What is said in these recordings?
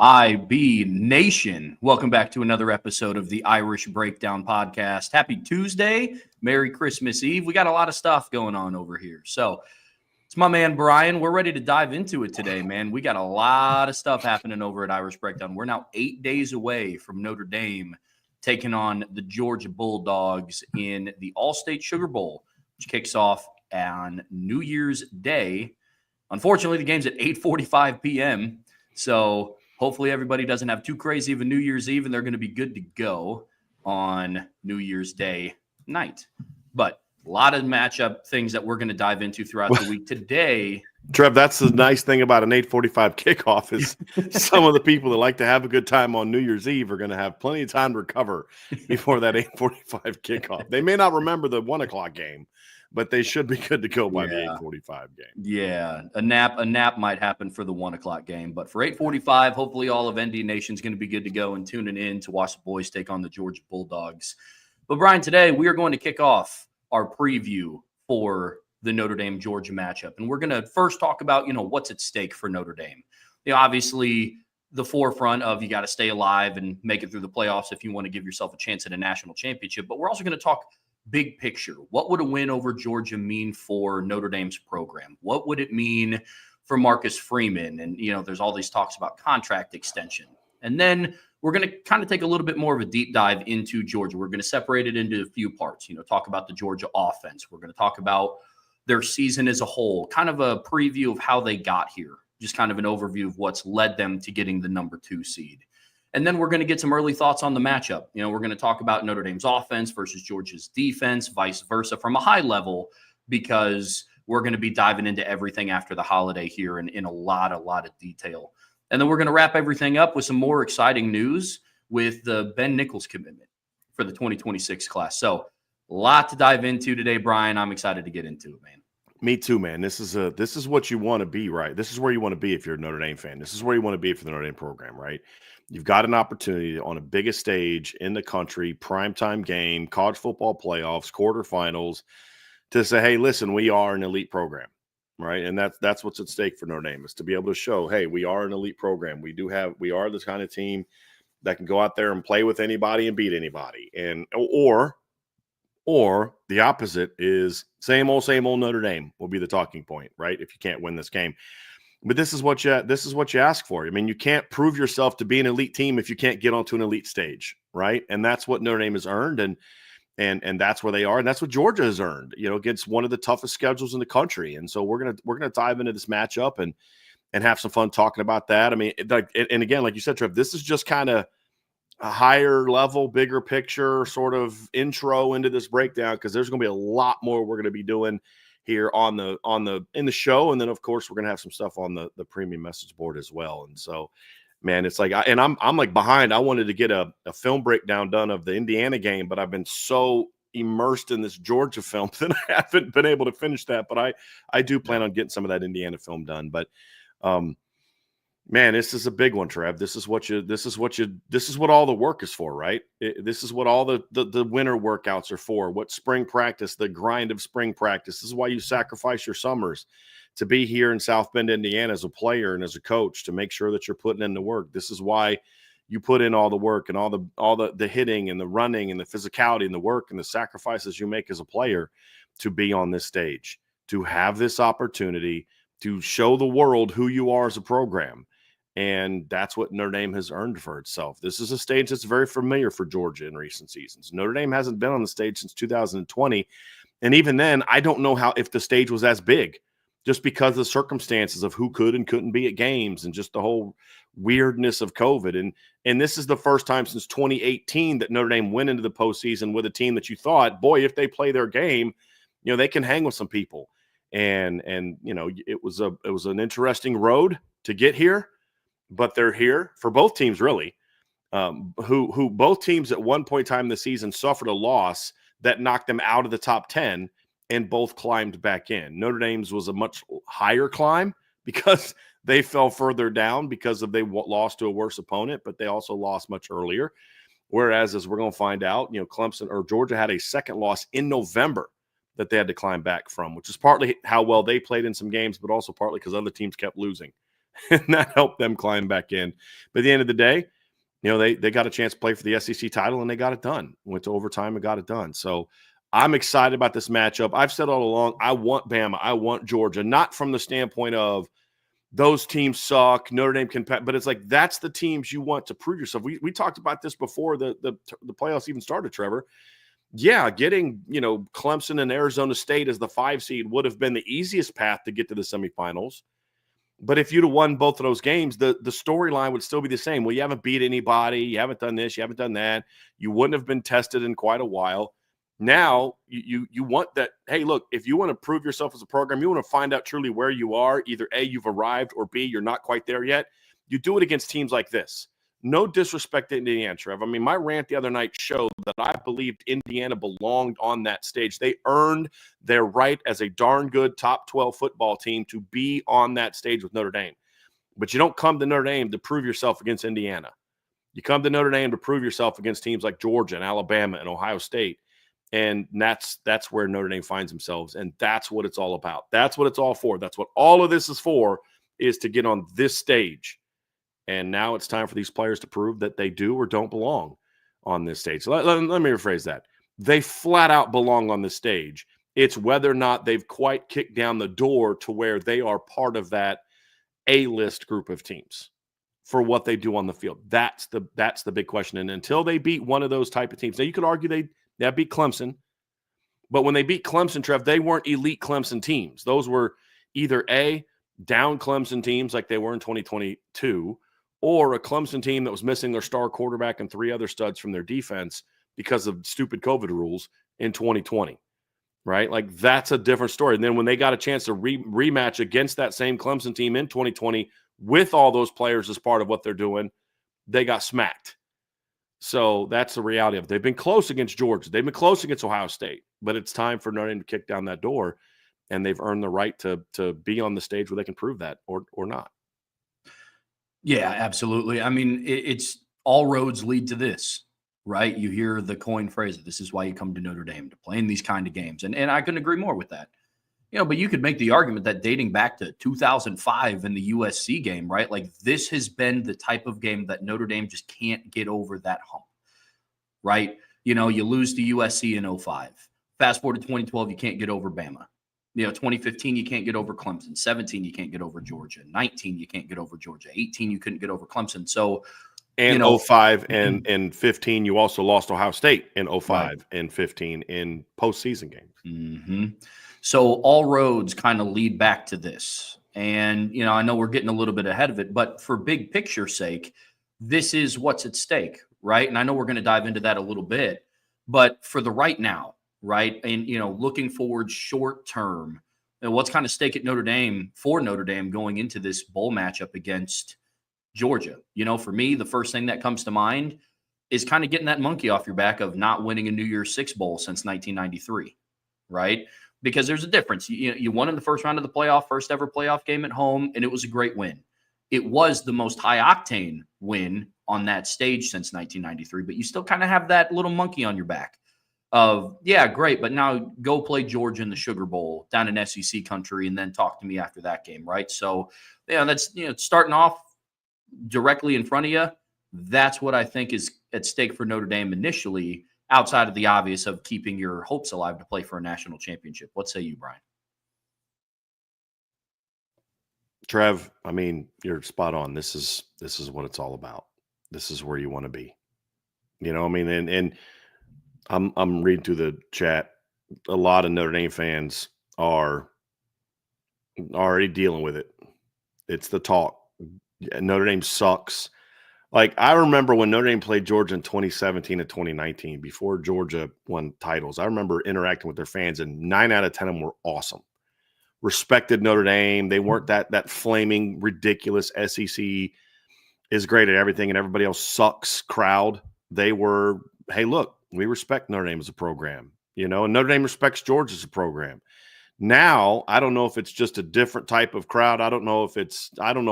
IB Nation. Welcome back to another episode of the Irish Breakdown Podcast. Happy Tuesday. Merry Christmas Eve. We got a lot of stuff going on over here. So it's my man, Bryan. We're ready to dive into it today, man. We got a lot of stuff happening over at Irish Breakdown. We're now 8 days away from Notre Dame taking on the Georgia Bulldogs in the All-State Sugar Bowl, which kicks off on New Year's Day. Unfortunately, the game's at 8:45 p.m., so hopefully everybody doesn't have too crazy of a New Year's Eve, and they're going to be good to go on New Year's Day night. But a lot of matchup things that we're going to dive into throughout the week today. Trev, that's the nice thing about an 8:45 kickoff is some of the people that like to have a good time on New Year's Eve are going to have plenty of time to recover before that 8:45 kickoff. They may not remember the 1 o'clock game, but they should be good to go by the 8:45 game. Yeah, a nap might happen for the 1 o'clock game, but for 8:45, hopefully all of ND Nation's going to be good to go and tuning in to watch the boys take on the Georgia Bulldogs. But Bryan, today we are going to kick off our preview for the Notre Dame Georgia matchup, and we're going to first talk about what's at stake for Notre Dame. Obviously the forefront of you got to stay alive and make it through the playoffs if you want to give yourself a chance at a national championship. But we're also going to talk big picture. What would a win over Georgia mean for Notre Dame's program? What would it mean for Marcus Freeman? And, there's all these talks about contract extension. And then we're going to kind of take a little bit more of a deep dive into Georgia. We're going to separate it into a few parts, talk about the Georgia offense. We're going to talk about their season as a whole, kind of a preview of how they got here, just kind of an overview of what's led them to getting the number 2 seed. And then we're going to get some early thoughts on the matchup. We're going to talk about Notre Dame's offense versus Georgia's defense, vice versa, from a high level, because we're going to be diving into everything after the holiday here in a lot of detail. And then we're going to wrap everything up with some more exciting news with the Ben Nichols commitment for the 2026 class. So a lot to dive into today, Bryan. I'm excited to get into it, man. Me too, man. This is what you want to be, right? This is where you want to be if you're a Notre Dame fan. This is where you want to be for the Notre Dame program, right? You've got an opportunity on a biggest stage in the country, primetime game, college football playoffs, quarterfinals, to say, hey, listen, we are an elite program, right? And that's what's at stake for Notre Dame, is to be able to show, hey, we are an elite program. We are the kind of team that can go out there and play with anybody and beat anybody. And or the opposite is same old Notre Dame will be the talking point, right? If you can't win this game. But this is what you ask for. I mean, you can't prove yourself to be an elite team if you can't get onto an elite stage, right? And that's what Notre Dame has earned, and that's where they are, and that's what Georgia has earned, against one of the toughest schedules in the country. And so we're gonna dive into this matchup and have some fun talking about that. I mean, and again, like you said, Trev, this is just kind of a higher level, bigger picture sort of intro into this breakdown, because there's going to be a lot more we're going to be doing here in the show. And then of course we're going to have some stuff on the premium message board as well. And so, man, it's like, I'm like behind. I wanted to get a film breakdown done of the Indiana game, but I've been so immersed in this Georgia film that I haven't been able to finish that. But I do plan on getting some of that Indiana film done. But, man, this is a big one, Trev. This is what all the work is for, right? This is what all the winter workouts are for. What spring practice, the grind of spring practice. This is why you sacrifice your summers to be here in South Bend, Indiana, as a player and as a coach, to make sure that you're putting in the work. This is why you put in all the work and all the hitting and the running and the physicality and the work and the sacrifices you make as a player to be on this stage, to have this opportunity to show the world who you are as a program. And that's what Notre Dame has earned for itself. This is a stage that's very familiar for Georgia in recent seasons. Notre Dame hasn't been on the stage since 2020. And even then, I don't know if the stage was as big, just because of the circumstances of who could and couldn't be at games and just the whole weirdness of COVID. And this is the first time since 2018 that Notre Dame went into the postseason with a team that you thought, boy, if they play their game, they can hang with some people. And it was an interesting road to get here. But they're here for both teams, really, who both teams at one point in time this season suffered a loss that knocked them out of the top 10, and both climbed back in. Notre Dame's was a much higher climb because they fell further down because they lost to a worse opponent, but they also lost much earlier. Whereas, as we're going to find out, Clemson or Georgia had a second loss in November that they had to climb back from, which is partly how well they played in some games, but also partly because other teams kept losing. and that helped them climb back in. But at the end of the day, they got a chance to play for the SEC title, and they got it done. Went to overtime and got it done. So I'm excited about this matchup. I've said all along, I want Bama. I want Georgia, not from the standpoint of those teams suck, Notre Dame can, but it's like that's the teams you want to prove yourself. We talked about this before the playoffs even started, Trevor. Yeah, getting Clemson and Arizona State as the 5 seed would have been the easiest path to get to the semifinals. But if you'd have won both of those games, the storyline would still be the same. Well, you haven't beat anybody, you haven't done this, you haven't done that. You wouldn't have been tested in quite a while. Now you want that. Hey, look, if you want to prove yourself as a program, you want to find out truly where you are. Either A, you've arrived, or B, you're not quite there yet. You do it against teams like this. No disrespect to Indiana, Trev. I mean, my rant the other night showed that I believed Indiana belonged on that stage. They earned their right as a darn good top 12 football team to be on that stage with Notre Dame. But you don't come to Notre Dame to prove yourself against Indiana. You come to Notre Dame to prove yourself against teams like Georgia and Alabama and Ohio State. And that's where Notre Dame finds themselves. And that's what it's all about. That's what it's all for. That's what all of this is for, is to get on this stage. And now it's time for these players to prove that they do or don't belong on this stage. So let me rephrase that. They flat out belong on this stage. It's whether or not they've quite kicked down the door to where they are part of that A-list group of teams for what they do on the field. That's the big question. And until they beat one of those type of teams, now you could argue they beat Clemson, but when they beat Clemson, Trev, they weren't elite Clemson teams. Those were either A, down Clemson teams like they were in 2022, or a Clemson team that was missing their star quarterback and 3 other studs from their defense because of stupid COVID rules in 2020, right? Like, that's a different story. And then when they got a chance to rematch against that same Clemson team in 2020 with all those players as part of what they're doing, they got smacked. So that's the reality of it. They've been close against Georgia. They've been close against Ohio State, but it's time for Notre Dame to kick down that door, and they've earned the right to be on the stage where they can prove that or not. Yeah, absolutely. I mean, it's all roads lead to this, right? You hear the coin phrase, this is why you come to Notre Dame, to play in these kind of games. And I couldn't agree more with that. But you could make the argument that dating back to 2005 in the USC game, right? Like, this has been the type of game that Notre Dame just can't get over that hump, right? You lose to USC in 05. Fast forward to 2012, you can't get over Bama. 2015, you can't get over Clemson. 17, you can't get over Georgia. 19, you can't get over Georgia. 18, you couldn't get over Clemson. So, and 05 and 15, you also lost Ohio State in 05 right. And 15 in postseason games. Mm-hmm. So all roads kind of lead back to this. And, I know we're getting a little bit ahead of it, but for big picture sake, this is what's at stake, right? And I know we're going to dive into that a little bit, but for the right now, right? And, looking forward short term, what's kind of stake at Notre Dame for Notre Dame going into this bowl matchup against Georgia? For me, the first thing that comes to mind is kind of getting that monkey off your back of not winning a New Year's Six bowl since 1993, right? Because there's a difference. You won in the first round of the playoff, first ever playoff game at home, and it was a great win. It was the most high-octane win on that stage since 1993, but you still kind of have that little monkey on your back of, yeah, great, but now go play Georgia in the Sugar Bowl down in SEC country and then talk to me after that game, right? So, that's, starting off directly in front of you. That's what I think is at stake for Notre Dame initially, outside of the obvious of keeping your hopes alive to play for a national championship. What say you, Bryan? Trev, I mean, you're spot on. This is what it's all about. This is where you want to be. And I'm reading through the chat. A lot of Notre Dame fans are already dealing with it. It's the talk. Notre Dame sucks. Like, I remember when Notre Dame played Georgia in 2017 and 2019, before Georgia won titles. I remember interacting with their fans, and 9 out of 10 of them were awesome. Respected Notre Dame. They weren't that flaming, ridiculous SEC is great at everything and everybody else sucks crowd. They were, hey, look, we respect Notre Dame as a program, and Notre Dame respects Georgia as a program. Now, I don't know if it's just a different type of crowd. I don't know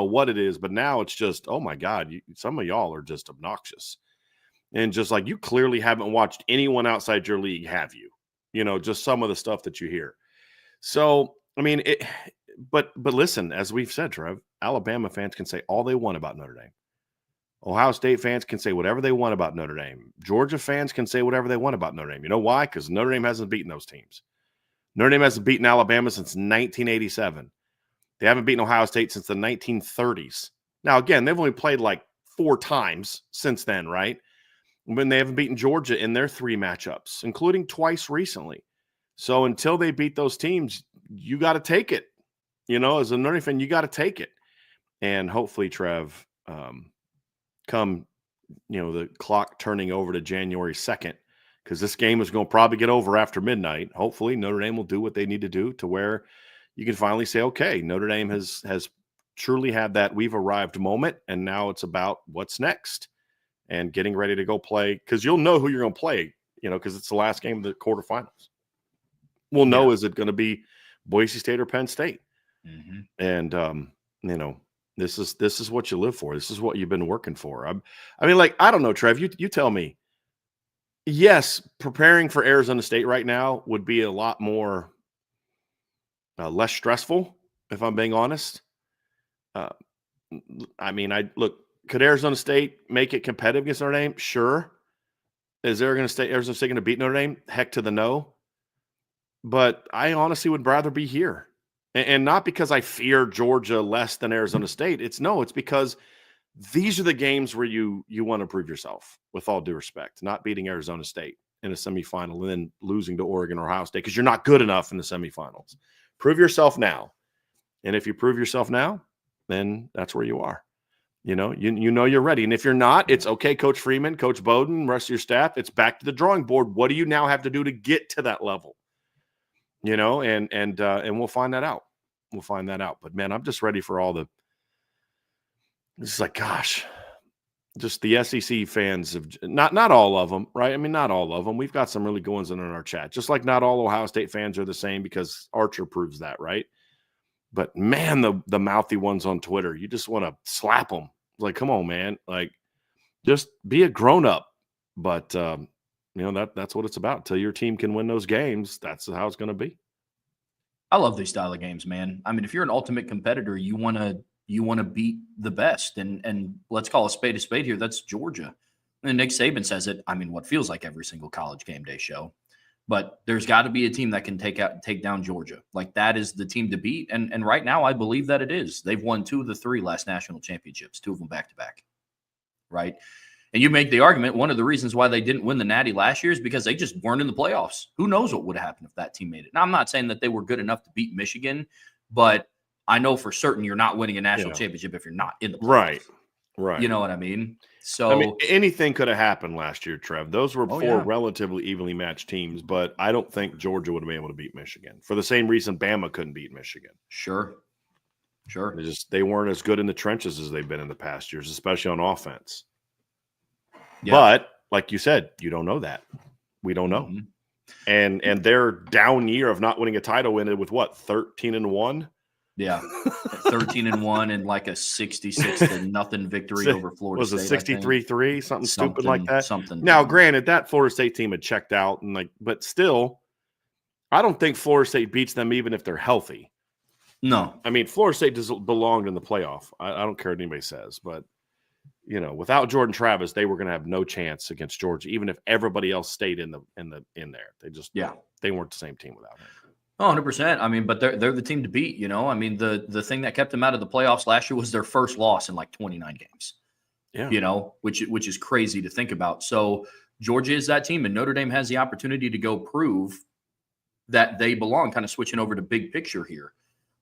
what it is, but now it's just, oh my God, some of y'all are just obnoxious. And just like, you clearly haven't watched anyone outside your league, have you? Just some of the stuff that you hear. So, I mean, but listen, as we've said, Trev, Alabama fans can say all they want about Notre Dame. Ohio State fans can say whatever they want about Notre Dame. Georgia fans can say whatever they want about Notre Dame. You know why? Because Notre Dame hasn't beaten those teams. Notre Dame hasn't beaten Alabama since 1987. They haven't beaten Ohio State since the 1930s. Now, again, they've only played like 4 times since then, right? When they haven't beaten Georgia in their 3 matchups, including twice recently. So until they beat those teams, you got to take it. As a Notre Dame fan, you got to take it. And hopefully, Trev, come, the clock turning over to January 2nd, because this game is going to probably get over after midnight. Hopefully, Notre Dame will do what they need to do to where you can finally say, okay, Notre Dame has truly had that we've arrived moment, and now it's about what's next and getting ready to go play, because you'll know who you're going to play, because it's the last game of the quarterfinals. We'll know, is it going to be Boise State or Penn State? Mm-hmm. And, this is what you live for. This is what you've been working for. I don't know, Trev, you tell me. Yes, preparing for Arizona State right now would be a lot more less stressful, if I'm being honest. Could Arizona State make it competitive against Notre Dame? Sure. Is Arizona State going to beat Notre Dame? Heck to the no. But I honestly would rather be here. And not because I fear Georgia less than Arizona State. It's because these are the games where you want to prove yourself, with all due respect. Not beating Arizona State in a semifinal and then losing to Oregon or Ohio State because you're not good enough in the semifinals. Prove yourself now. And if you prove yourself now, then that's where you are. You know you're ready. And if you're not, it's okay, Coach Freeman, Coach Bowden, rest of your staff. It's back to the drawing board. What do you now have to do to get to that level? And we'll find that out. We'll find that out. But man, I'm just ready for all the. It's like, gosh, just the SEC fans have not all of them, right? I mean, not all of them. We've got some really good ones in our chat. Just like not all Ohio State fans are the same, because Archer proves that, right? But man, the mouthy ones on Twitter, you just want to slap them. Like, come on, man. Like, just be a grown up. But that's what it's about. Till your team can win those games, that's how it's going to be. I love these style of games, man. I mean, if you're an ultimate competitor, you want to beat the best. And let's call a spade here. That's Georgia. And Nick Saban says it, what feels like every single college game day show. But there's got to be a team that can take down Georgia. Like, that is the team to beat. And right now, I believe that it is. They've won 2 of the 3 last national championships, 2 of them back-to-back, right? And you make the argument, one of the reasons why they didn't win the Natty last year is because they just weren't in the playoffs. Who knows what would have happened if that team made it? Now, I'm not saying that they were good enough to beat Michigan, but I know for certain you're not winning a national championship if you're not in the playoffs. Right. You know what I mean? So anything could have happened last year, Trev. Those were 4 relatively evenly matched teams, but I don't think Georgia would have been able to beat Michigan for the same reason Bama couldn't beat Michigan. Sure. They weren't as good in the trenches as they've been in the past years, especially on offense. Yeah. But like you said, you don't know that. We don't know. Mm-hmm. And their down year of not winning a title ended with what, 13-1? Yeah, 13-1 and like a 66-0 victory over Florida State. Was it 63-3, something stupid like that? Now, granted, that Florida State team had checked out, but still, I don't think Florida State beats them even if they're healthy. No, Florida State belonged in the playoff. I don't care what anybody says, but without Jordan Travis, they were going to have no chance against Georgia, even if everybody else stayed in there. They just they weren't the same team without him. 100%. But they're the team to beat, the thing that kept them out of the playoffs last year was their first loss in like 29 games. Yeah. Which is crazy to think about. So Georgia is that team, and Notre Dame has the opportunity to go prove that they belong, kind of switching over to big picture here.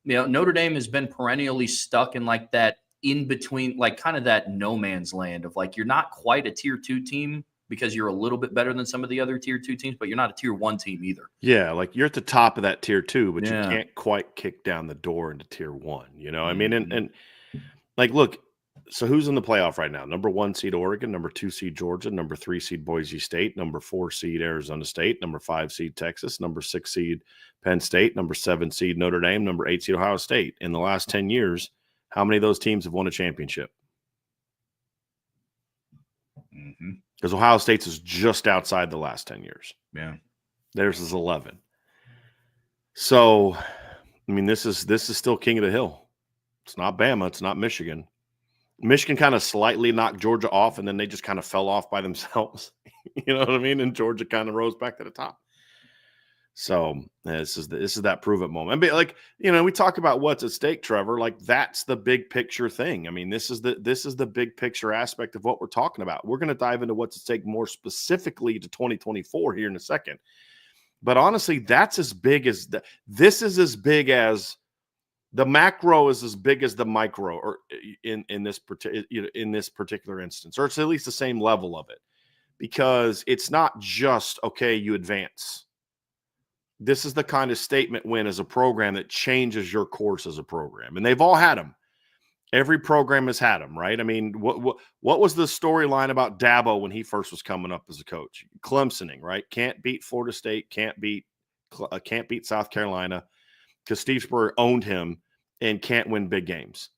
Notre Dame has been perennially stuck in like that in between, like kind of that no man's land of like, you're not quite a tier 2 team because you're a little bit better than some of the other tier 2 teams, but you're not a tier 1 team either. Yeah, like you're at the top of that tier 2, but you can't quite kick down the door into tier 1, And like, look, so who's in the playoff right now? Number 1 seed Oregon, number 2 seed Georgia, number 3 seed Boise State, number 4 seed Arizona State, number 5 seed Texas, number 6 seed Penn State, number 7 seed Notre Dame, number 8 seed Ohio State. In the last 10 years, how many of those teams have won a championship? Because Ohio State's is just outside the last 10 years. Yeah. Theirs is 11. So I mean, this is still king of the hill. It's not Bama. It's not Michigan. Michigan kind of slightly knocked Georgia off, and then they just kind of fell off by themselves. You know what I mean? And Georgia kind of rose back to the top. So this is that prove it moment. But like, you know, we talk about what's at stake, Trevor. Like that's the big picture thing. I mean, this is the big picture aspect of what we're talking about. We're going to dive into what's at stake more specifically to 2024 here in a second. But honestly, that's as big as this is as big as the macro is as big as the micro, or in this particular instance, or it's at least the same level of it, because it's not just okay, you advance. This is the kind of statement win as a program that changes your course as a program. And they've all had them. Every program has had them, right? I mean, what was the storyline about Dabo when he first was coming up as a coach? Clemsoning, right? Can't beat Florida State, can't beat South Carolina because Steve Spurrier owned him and can't win big games.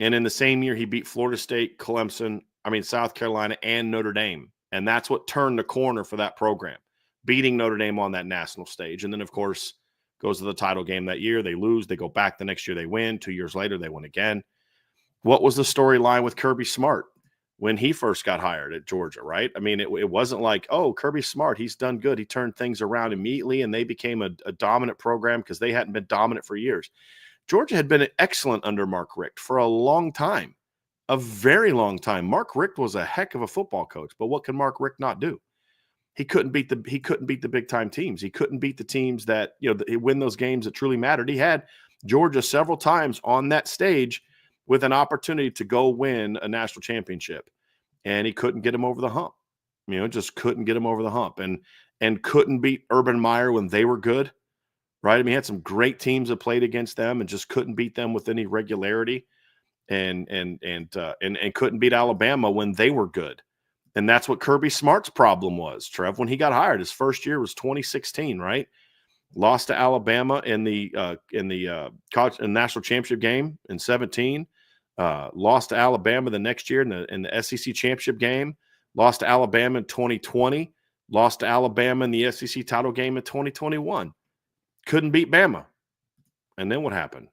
And in the same year, he beat Florida State, South Carolina, and Notre Dame. And that's what turned the corner for that program, beating Notre Dame on that national stage. And then, of course, goes to the title game that year. They lose. They go back the next year. They win. 2 years later, they win again. What was the storyline with Kirby Smart when he first got hired at Georgia, right? I mean, it wasn't like, oh, Kirby Smart, he's done good. He turned things around immediately, and they became a dominant program because they hadn't been dominant for years. Georgia had been excellent under Mark Richt for a long time, a very long time. Mark Richt was a heck of a football coach, but what can Mark Richt not do? He couldn't beat the big time teams. He couldn't beat the teams that, you know, win those games that truly mattered. He had Georgia several times on that stage with an opportunity to go win a national championship, and he couldn't get him over the hump. You know, just couldn't get him over the hump, and couldn't beat Urban Meyer when they were good, right? I mean, he had some great teams that played against them and just couldn't beat them with any regularity, and couldn't beat Alabama when they were good. And that's what Kirby Smart's problem was, Trev, when he got hired. His first year was 2016, right? Lost to Alabama in the college and national championship game in 17. Lost to Alabama the next year in the SEC championship game. Lost to Alabama in 2020. Lost to Alabama in the SEC title game in 2021. Couldn't beat Bama. And then what happened?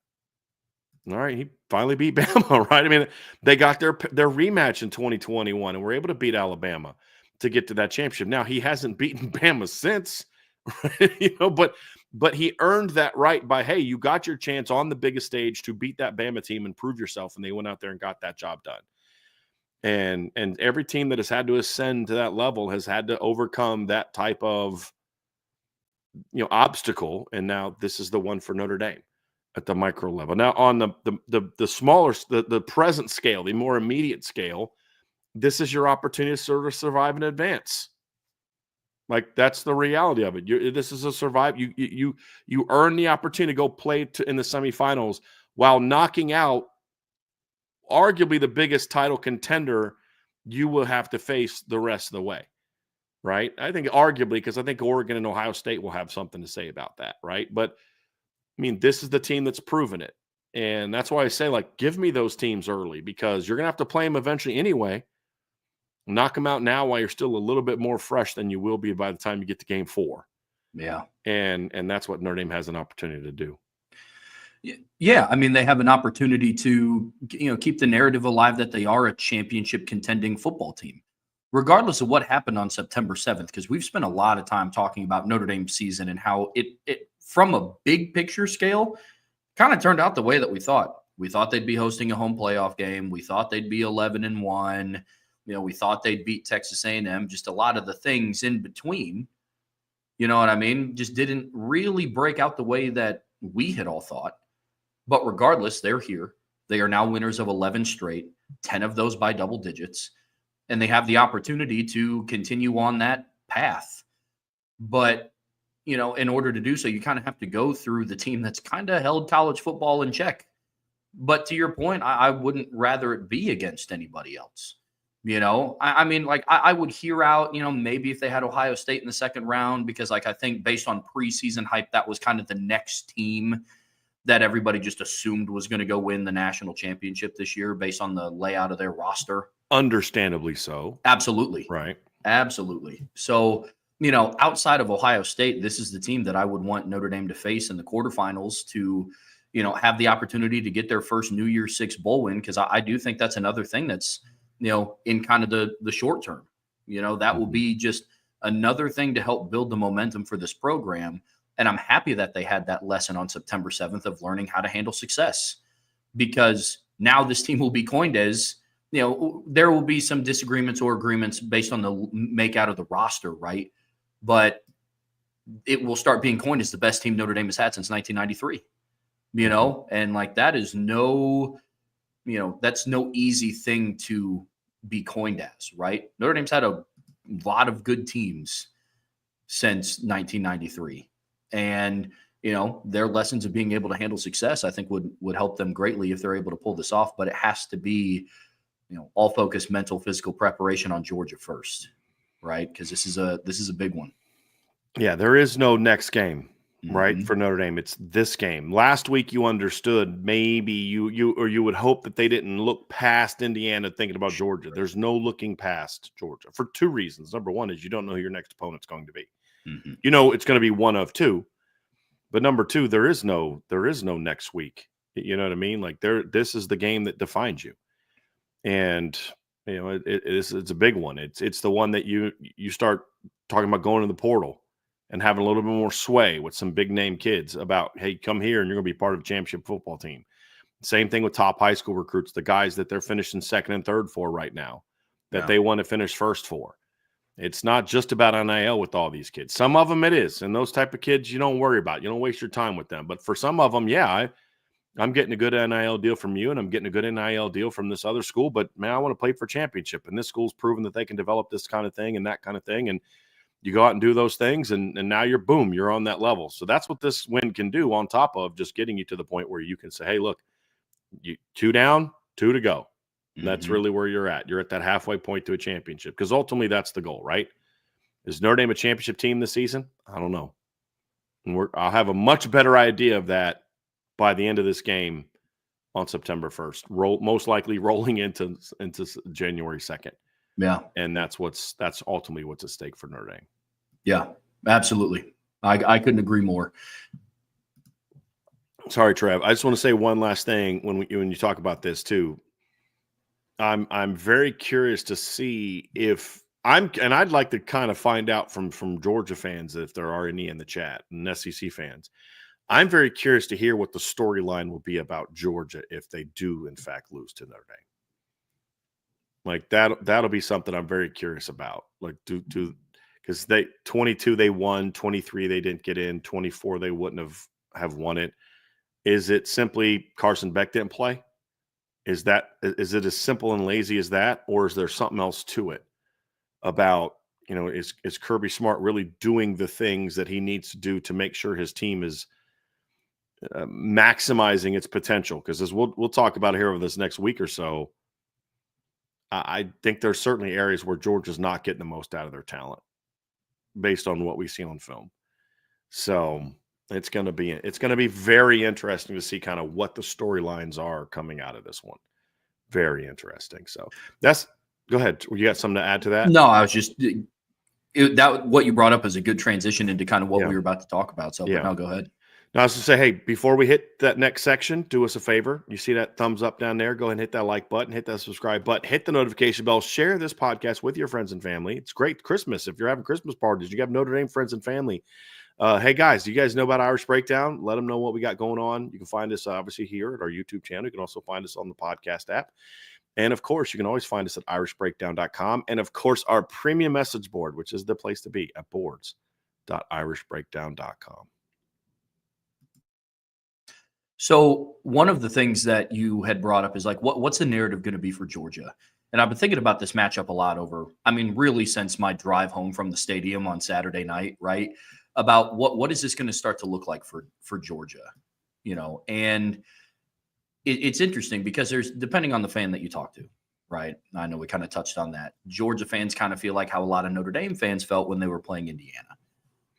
All right, he finally beat Bama, right? I mean, they got their rematch in 2021 and were able to beat Alabama to get to that championship. Now, he hasn't beaten Bama since, right? You know, but he earned that right by, hey, you got your chance on the biggest stage to beat that Bama team and prove yourself, and they went out there and got that job done. And every team that has had to ascend to that level has had to overcome that type of, you know, obstacle, and now this is the one for Notre Dame at the micro level. Now, on the smaller, the present scale, the more immediate scale, this is your opportunity to sort of survive and advance. Like, that's the reality of it. This is a survive. You earn the opportunity to go play in the semifinals while knocking out arguably the biggest title contender you will have to face the rest of the way, right? I think arguably, because I think Oregon and Ohio State will have something to say about that, right? But I mean, this is the team that's proven it. And that's why I say, like, give me those teams early, because you're going to have to play them eventually anyway. Knock them out now while you're still a little bit more fresh than you will be by the time you get to game 4. Yeah. And that's what Notre Dame has an opportunity to do. Yeah. I mean, they have an opportunity to, you know, keep the narrative alive that they are a championship contending football team, regardless of what happened on September 7th, because we've spent a lot of time talking about Notre Dame's season and how it from a big picture scale kind of turned out the way that we thought. We thought they'd be hosting a home playoff game. We thought they'd be 11-1. You know, we thought they'd beat Texas A&M. Just a lot of the things in between, you know what I mean, just didn't really break out the way that we had all thought. But regardless, they're here. They are now winners of 11 straight, 10 of those by double digits. And they have the opportunity to continue on that path. But, you know, in order to do so, you kind of have to go through the team that's kind of held college football in check. But to your point, I wouldn't rather it be against anybody else. You know, I mean, like, I would hear out, you know, maybe if they had Ohio State in the second round, because, like, I think based on preseason hype, that was kind of the next team that everybody just assumed was going to go win the national championship this year based on the layout of their roster. Understandably so. Absolutely. Right. Absolutely. So, outside of Ohio State, this is the team that I would want Notre Dame to face in the quarterfinals to, have the opportunity to get their first New Year's Six bowl win. Because I do think that's another thing that's, in kind of the short term, that will be just another thing to help build the momentum for this program. And I'm happy that they had that lesson on September 7th of learning how to handle success, because now this team will be coined as, there will be some disagreements or agreements based on the make out of the roster, right? But it will start being coined as the best team Notre Dame has had since 1993, and like that is that's no easy thing to be coined as, right? Notre Dame's had a lot of good teams since 1993. And, their lessons of being able to handle success, I think would help them greatly if they're able to pull this off. But it has to be, all focus, mental, physical preparation on Georgia first, right? Because this is a big one. Yeah, there is no next game, right, for Notre Dame. It's this game. Last week you understood maybe you would hope that they didn't look past Indiana thinking about Georgia. There's no looking past Georgia for two reasons. Number one is you don't know who your next opponent's going to be. It's going to be one of two. But number two, there is no next week. You know what I mean? Like this is the game that defines you. And it's a big one. It's the one that you start talking about going to the portal and having a little bit more sway with some big name kids about, hey, come here and you're going to be part of a championship football team. Same thing with top high school recruits, the guys that they're finishing second and third for right now, that they want to finish first for. It's not just about NIL with all these kids. Some of them it is. And those type of kids you don't worry about. You don't waste your time with them. But for some of them, I'm getting a good NIL deal from you and I'm getting a good NIL deal from this other school. But, man, I want to play for championship. And this school's proven that they can develop this kind of thing and that kind of thing. And you go out and do those things, and now you're on that level. So that's what this win can do on top of just getting you to the point where you can say, hey, look, you 2 down, 2 to go. And that's really where you're at. You're at that halfway point to a championship because ultimately that's the goal, right? Is Notre Dame a championship team this season? I don't know. And I'll have a much better idea of that by the end of this game on September 1st, most likely rolling into January 2nd. Yeah. And that's ultimately what's at stake for Notre Dame. Yeah, absolutely. I couldn't agree more. Sorry, Trev. I just want to say one last thing when you talk about this too. I'm very curious to see and I'd like to kind of find out from Georgia fans if there are any in the chat and SEC fans. I'm very curious to hear what the storyline will be about Georgia if they do in fact lose to Notre Dame. Like that'll be something I'm very curious about. Like because 22 they won, 23 they didn't get in, 24 they wouldn't have won it. Is it simply Carson Beck didn't play? Is it as simple and lazy as that, or is there something else to it about, is Kirby Smart really doing the things that he needs to do to make sure his team is maximizing its potential? Because as we'll talk about here over this next week or so, I think there's certainly areas where Georgia's not getting the most out of their talent based on what we see on film. So it's going to be very interesting to see kind of what the storylines are coming out of this one. Very interesting. So go ahead. You got something to add to that? No, I was just what you brought up is a good transition into kind of what we were about to talk about. So no, go ahead. Now, I was to say, hey, before we hit that next section, do us a favor. You see that thumbs up down there? Go ahead and hit that like button, hit that subscribe button, hit the notification bell, share this podcast with your friends and family. It's great Christmas. If you're having Christmas parties, you have Notre Dame friends and family. Hey, guys, do you guys know about Irish Breakdown? Let them know what we got going on. You can find us, obviously, here at our YouTube channel. You can also find us on the podcast app. And, of course, you can always find us at irishbreakdown.com. And, of course, our premium message board, which is the place to be, at boards.irishbreakdown.com. So one of the things that you had brought up is like, what's the narrative going to be for Georgia? And I've been thinking about this matchup a lot really since my drive home from the stadium on Saturday night, right? About what is this going to start to look like for Georgia, and it's interesting because there's, depending on the fan that you talk to, right? I know we kind of touched on that. Georgia fans kind of feel like how a lot of Notre Dame fans felt when they were playing Indiana.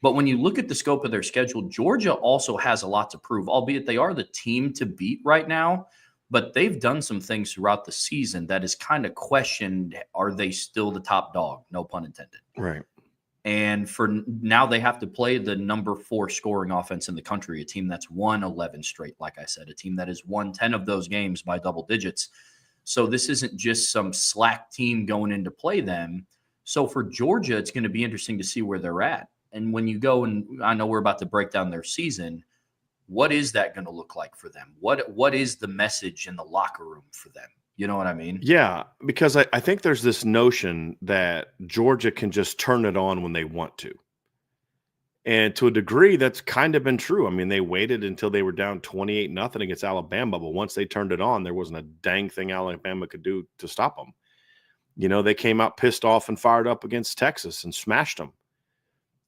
But when you look at the scope of their schedule, Georgia also has a lot to prove, albeit they are the team to beat right now. But they've done some things throughout the season that is kind of questioned. Are they still the top dog? No pun intended. Right. And for now, they have to play the number 4 scoring offense in the country, a team that's won 11 straight, like I said, a team that has won 10 of those games by double digits. So this isn't just some slack team going in to play them. So for Georgia, it's going to be interesting to see where they're at. And when you go, and I know we're about to break down their season, what is that going to look like for them? What is the message in the locker room for them? You know what I mean? Yeah, because I think there's this notion that Georgia can just turn it on when they want to. And to a degree, that's kind of been true. I mean, they waited until they were down 28-0 against Alabama, but once they turned it on, there wasn't a dang thing Alabama could do to stop them. You know, they came out pissed off and fired up against Texas and smashed them.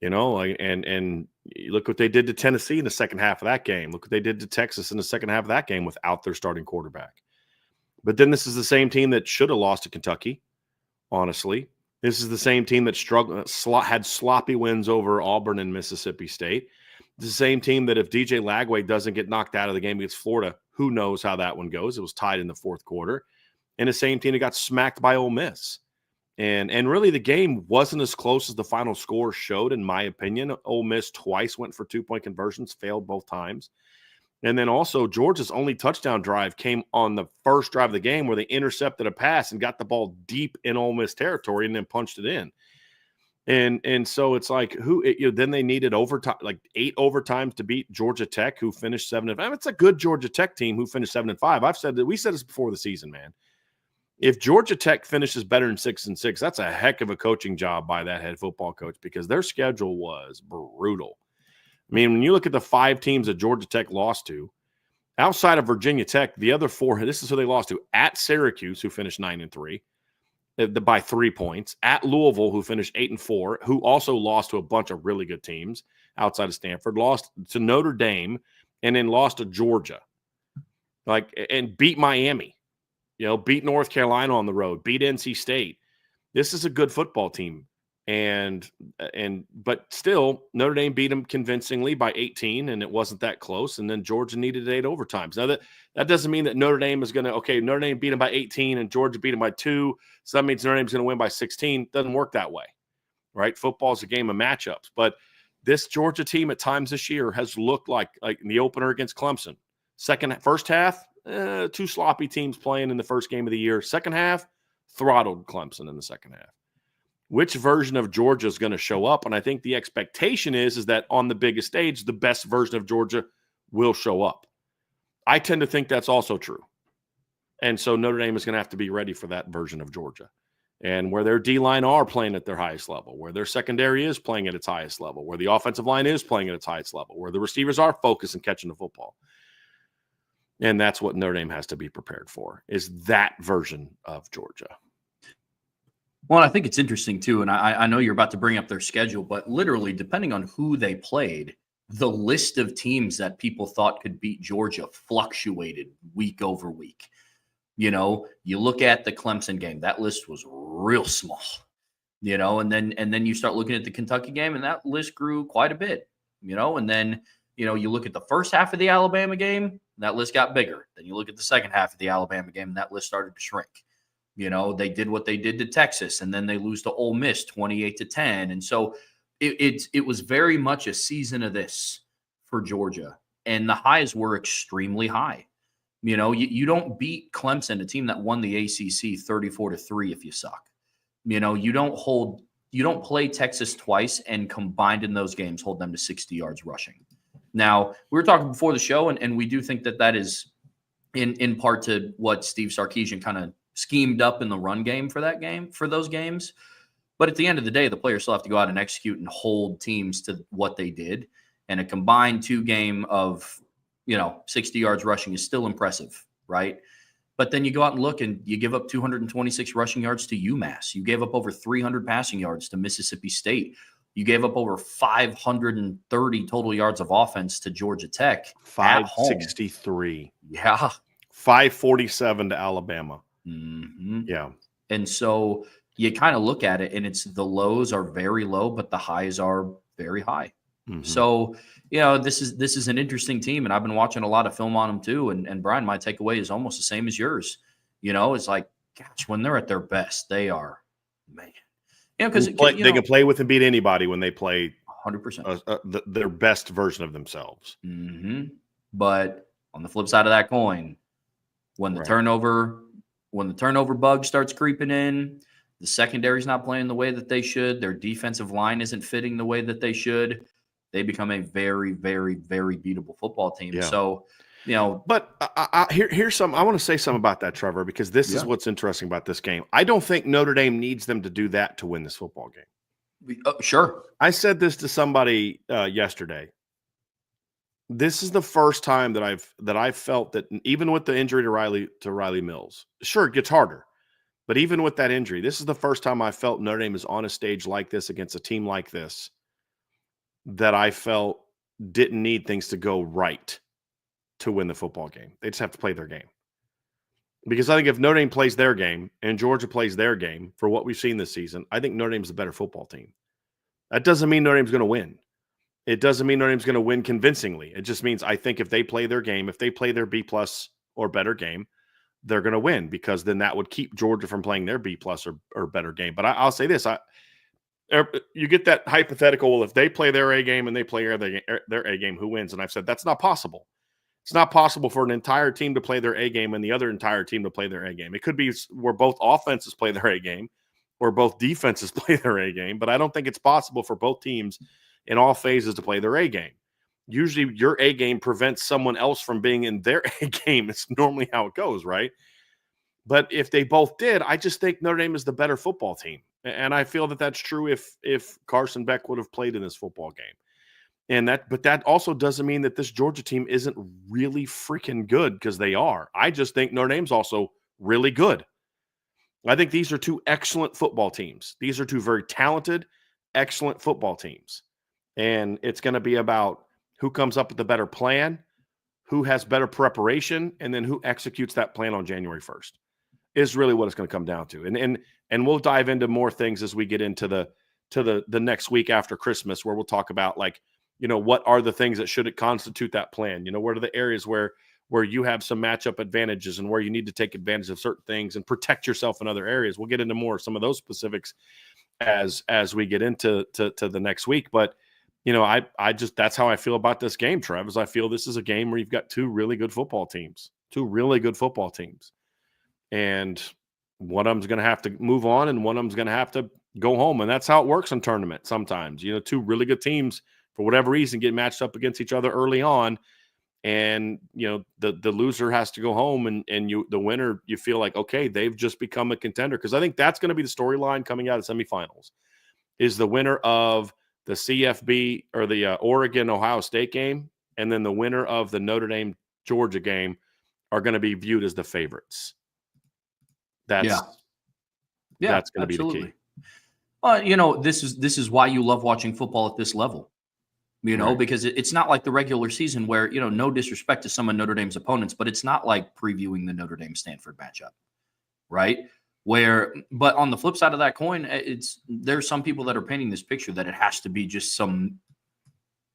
You know, and look what they did to Tennessee in the second half of that game. Look what they did to Texas in the second half of that game without their starting quarterback. But then this is the same team that should have lost to Kentucky, honestly. This is the same team that struggled, had sloppy wins over Auburn and Mississippi State. It's the same team that if DJ Lagway doesn't get knocked out of the game against Florida, who knows how that one goes. It was tied in the fourth quarter. And the same team that got smacked by Ole Miss. And really the game wasn't as close as the final score showed, in my opinion. Ole Miss twice went for 2-point conversions, failed both times. And then also Georgia's only touchdown drive came on the first drive of the game where they intercepted a pass and got the ball deep in Ole Miss territory and then punched it in. And so it's like then they needed overtime, like 8 overtimes to beat Georgia Tech, who finished 7-5. It's a good Georgia Tech team who finished 7-5. We said this before the season, man. If Georgia Tech finishes better than 6-6, that's a heck of a coaching job by that head football coach because their schedule was brutal. I mean, when you look at the 5 teams that Georgia Tech lost to, outside of Virginia Tech, the other 4, this is who they lost to: at Syracuse, who finished 9-3 by 3 points, at Louisville, who finished 8-4, who also lost to a bunch of really good teams outside of Stanford, lost to Notre Dame, and then lost to Georgia, and beat Miami, beat North Carolina on the road, beat NC State. This is a good football team. But still, Notre Dame beat them convincingly by 18, and it wasn't that close. And then Georgia needed 8 overtimes. Now that doesn't mean that Notre Dame is going to, Notre Dame beat them by 18 and Georgia beat them by 2. So that means Notre Dame's going to win by 16. Doesn't work that way, right? Football is a game of matchups. But this Georgia team at times this year has looked like in the opener against Clemson. First half, 2 sloppy teams playing in the first game of the year. Second half, throttled Clemson in the second half. Which version of Georgia is going to show up? And I think the expectation is that on the biggest stage, the best version of Georgia will show up. I tend to think that's also true. And so Notre Dame is going to have to be ready for that version of Georgia. And where their D-line are playing at their highest level, where their secondary is playing at its highest level, where the offensive line is playing at its highest level, where the receivers are focused and catching the football. And that's what Notre Dame has to be prepared for, is that version of Georgia. Well, I think it's interesting, too, and I know you're about to bring up their schedule, but literally, depending on who they played, the list of teams that people thought could beat Georgia fluctuated week over week. You look at the Clemson game, that list was real small, and then you start looking at the Kentucky game, and that list grew quite a bit, and then, you look at the first half of the Alabama game, that list got bigger. Then you look at the second half of the Alabama game, and that list started to shrink. They did what they did to Texas, and then they lose to Ole Miss 28-10. And so it was very much a season of this for Georgia. And the highs were extremely high. You don't beat Clemson, a team that won the ACC 34-3 if you suck. You don't play Texas twice and combined in those games hold them to 60 yards rushing. Now, we were talking before the show, and we do think that is in part to what Steve Sarkisian kind of schemed up in the run game for those games. But at the end of the day, the players still have to go out and execute and hold teams to what they did. And a combined 2-game of, 60 yards rushing is still impressive, right? But then you go out and look and you give up 226 rushing yards to UMass. You gave up over 300 passing yards to Mississippi State. You gave up over 530 total yards of offense to Georgia Tech. 563. Yeah. 547 to Alabama. Mm-hmm. Yeah. And so you kind of look at it and it's the lows are very low, but the highs are very high. Mm-hmm. So, this is an interesting team, and I've been watching a lot of film on them too. And Bryan, my takeaway is almost the same as yours. It's like, gosh, when they're at their best, they are, man. Yeah, because they can play with and beat anybody when they play 100%. their best version of themselves. But on the flip side of that coin, when the turnover bug starts creeping in, the secondary's not playing the way that they should, their defensive line isn't fitting the way that they should, they become a very, very, very beatable football team. Yeah. So, but here's some. I want to say something about that, Trevor, because this is what's interesting about this game. I don't think Notre Dame needs them to do that to win this football game. Sure. I said this to somebody yesterday. This is the first time that I've felt that even with the injury to Riley Mills, sure, it gets harder. But even with that injury, this is the first time I felt Notre Dame is on a stage like this against a team like this that I felt didn't need things to go right to win the football game. They just have to play their game. Because I think if Notre Dame plays their game and Georgia plays their game for what we've seen this season, I think Notre Dame's the better football team. That doesn't mean Notre Dame's going to win. It doesn't mean Notre Dame's going to win convincingly. It just means I think if they play their game, if they play their B+ or better game, they're going to win, because then that would keep Georgia from playing their B+ or better game. But I'll say this. You get that hypothetical, well, if they play their A game and they play their A game, who wins? And I've said that's not possible. It's not possible for an entire team to play their A game and the other entire team to play their A game. It could be where both offenses play their A game or both defenses play their A game, but I don't think it's possible for both teams in all phases to play their A game. Usually your A game prevents someone else from being in their A game. It's normally how it goes, right? But if they both did, I just think Notre Dame is the better football team. And I feel that that's true if Carson Beck would have played in this football game. But that also doesn't mean that this Georgia team isn't really freaking good, because they are. I just think Notre Dame's also really good. I think these are two excellent football teams. These are two very talented, excellent football teams. And it's going to be about who comes up with the better plan, who has better preparation, and then who executes that plan on January 1st is really what it's going to come down to. And we'll dive into more things as we get into the next week after Christmas, where we'll talk about, like, what are the things that should constitute that plan? What are the areas where you have some matchup advantages and where you need to take advantage of certain things and protect yourself in other areas. We'll get into more of some of those specifics as we get into the next week. But, I just, that's how I feel about this game, Trev, is I feel this is a game where you've got two really good football teams. And one of them's going to have to move on and one of them's going to have to go home. And that's how it works in tournament sometimes. Two really good teams, for whatever reason, get matched up against each other early on. And, the loser has to go home, and the winner, you feel like, okay, they've just become a contender. Because I think that's going to be the storyline coming out of semifinals, is the winner of the CFB or the Oregon-Ohio State game, and then the winner of the Notre Dame-Georgia game are going to be viewed as the favorites. That's going to be the key. This is why you love watching football at this level. Because it's not like the regular season where, no disrespect to some of Notre Dame's opponents, but it's not like previewing the Notre Dame-Stanford matchup, right? But on the flip side of that coin, there's some people that are painting this picture that it has to be just some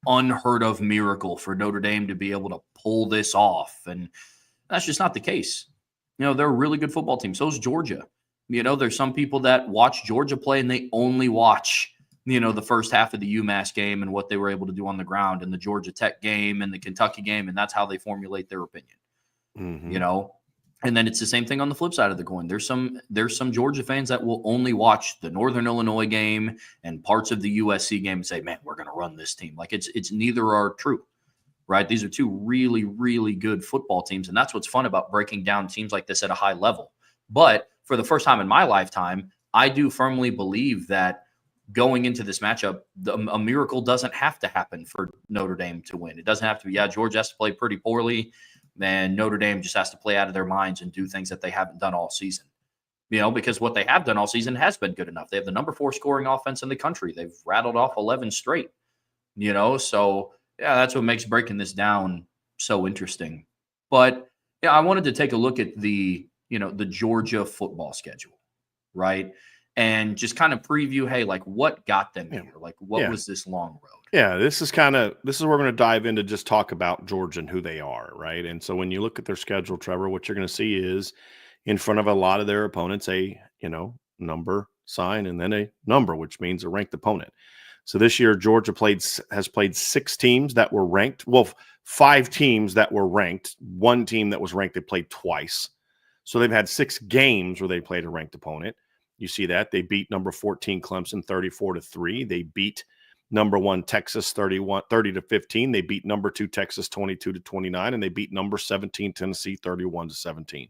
unheard of miracle for Notre Dame to be able to pull this off. And that's just not the case. They're a really good football team. So is Georgia. There's some people that watch Georgia play and they only watch the first half of the UMass game and what they were able to do on the ground, and the Georgia Tech game and the Kentucky game, and that's how they formulate their opinion. And then it's the same thing on the flip side of the coin. There's some Georgia fans that will only watch the Northern Illinois game and parts of the USC game and say, man, we're going to run this team. Like, it's neither are true, right? These are two really, really good football teams, and that's what's fun about breaking down teams like this at a high level. But for the first time in my lifetime, I do firmly believe that going into this matchup, a miracle doesn't have to happen for Notre Dame to win. It doesn't have to be, Georgia has to play pretty poorly, and Notre Dame just has to play out of their minds and do things that they haven't done all season. Because what they have done all season has been good enough. They have the number 4 scoring offense in the country. They've rattled off 11 straight, So, that's what makes breaking this down so interesting. But, I wanted to take a look at the Georgia football schedule, right? And just kind of preview, hey, like, what got them here? Like, what was this long road? Yeah, this is where we're going to dive into, just talk about Georgia and who they are, right? And so when you look at their schedule, Trevor, what you're going to see is in front of a lot of their opponents, number sign, and then a number, which means a ranked opponent. So this year, Georgia has played 6 teams that were ranked. Well, 5 teams that were ranked. 1 team that was ranked, they played twice. So they've had 6 games where they played a ranked opponent. You see that. They beat number 14 Clemson 34-3. They beat number 1 Texas 30-15. They beat number 2 Texas 22-29, and they beat number 17 Tennessee 31-17.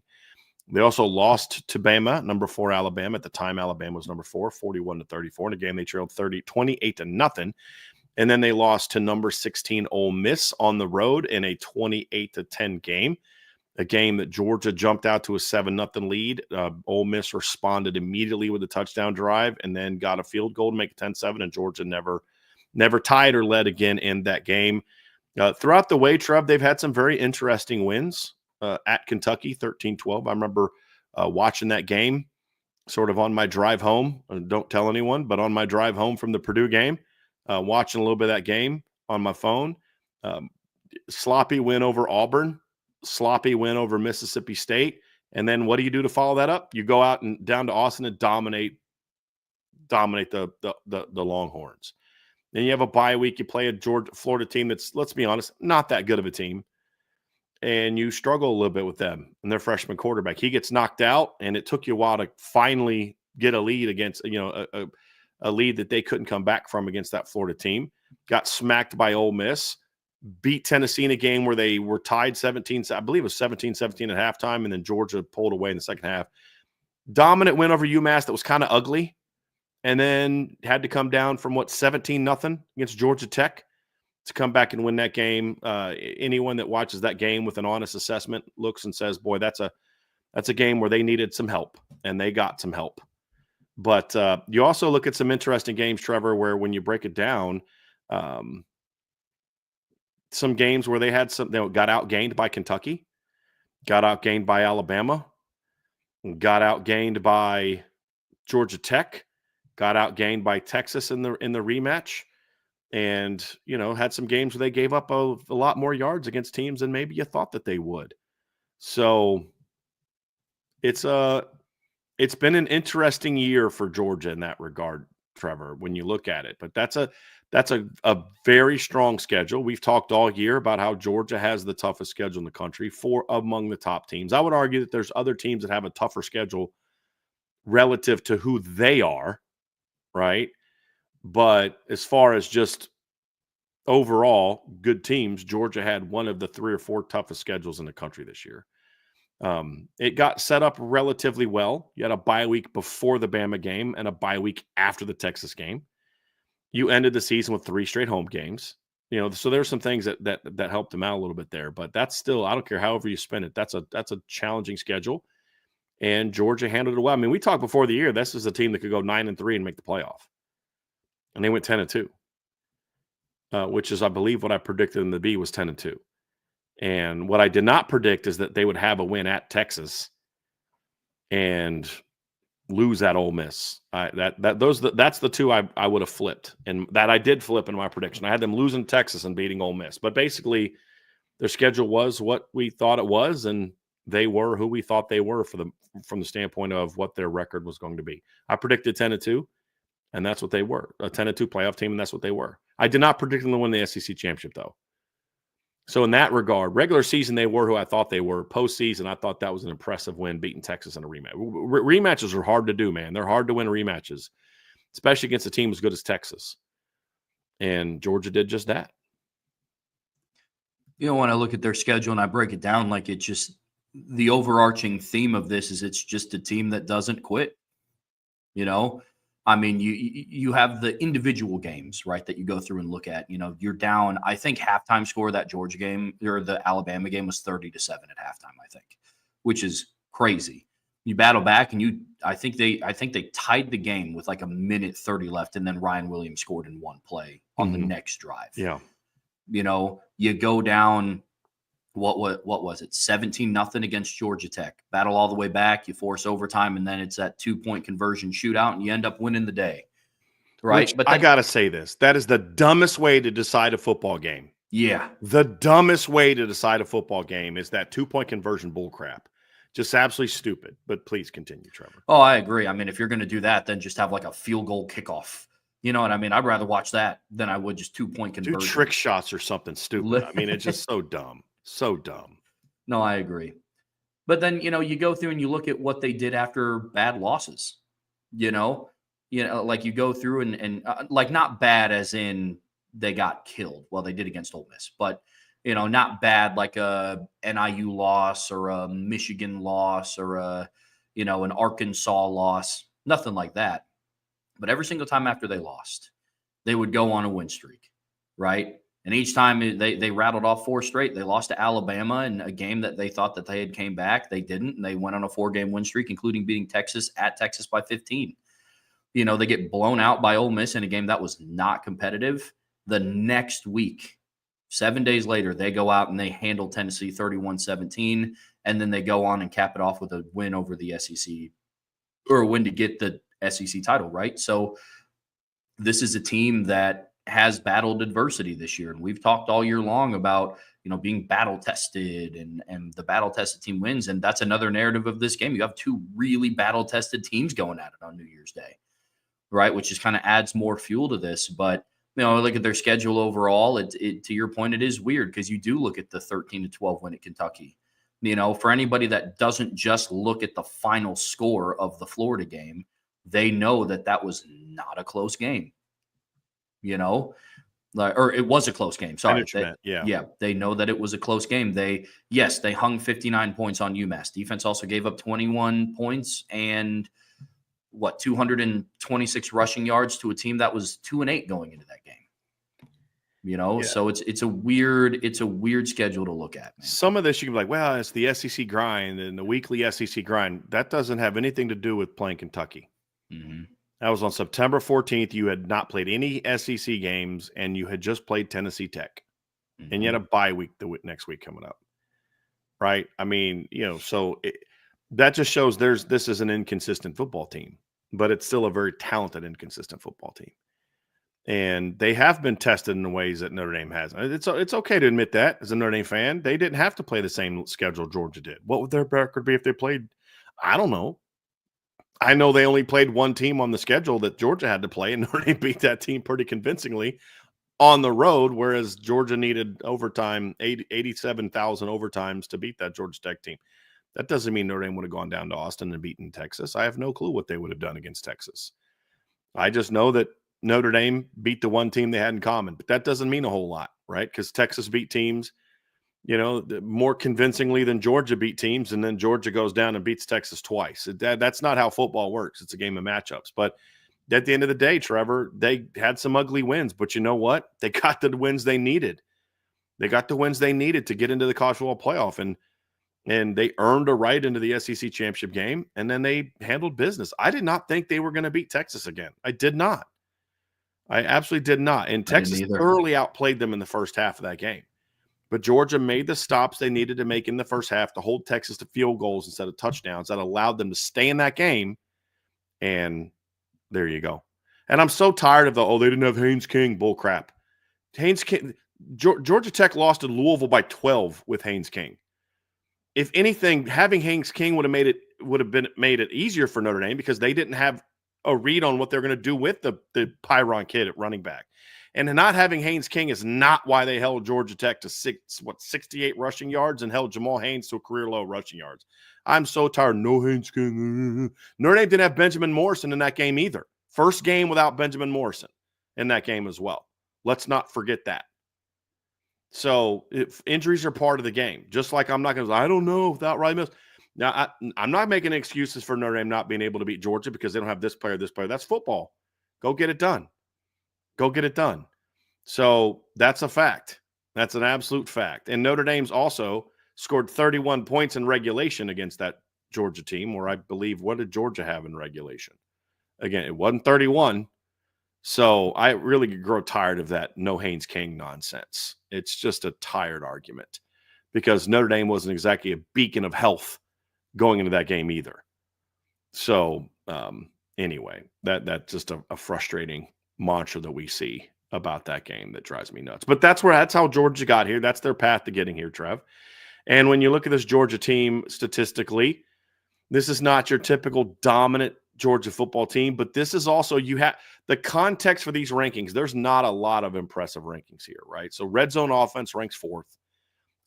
They also lost to Bama, number 4 Alabama. At the time, Alabama was number 4, 41-34. In a game they trailed 28-0. And then they lost to number 16 Ole Miss on the road in a 28-10 game. A game that Georgia jumped out to a 7-0 lead. Ole Miss responded immediately with a touchdown drive and then got a field goal to make it 10-7, and Georgia never tied or led again in that game. Throughout the way, Trev, they've had some very interesting wins. At Kentucky, 13-12. I remember watching that game sort of on my drive home. Don't tell anyone, but on my drive home from the Purdue game, watching a little bit of that game on my phone. Sloppy win over Auburn, sloppy win over Mississippi State. And then what do you do to follow that up? You go out and down to Austin and dominate the Longhorns. Then you have a bye week. You play a Florida team that's, let's be honest, not that good of a team. And you struggle a little bit with them and their freshman quarterback. He gets knocked out, and it took you a while to finally get a lead against, a lead that they couldn't come back from against that Florida team. Got smacked by Ole Miss, beat Tennessee in a game where they were tied 17, I believe it was 17-17 at halftime, and then Georgia pulled away in the second half. Dominant win over UMass that was kind of ugly, and then had to come down from 17-0 against Georgia Tech to come back and win that game. Anyone that watches that game with an honest assessment looks and says, boy, that's a game where they needed some help, and they got some help. But you also look at some interesting games, Trevor, where when you break it down, some games where they got outgained by Kentucky, got outgained by Alabama, got outgained by Georgia Tech, got outgained by Texas in the rematch. And, had some games where they gave up a lot more yards against teams than maybe you thought that they would. So it's been an interesting year for Georgia in that regard, Trevor, when you look at it. But that's a very strong schedule. We've talked all year about how Georgia has the toughest schedule in the country, among the top teams. I would argue that there's other teams that have a tougher schedule relative to who they are, right? But as far as just overall good teams, Georgia had one of the 3 or 4 toughest schedules in the country this year. It got set up relatively well. You had a bye week before the Bama game and a bye week after the Texas game. You ended the season with 3 straight home games. So there's some things that helped them out a little bit there. But that's still, I don't care however you spin it, that's a challenging schedule. And Georgia handled it well. I mean, we talked before the year, this is a team that could go 9-3 and make the playoff. And they went 10-2, which is, I believe, what I predicted them to be was 10-2. And what I did not predict is that they would have a win at Texas and lose at Ole Miss. That's the 2 I would have flipped, and that I did flip in my prediction. I had them losing Texas and beating Ole Miss, but basically their schedule was what we thought it was, and they were who we thought they were from the standpoint of what their record was going to be. I predicted 10-2. And that's what they were, a 10-2 playoff team, and that's what they were. I did not predict them to win the SEC championship, though. So in that regard, regular season, they were who I thought they were. Postseason, I thought that was an impressive win, beating Texas in a rematch. Rematches are hard to do, man. They're hard to win rematches, especially against a team as good as Texas. And Georgia did just that. When I look at their schedule and I break it down, like it's just the overarching theme of this is it's just a team that doesn't quit. I mean, you have the individual games, right, that you go through and look at. You're down. I think halftime score of that Georgia game or the Alabama game was 30-7 at halftime, I think, which is crazy. You battle back, and I think they tied the game with like a minute 30 left, and then Ryan Williams scored in one play on the next drive. Yeah. You go down. What was it? 17-0 against Georgia Tech. Battle all the way back. You force overtime, and then it's that 2-point conversion shootout, and you end up winning the day. Right? But I got to say this. That is the dumbest way to decide a football game. Yeah. The dumbest way to decide a football game is that 2-point conversion bullcrap. Just absolutely stupid. But please continue, Trevor. Oh, I agree. I mean, if you're going to do that, then just have like a field goal kickoff. You know what I mean? I'd rather watch that than I would just 2-point Do conversion. trick shots or something stupid. I mean, it's just so dumb. So dumb. No, I agree. But then, you go through and you look at what they did after bad losses. Like you go through and like not bad as in they got killed. Well, they did against Ole Miss, but not bad like a NIU loss or a Michigan loss or an Arkansas loss, nothing like that. But every single time after they lost, they would go on a win streak, right? And each time they rattled off 4 straight. They lost to Alabama in a game that they thought that they had came back. They didn't, and they went on a 4-game win streak, including beating Texas at Texas by 15. They get blown out by Ole Miss in a game that was not competitive. The next week, 7 days later, they go out and they handle Tennessee 31-17, and then they go on and cap it off with a win over the SEC, or a win to get the SEC title, right? So this is a team that has battled adversity this year. And we've talked all year long about, being battle tested and the battle tested team wins. And that's another narrative of this game. You have 2 really battle tested teams going at it on New Year's Day, right? Which just kind of adds more fuel to this. But, look at their schedule overall. It to your point, it is weird because you do look at the 13-12 win at Kentucky. For anybody that doesn't just look at the final score of the Florida game, they know that was not a close game. Or it was a close game. Sorry. They know that it was a close game. They hung 59 points on UMass. Defense also gave up 21 points and 226 rushing yards to a team that was 2-8 going into that game. So it's a weird schedule to look at, man. Some of this you can be like, well, it's the SEC grind and the weekly SEC grind. That doesn't have anything to do with playing Kentucky. Mm-hmm. That was on September 14th. You had not played any SEC games, and you had just played Tennessee Tech. Mm-hmm. And you had a bye week the next week coming up, right? I mean, so that just shows this is an inconsistent football team, but it's still a very talented, inconsistent football team. And they have been tested in the ways that Notre Dame has. It's okay to admit that as a Notre Dame fan. They didn't have to play the same schedule Georgia did. What would their record be if they played? I don't know. I know they only played one team on the schedule that Georgia had to play, and Notre Dame beat that team pretty convincingly on the road, whereas Georgia needed overtime, 87,000 overtimes to beat that Georgia Tech team. That doesn't mean Notre Dame would have gone down to Austin and beaten Texas. I have no clue what they would have done against Texas. I just know that Notre Dame beat the one team they had in common, but that doesn't mean a whole lot, right? Because Texas beat teams more convincingly than Georgia beat teams, and then Georgia goes down and beats Texas twice. That's not how football works. It's a game of matchups. But at the end of the day, Trevor, they had some ugly wins, but you know what? They got the wins they needed. They got the wins they needed to get into the college football playoff, and they earned a right into the SEC championship game, and then they handled business. I did not think they were going to beat Texas again. I did not. I absolutely did not. And Texas thoroughly outplayed them in the first half of that game. But Georgia made the stops they needed to make in the first half to hold Texas to field goals instead of touchdowns that allowed them to stay in that game. And there you go. And I'm so tired of they didn't have Haynes King bull crap. Haynes King, Georgia Tech lost to Louisville by 12 with Haynes King. If anything, having Haynes King would have made it easier for Notre Dame because they didn't have a read on what they're going to do with the Pyron kid at running back. And not having Haynes King is not why they held Georgia Tech to 68 rushing yards and held Jamal Haynes to a career low rushing yards. I'm so tired. No Haynes King. Notre Dame didn't have Benjamin Morrison in that game either. First game without Benjamin Morrison in that game as well. Let's not forget that. So injuries are part of the game. Just like I'm not going to, I don't know without Riley Mills. Now, I'm not making excuses for Notre Dame not being able to beat Georgia because they don't have this player, this player. That's football. Go get it done. Go get it done. So that's a fact. That's an absolute fact. And Notre Dame's also scored 31 points in regulation against that Georgia team, where I believe, what did Georgia have in regulation? Again, it wasn't 31. So I really grow tired of that no Haynes King nonsense. It's just a tired argument because Notre Dame wasn't exactly a beacon of health going into that game either. So anyway, that's just a frustrating mantra that we see about that game that drives me nuts. But that's how Georgia got here. That's their path to getting here, Trev. And when you look at this Georgia team statistically, this is not your typical dominant Georgia football team, but this is also, you have the context for these rankings. There's not a lot of impressive rankings here, right? So red zone offense ranks 4th.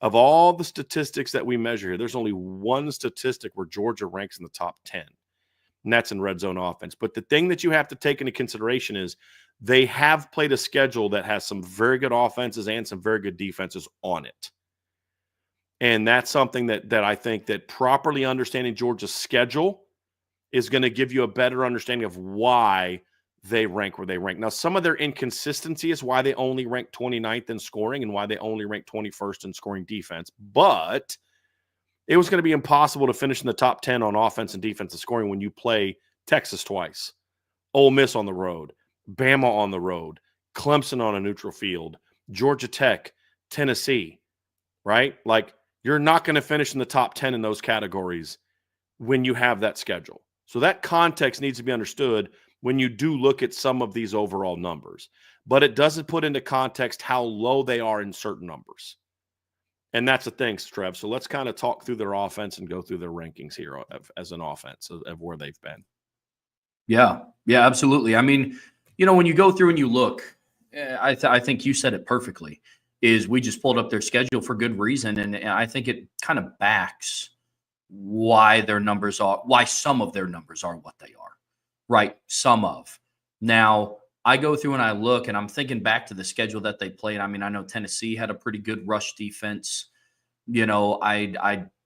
Of all the statistics that we measure here, there's only one statistic where Georgia ranks in the top 10, and that's in red zone offense. But the thing that you have to take into consideration is they have played a schedule that has some very good offenses and some very good defenses on it. And that's something that I think that properly understanding Georgia's schedule is going to give you a better understanding of why they rank where they rank. Now, some of their inconsistency is why they only rank 29th in scoring and why they only rank 21st in scoring defense. But it was going to be impossible to finish in the top 10 on offense and defensive scoring when you play Texas twice, Ole Miss on the road, Bama on the road, Clemson on a neutral field, Georgia Tech, Tennessee, right? Like, you're not going to finish in the top 10 in those categories when you have that schedule. So that context needs to be understood when you do look at some of these overall numbers. But it doesn't put into context how low they are in certain numbers. And that's the thing, Trev. So let's kind of talk through their offense and go through their rankings here as an offense of where they've been. Yeah, absolutely. I mean, when you go through and you look, I think you said it perfectly, is we just pulled up their schedule for good reason. And I think it kind of backs why some of their numbers are what they are, right? Some of. Now, I go through and I look and I'm thinking back to the schedule that they played. I mean, I know Tennessee had a pretty good rush defense.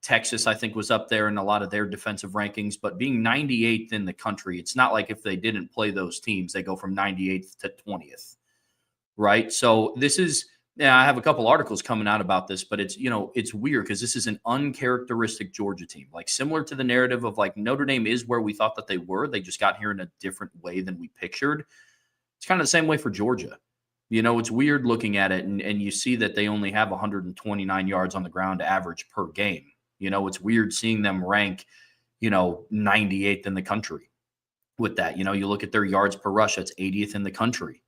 Texas, I think, was up there in a lot of their defensive rankings, but being 98th in the country, it's not like if they didn't play those teams, they go from 98th to 20th, right? So this is, I have a couple articles coming out about this, but it's weird because this is an uncharacteristic Georgia team, like similar to the narrative of like Notre Dame is where we thought that they were. They just got here in a different way than we pictured. It's kind of the same way for Georgia. It's weird looking at it and you see that they only have 129 yards on the ground average per game. It's weird seeing them rank, 98th in the country with that. You look at their yards per rush, that's 80th in the country.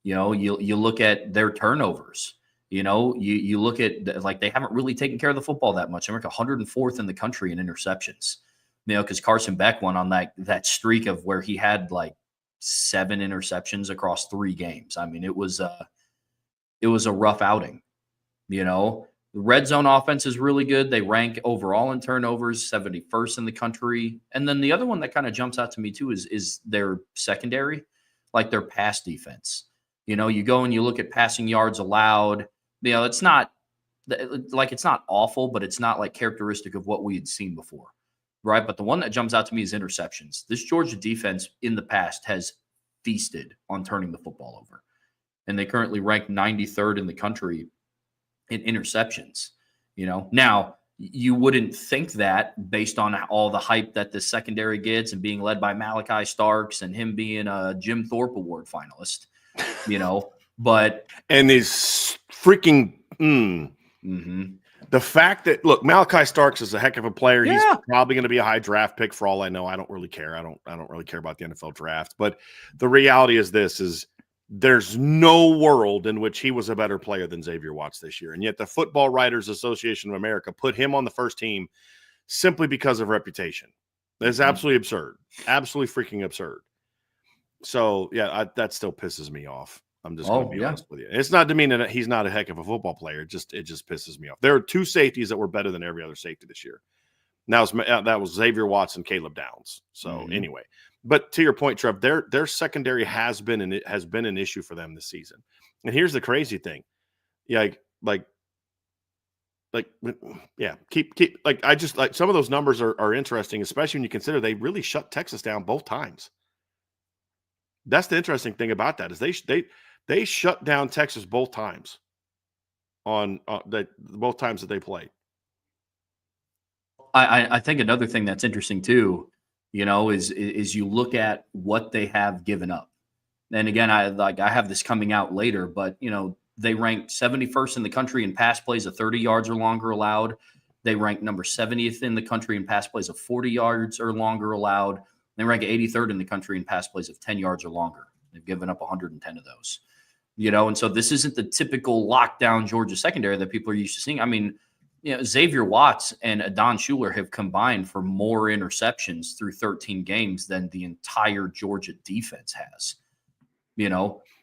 You look at their turnovers. You look at like they haven't really taken care of the football that much. They're like 104th in the country in interceptions. Because Carson Beck went on that streak of where he had like 7 interceptions across 3 games. I mean, it was a rough outing. The red zone offense is really good. They rank overall in turnovers 71st in the country. And then the other one that kind of jumps out to me too is their secondary, like their pass defense. You go and you look at passing yards allowed. It's not awful, but it's not like characteristic of what we had seen before, right? But the one that jumps out to me is interceptions. This Georgia defense in the past has feasted on turning the football over, and they currently rank 93rd in the country in interceptions. Now you wouldn't think that based on all the hype that the secondary gets and being led by Malachi Starks and him being a Jim Thorpe Award finalist. But and these freaking the fact that Malachi Starks is a heck of a player. Yeah. He's probably going to be a high draft pick for all I know. I don't really care. I don't really care about the NFL draft. But the reality is there's no world in which he was a better player than Xavier Watts this year. And yet the Football Writers Association of America put him on the first team simply because of reputation. That's absolutely absurd. Absolutely freaking absurd. So, that still pisses me off. I'm just going to be honest with you. It's not to mean that he's not a heck of a football player. It just pisses me off. There are 2 safeties that were better than every other safety this year. Now that was Xavier Watts and Caleb Downs. So anyway, but to your point, Trev, their secondary has been an issue for them this season. And here's the crazy thing, keep I just like some of those numbers are interesting, especially when you consider they really shut Texas down both times. That's the interesting thing about that is they shut down Texas both times both times that they played. I think another thing that's interesting too, is you look at what they have given up. And again, I have this coming out later, but they ranked 71st in the country in pass plays of 30 yards or longer allowed. They ranked number 70th in the country in pass plays of 40 yards or longer allowed. They rank 83rd in the country in pass plays of 10 yards or longer. They've given up 110 of those. And so this isn't the typical lockdown Georgia secondary that people are used to seeing. I mean, Xavier Watts and Adon Schuler have combined for more interceptions through 13 games than the entire Georgia defense has.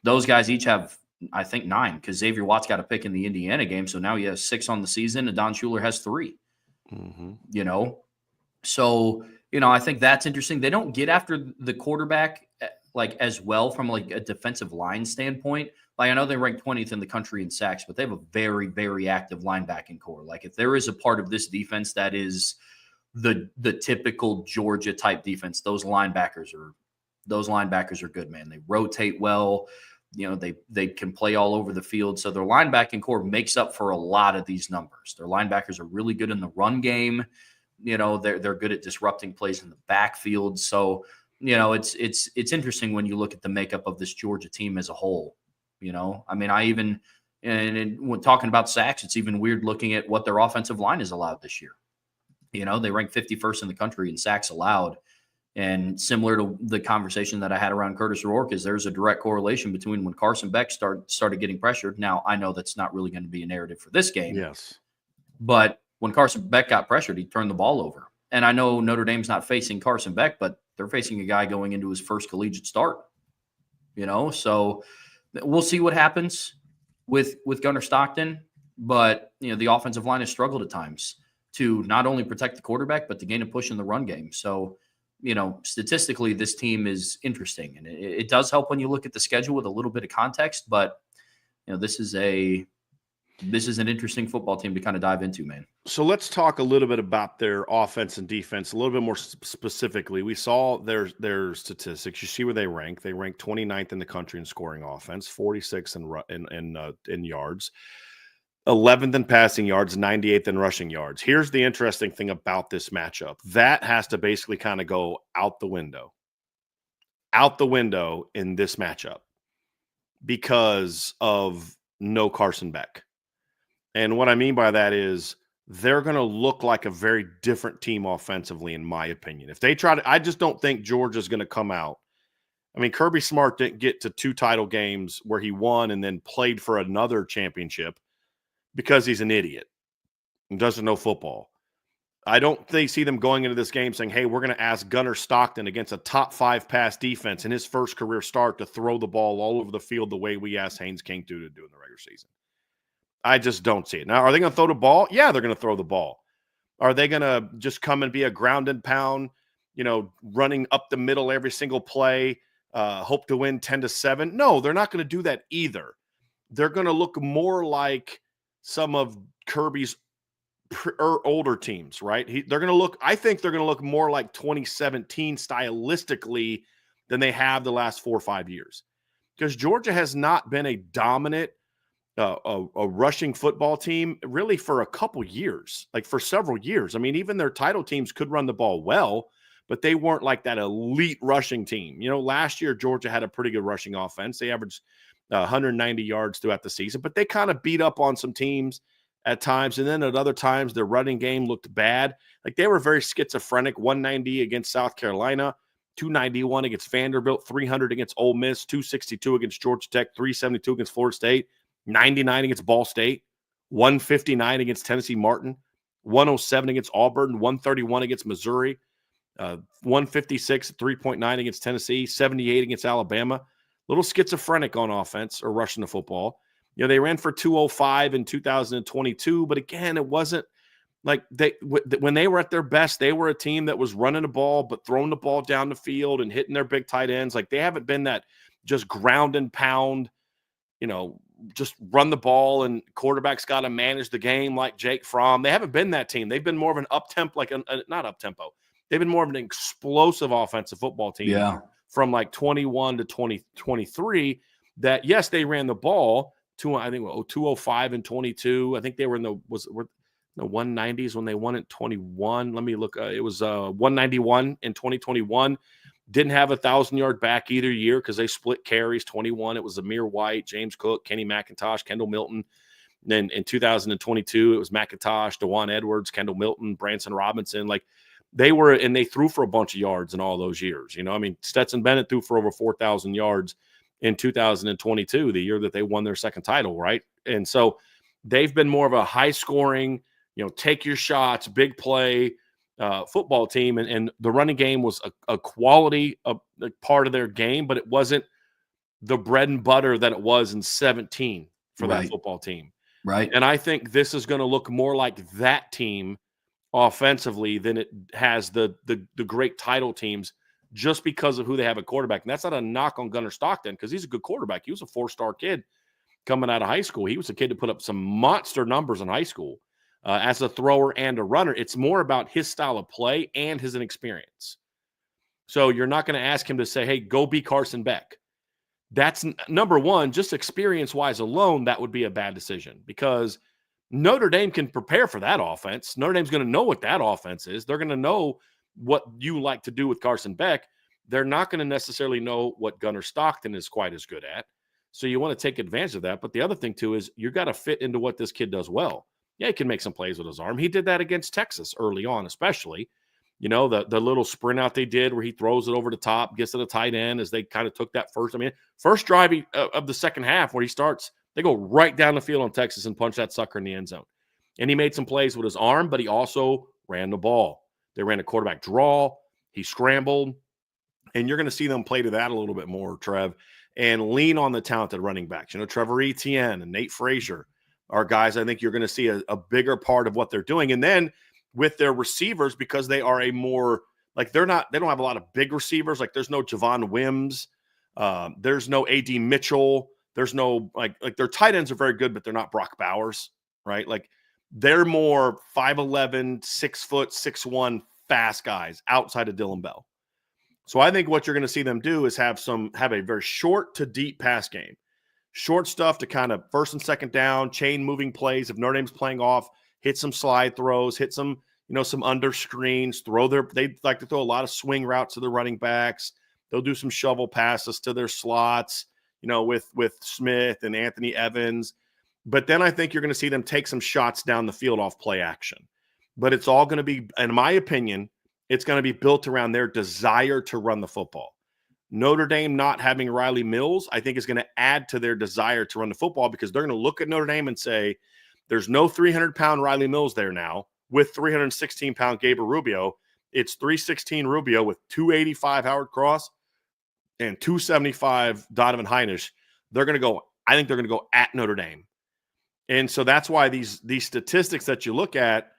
Those guys each have, I think, 9, because Xavier Watts got a pick in the Indiana game. So now he has 6 on the season, and Adon Schuler has 3. So, I think that's interesting. They don't get after the quarterback like as well from like a defensive line standpoint. Like, I know they rank 20th in the country in sacks, but they have a very, very active linebacking core. Like, if there is a part of this defense that is the typical Georgia type defense, those linebackers are good, man. They rotate well. They can play all over the field. So their linebacking core makes up for a lot of these numbers. Their linebackers are really good in the run game. They're good at disrupting plays in the backfield. So, it's interesting when you look at the makeup of this Georgia team as a whole. And when talking about sacks, it's even weird looking at what their offensive line is allowed this year. They rank 51st in the country in sacks allowed. And similar to the conversation that I had around Curtis Rourke, is there's a direct correlation between when Carson Beck started getting pressured. Now, I know that's not really going to be a narrative for this game. Yes. But when Carson Beck got pressured, he turned the ball over. And I know Notre Dame's not facing Carson Beck, but they're facing a guy going into his first collegiate start. So we'll see what happens with Gunnar Stockton. But, the offensive line has struggled at times to not only protect the quarterback, but to gain a push in the run game. So, statistically, this team is interesting. And it does help when you look at the schedule with a little bit of context. But, this is an interesting football team to kind of dive into, man. So let's talk a little bit about their offense and defense a little bit more specifically. We saw their statistics. You see where they rank. They rank 29th in the country in scoring offense, 46th in yards, 11th in passing yards, 98th in rushing yards. Here's the interesting thing about this matchup. That has to basically kind of go out the window in this matchup because of no Carson Beck. And what I mean by that is they're going to look like a very different team offensively, in my opinion. If they try to, I just don't think Georgia's going to come out. I mean, Kirby Smart didn't get to 2 title games where he won and then played for another championship because he's an idiot and doesn't know football. I don't see them going into this game saying, hey, we're going to ask Gunnar Stockton against a top 5 pass defense in his first career start to throw the ball all over the field the way we asked Haynes King to do in the regular season. I just don't see it. Now, are they going to throw the ball? Yeah, they're going to throw the ball. Are they going to just come and be a ground and pound, running up the middle every single play, hope to win 10-7? No, they're not going to do that either. They're going to look more like some of Kirby's older teams, right? I think they're going to look more like 2017 stylistically than they have the last 4 or 5 years. Because Georgia has not been a dominant a rushing football team really for a couple years, like for several years. I mean, even their title teams could run the ball well, but they weren't like that elite rushing team. Last year, Georgia had a pretty good rushing offense. They averaged 190 yards throughout the season, but they kind of beat up on some teams at times. And then at other times, their running game looked bad. Like they were very schizophrenic. 190 against South Carolina, 291 against Vanderbilt, 300 against Ole Miss, 262 against Georgia Tech, 372 against Florida State, 99 against Ball State, 159 against Tennessee Martin, 107 against Auburn, 131 against Missouri, 156, 3.9 against Tennessee, 78 against Alabama. A little schizophrenic on offense or rushing the football. They ran for 205 in 2022, but again, it wasn't like when they were at their best, they were a team that was running the ball, but throwing the ball down the field and hitting their big tight ends. Like they haven't been that just ground and pound, just run the ball and quarterbacks got to manage the game like Jake Fromm. They haven't been that team. They've been more of an up-tempo, not up-tempo. They've been more of an explosive offensive football team from like 21 to 2023 that, yes, they ran the ball to, I think, 205 and 22. I think they were in the 190s when they won it 21. Let me look. It was 191 in 2021. Didn't have a 1,000-yard back either year because they split carries. 21, it was Amir White, James Cook, Kenny McIntosh, Kendall Milton. Then in 2022, it was McIntosh, DeJuan Edwards, Kendall Milton, Branson Robinson. Like they threw for a bunch of yards in all those years. Stetson Bennett threw for over 4,000 yards in 2022, the year that they won their second title, right? And so they've been more of a high-scoring, take your shots, big play football team. And the running game was a quality part of their game, but it wasn't the bread and butter that it was in 17 for that football team. Right. And I think this is going to look more like that team offensively than it has the great title teams, just because of who they have at quarterback. And that's not a knock on Gunnar Stockton, because he's a good quarterback. He was a 4-star kid coming out of high school. He was a kid to put up some monster numbers in high school as a thrower and a runner. It's more about his style of play and his inexperience. So you're not going to ask him to say, hey, go be Carson Beck. That's number one, just experience-wise alone, that would be a bad decision, because Notre Dame can prepare for that offense. Notre Dame's going to know what that offense is. They're going to know what you like to do with Carson Beck. They're not going to necessarily know what Gunnar Stockton is quite as good at. So you want to take advantage of that. But the other thing, too, is you got to fit into what this kid does well. Yeah, he can make some plays with his arm. He did that against Texas early on, especially. The little sprint out they did where he throws it over the top, gets to the tight end as they kind of took that first drive of the second half where he starts, they go right down the field on Texas and punch that sucker in the end zone. And he made some plays with his arm, but he also ran the ball. They ran a quarterback draw. He scrambled. And you're going to see them play to that a little bit more, Trev, and lean on the talented running backs. Trevor Etienne and Nate Frazier are guys I think you're going to see a bigger part of what they're doing. And then with their receivers, because they are a more they don't have a lot of big receivers. Like there's no Javon Wims. There's no AD Mitchell. There's no like their tight ends are very good, but they're not Brock Bowers, right? Like they're more 5'11", 6 foot, 6'1", fast guys outside of Dylan Bell. So I think what you're going to see them do is have a very short to deep pass game, short stuff to kind of first and second down, chain moving plays. If Notre Dame's playing off, hit some slide throws, hit some under screens, they like to throw a lot of swing routes to the running backs. They'll do some shovel passes to their slots, with Smith and Anthony Evans. But then I think you're going to see them take some shots down the field off play action. But it's all going to be, in my opinion, it's going to be built around their desire to run the football. Notre Dame not having Riley Mills, I think, is going to add to their desire to run the football, because they're going to look at Notre Dame and say, there's no 300-pound Riley Mills there now with 316-pound Gabriel Rubio. It's 316 Rubio with 285 Howard Cross and 275 Donovan Heinisch. I think they're going to go at Notre Dame. And so that's why these statistics that you look at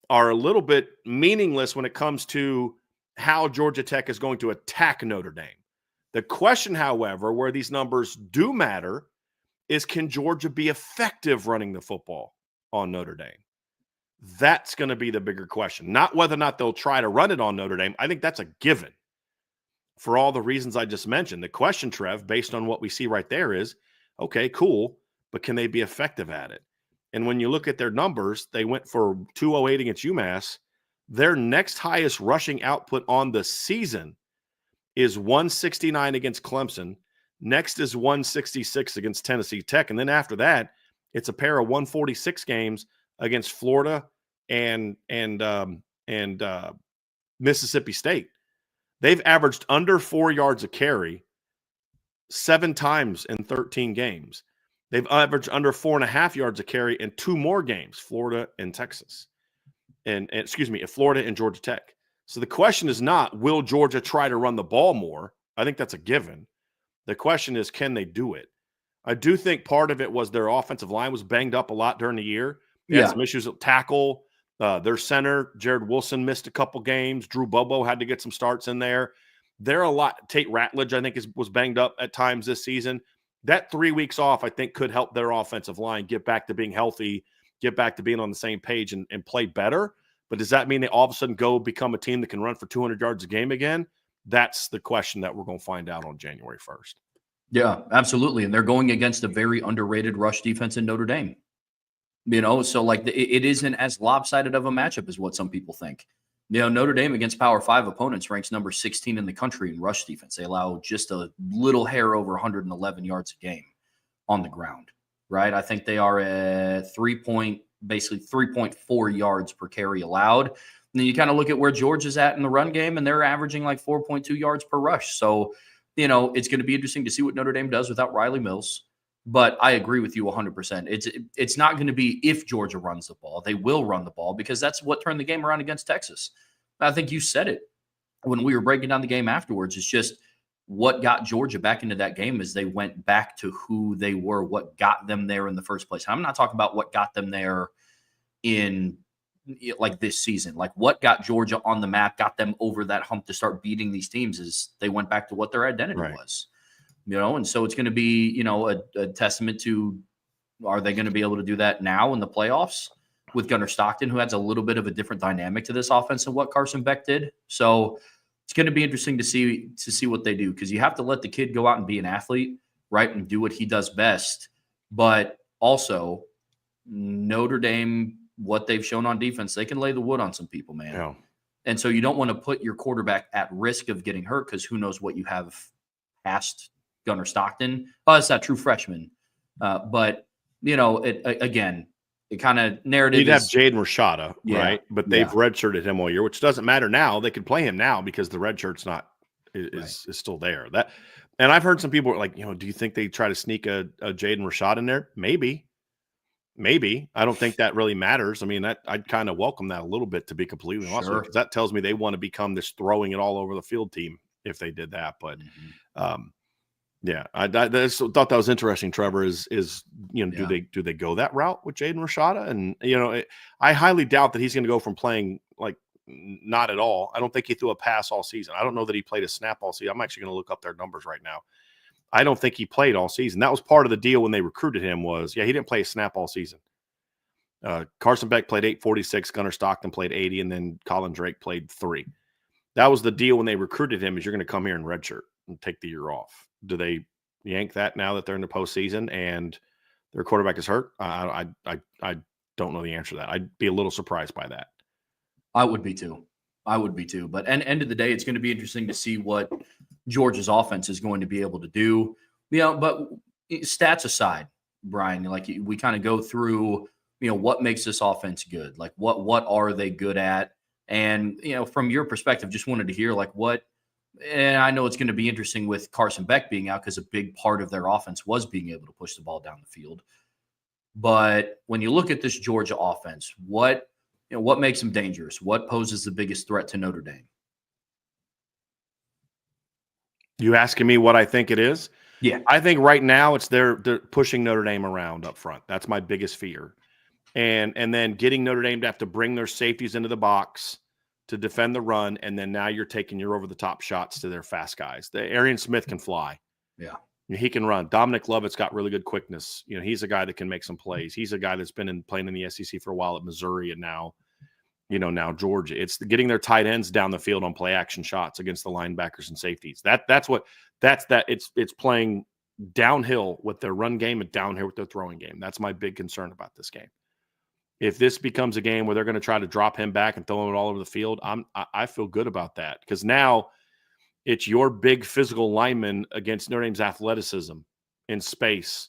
are a little bit meaningless when it comes to how Georgia Tech is going to attack Notre Dame. The question, however, where these numbers do matter is, can Georgia be effective running the football on Notre Dame? That's going to be the bigger question, not whether or not they'll try to run it on Notre Dame. I think that's a given for all the reasons I just mentioned. The question, Trev, based on what we see right there is, okay, cool, but can they be effective at it? And when you look at their numbers, they went for 208 against UMass. Their next highest rushing output on the season is 169 against Clemson. Next is 166 against Tennessee Tech. And then after that, it's a pair of 146 games against Florida and Mississippi State. They've averaged under 4 yards a carry 7 times in 13 games. They've averaged under 4.5 yards a carry in 2 more games, Florida and Texas. Florida and Georgia Tech. So the question is not, will Georgia try to run the ball more? I think that's a given. The question is, can they do it? I do think part of it was their offensive line was banged up a lot during the year. They had some issues at tackle. Their center, Jared Wilson, missed a couple games. Drew Bobo had to get some starts in there. They're a lot. Tate Ratledge, I think, was banged up at times this season. That 3 weeks off, I think, could help their offensive line get back to being healthy, get back to being on the same page and play better. But does that mean they all of a sudden become a team that can run for 200 yards a game again? That's the question that we're going to find out on January 1st. Yeah, absolutely. And they're going against a very underrated rush defense in Notre Dame. So it isn't as lopsided of a matchup as what some people think. Notre Dame against Power 5 opponents ranks number 16 in the country in rush defense. They allow just a little hair over 111 yards a game on the ground, right? I think they are at 3.4 yards per carry allowed. And then you kind of look at where Georgia's at in the run game, and they're averaging like 4.2 yards per rush. So, it's going to be interesting to see what Notre Dame does without Riley Mills. But I agree with you 100%. It's not going to be if Georgia runs the ball. They will run the ball because that's what turned the game around against Texas. I think you said it when we were breaking down the game afterwards. It's just what got Georgia back into that game is they went back to who they were, what got them there in the first place. I'm not talking about what got them there in like this season. Like what got Georgia on the map, got them over that hump to start beating these teams is they went back to what their identity was. And so it's going to be, a testament to, are they going to be able to do that now in the playoffs with Gunnar Stockton, who has a little bit of a different dynamic to this offense than what Carson Beck did. So it's going to be interesting to see what they do, because you have to let the kid go out and be an athlete, right, and do what he does best. But also Notre Dame, what they've shown on defense, they can lay the wood on some people, man. Yeah. And so you don't want to put your quarterback at risk of getting hurt, because who knows what you have past Gunnar Stockton. Oh, it's that true freshman. But, it kind of narrative. You'd have Jaden Rashada, right? But they've redshirted him all year, which doesn't matter now. They could play him now because the red shirt's is still there. And I've heard some people are like, do you think they try to sneak a Jaden Rashada in there? Maybe. I don't think that really matters. I mean, I'd kind of welcome that a little bit, to be completely honest, because that tells me they want to become this throwing it all over the field team if they did that. But yeah, I thought that was interesting. Trevor is do they go that route with Jaden Rashada? And I highly doubt that he's going to go from playing like not at all. I don't think he threw a pass all season. I don't know that he played a snap all season. I'm actually going to look up their numbers right now. I don't think he played all season. That was part of the deal when they recruited him. He didn't play a snap all season. Carson Beck played 846, Gunnar Stockton played 80, and then Colin Drake played 3. That was the deal when they recruited him, is you're going to come here in redshirt and take the year off. Do they yank that now that they're in the postseason and their quarterback is hurt? I don't know the answer to that. I'd be a little surprised by that. I would be too. But end of the day, it's going to be interesting to see what Georgia's offense is going to be able to do. But stats aside, Brian, like we kind of go through, what makes this offense good? Like what are they good at? And, from your perspective, just wanted to hear like what. And I know it's going to be interesting with Carson Beck being out, because a big part of their offense was being able to push the ball down the field. But when you look at this Georgia offense, what makes them dangerous? What poses the biggest threat to Notre Dame? You asking me what I think it is? Yeah. I think right now they're pushing Notre Dame around up front. That's my biggest fear. And then getting Notre Dame to have to bring their safeties into the box to defend the run, and then now you're taking your over-the-top shots to their fast guys. Arian Smith can fly. Yeah. He can run. Dominic Lovett's got really good quickness. He's a guy that can make some plays. He's a guy that's been playing in the SEC for a while at Missouri, and now Georgia. It's getting their tight ends down the field on play action shots against the linebackers and safeties. It's playing downhill with their run game and downhill with their throwing game. That's my big concern about this game. If this becomes a game where they're going to try to drop him back and throw it all over the field, I feel good about that, because now it's your big physical lineman against Notre Dame's athleticism in space,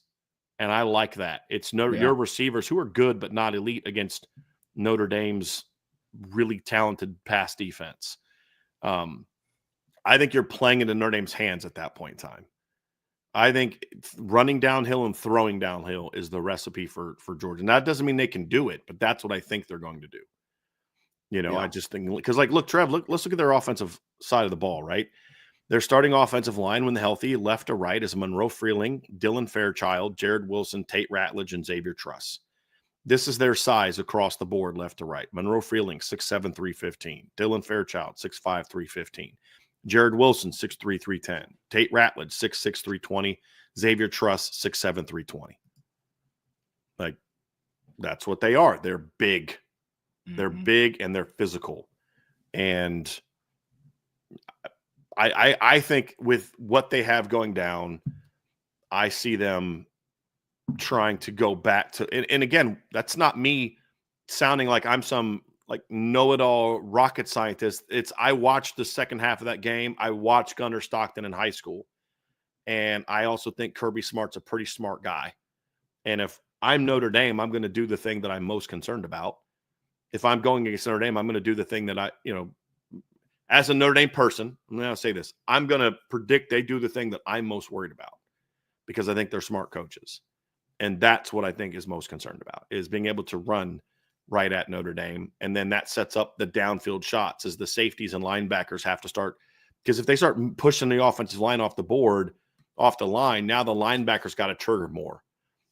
and I like that. It's your receivers who are good but not elite against Notre Dame's really talented pass defense. I think you're playing into Notre Dame's hands at that point in time. I think running downhill and throwing downhill is the recipe for Georgia. And that doesn't mean they can do it, but that's what I think they're going to do. I just think, because look, Trev, let's look at their offensive side of the ball, right? Their starting offensive line, when healthy, left to right, is Monroe Freeling, Dylan Fairchild, Jared Wilson, Tate Ratledge, and Xavier Truss. This is their size across the board, left to right. Monroe Freeling, 6'7", 315. Dylan Fairchild, 6'5", 315. Jared Wilson, 6'3", 310. Tate Ratledge, 6'6", 320. Xavier Truss, 6'7", 320. Like, that's what they are. They're big. Mm-hmm. They're big and they're physical. And I think with what they have going down, I see them trying to go back to, and again, that's not me sounding like I'm some know-it-all rocket scientist. I watched the second half of that game. I watched Gunnar Stockton in high school. And I also think Kirby Smart's a pretty smart guy. And if I'm Notre Dame, I'm going to do the thing that I'm most concerned about. If I'm going against Notre Dame, I'm going to do the thing that as a Notre Dame person, I'm going to say this. I'm going to predict they do the thing that I'm most worried about. because I think they're smart coaches. And that's what I think is most concerned about, is being able to run right at Notre Dame. And then that sets up the downfield shots as the safeties and linebackers have to start. Because if they start pushing the offensive line off the board, off the line, now the linebackers got to trigger more.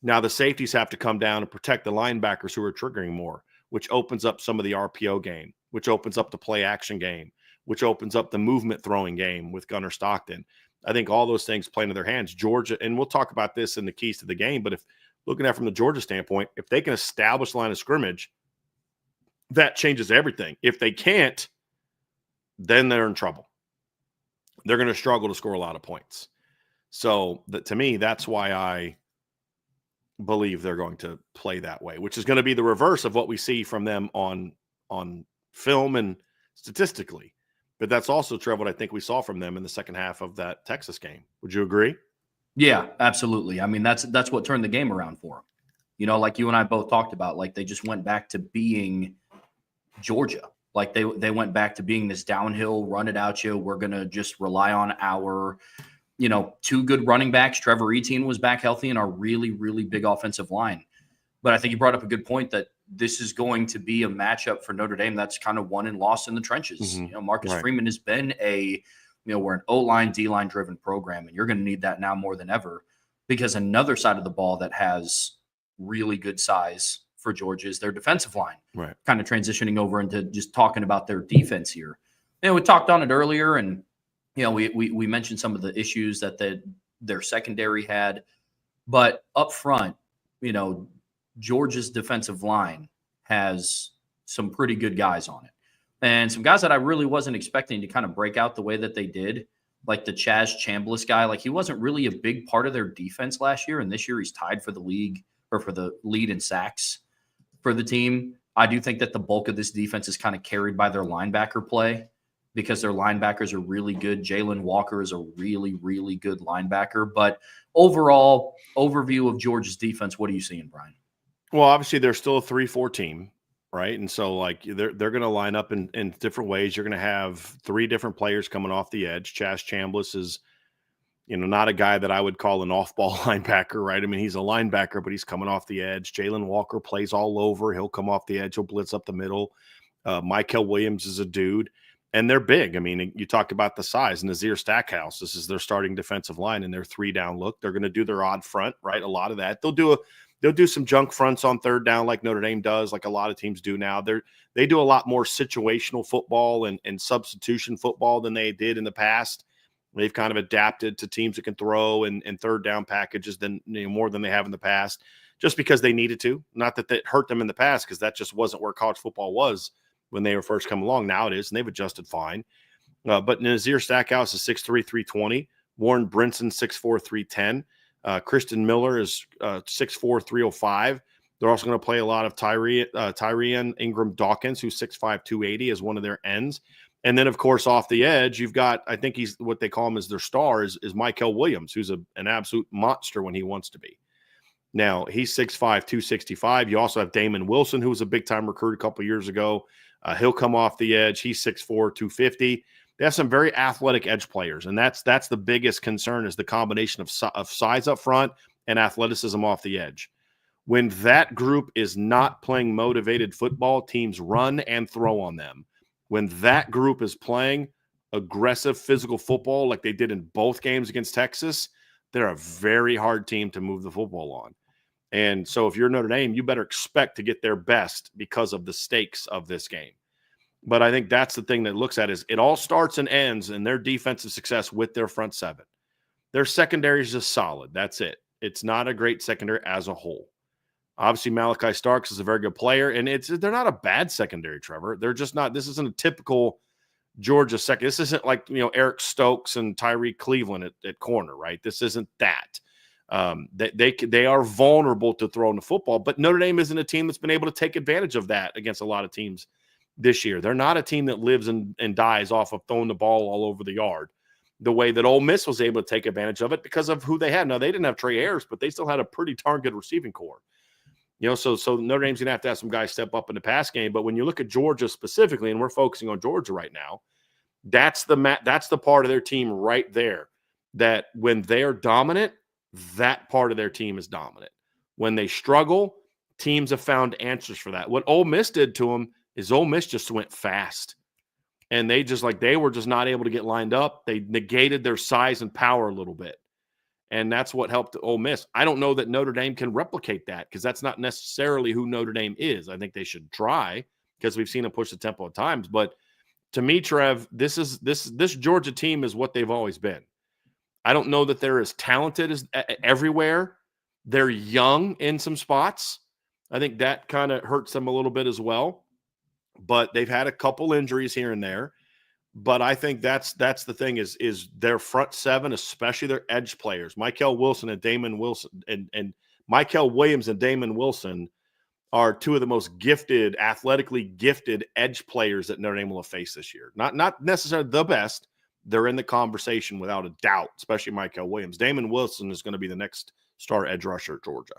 Now the safeties have to come down and protect the linebackers who are triggering more, which opens up some of the RPO game, which opens up the play action game, which opens up the movement throwing game with Gunnar Stockton. I think all those things play into their hands. Georgia, and we'll talk about this in the keys to the game, but if looking at it from the Georgia standpoint, if they can establish the line of scrimmage, that changes everything. If they can't, then they're in trouble. They're going to struggle to score a lot of points. So to me, that's why I believe they're going to play that way, which is going to be the reverse of what we see from them on film and statistically. But that's also, Trev, what I think we saw from them in the second half of that Texas game. Would you agree? Yeah, absolutely. I mean, that's what turned the game around for them. You know, like you and I both talked about, like they just went back to being Georgia. Like they went back to being this downhill, run it out you. We're going to just rely on our, you know, two good running backs. Trevor Etienne was back healthy and our really, really big offensive line. But I think you brought up a good point that this is going to be a matchup for Notre Dame that's kind of won and lost in the trenches. Mm-hmm. You know, Marcus Freeman has been we're an O-line, D-line driven program, and you're going to need that now more than ever, because another side of the ball that has really good size for Georgia is their defensive line. Right. Kind of transitioning over into just talking about their defense here. You know, we talked on it earlier, and you know, we mentioned some of the issues that their secondary had, but up front, you know, Georgia's defensive line has some pretty good guys on it. And some guys that I really wasn't expecting to kind of break out the way that they did, like the Chaz Chambliss guy. Like he wasn't really a big part of their defense last year, and this year he's tied for the league or for the lead in sacks for the team. I do think that the bulk of this defense is kind of carried by their linebacker play because their linebackers are really good. Jalen Walker is a really, really good linebacker. But overall overview of Georgia's defense, what are you seeing, Brian? Well, obviously they're still a 3-4 team, right? And so like they're going to line up in different ways. You're going to have three different players coming off the edge. Chaz Chambliss is, you know, not a guy that I would call an off-ball linebacker, right? I mean, he's a linebacker, but he's coming off the edge. Jalen Walker plays all over. He'll come off the edge. He'll blitz up the middle. Michael Williams is a dude, and they're big. I mean, you talk about the size. Nazir Stackhouse, this is their starting defensive line in their three-down look. They're going to do their odd front, right? A lot of that. They'll do some junk fronts on third down like Notre Dame does, like a lot of teams do now. They do a lot more situational football and substitution football than they did in the past. They've kind of adapted to teams that can throw and third down packages more than they have in the past, just because they needed to. Not that that hurt them in the past, because that just wasn't where college football was when they were first coming along. Now it is, and they've adjusted fine. But Nazir Stackhouse is 6'3", 320. Warren Brinson, 6'4", 310. Kristen Miller is 6'4", 305. They're also going to play a lot of Tyrion Ingram Dawkins, who's 6'5", 280, as one of their ends. And then, of course, off the edge, you've got, I think he's what they call him as their star, is Michael Williams, who's an absolute monster when he wants to be. Now, he's 6'5", 265. You also have Damon Wilson, who was a big-time recruit a couple years ago. He'll come off the edge. He's 6'4", 250. They have some very athletic edge players, and that's the biggest concern, is the combination of size up front and athleticism off the edge. When that group is not playing motivated football, teams run and throw on them. When that group is playing aggressive physical football like they did in both games against Texas, they're a very hard team to move the football on. And so if you're Notre Dame, you better expect to get their best because of the stakes of this game. But I think that's the thing that looks at is it all starts and ends in their defensive success with their front seven. Their secondary is just solid. That's it. It's not a great secondary as a whole. Obviously, Malachi Starks is a very good player, and they're not a bad secondary, Trevor. They're just not. This isn't a typical Georgia second. This isn't like, you know, Eric Stokes and Tyreek Cleveland at corner, right? This isn't that. They are vulnerable to throwing the football, but Notre Dame isn't a team that's been able to take advantage of that against a lot of teams this year. They're not a team that lives and dies off of throwing the ball all over the yard the way that Ole Miss was able to take advantage of it because of who they had. Now, they didn't have Trey Ayers, but they still had a pretty darn good receiving core. You know, so Notre Dame's going to have some guys step up in the pass game. But when you look at Georgia specifically, and we're focusing on Georgia right now, that's the part of their team right there that when they're dominant, that part of their team is dominant. When they struggle, teams have found answers for that. What Ole Miss did to them is Ole Miss just went fast. And they were just not able to get lined up. They negated their size and power a little bit. And that's what helped Ole Miss. I don't know that Notre Dame can replicate that because that's not necessarily who Notre Dame is. I think they should try because we've seen them push the tempo at times. But to me, Trev, this Georgia team is what they've always been. I don't know that they're as talented as everywhere. They're young in some spots. I think that kind of hurts them a little bit as well. But they've had a couple injuries here and there. But I think that's the thing is their front seven, especially their edge players, Michael Wilson and Damon Wilson, and Michael Williams and Damon Wilson are two of the most gifted, athletically gifted edge players that Notre Dame will have faced this year. Not necessarily the best. They're in the conversation without a doubt, especially Michael Williams. Damon Wilson is going to be the next star edge rusher at Georgia.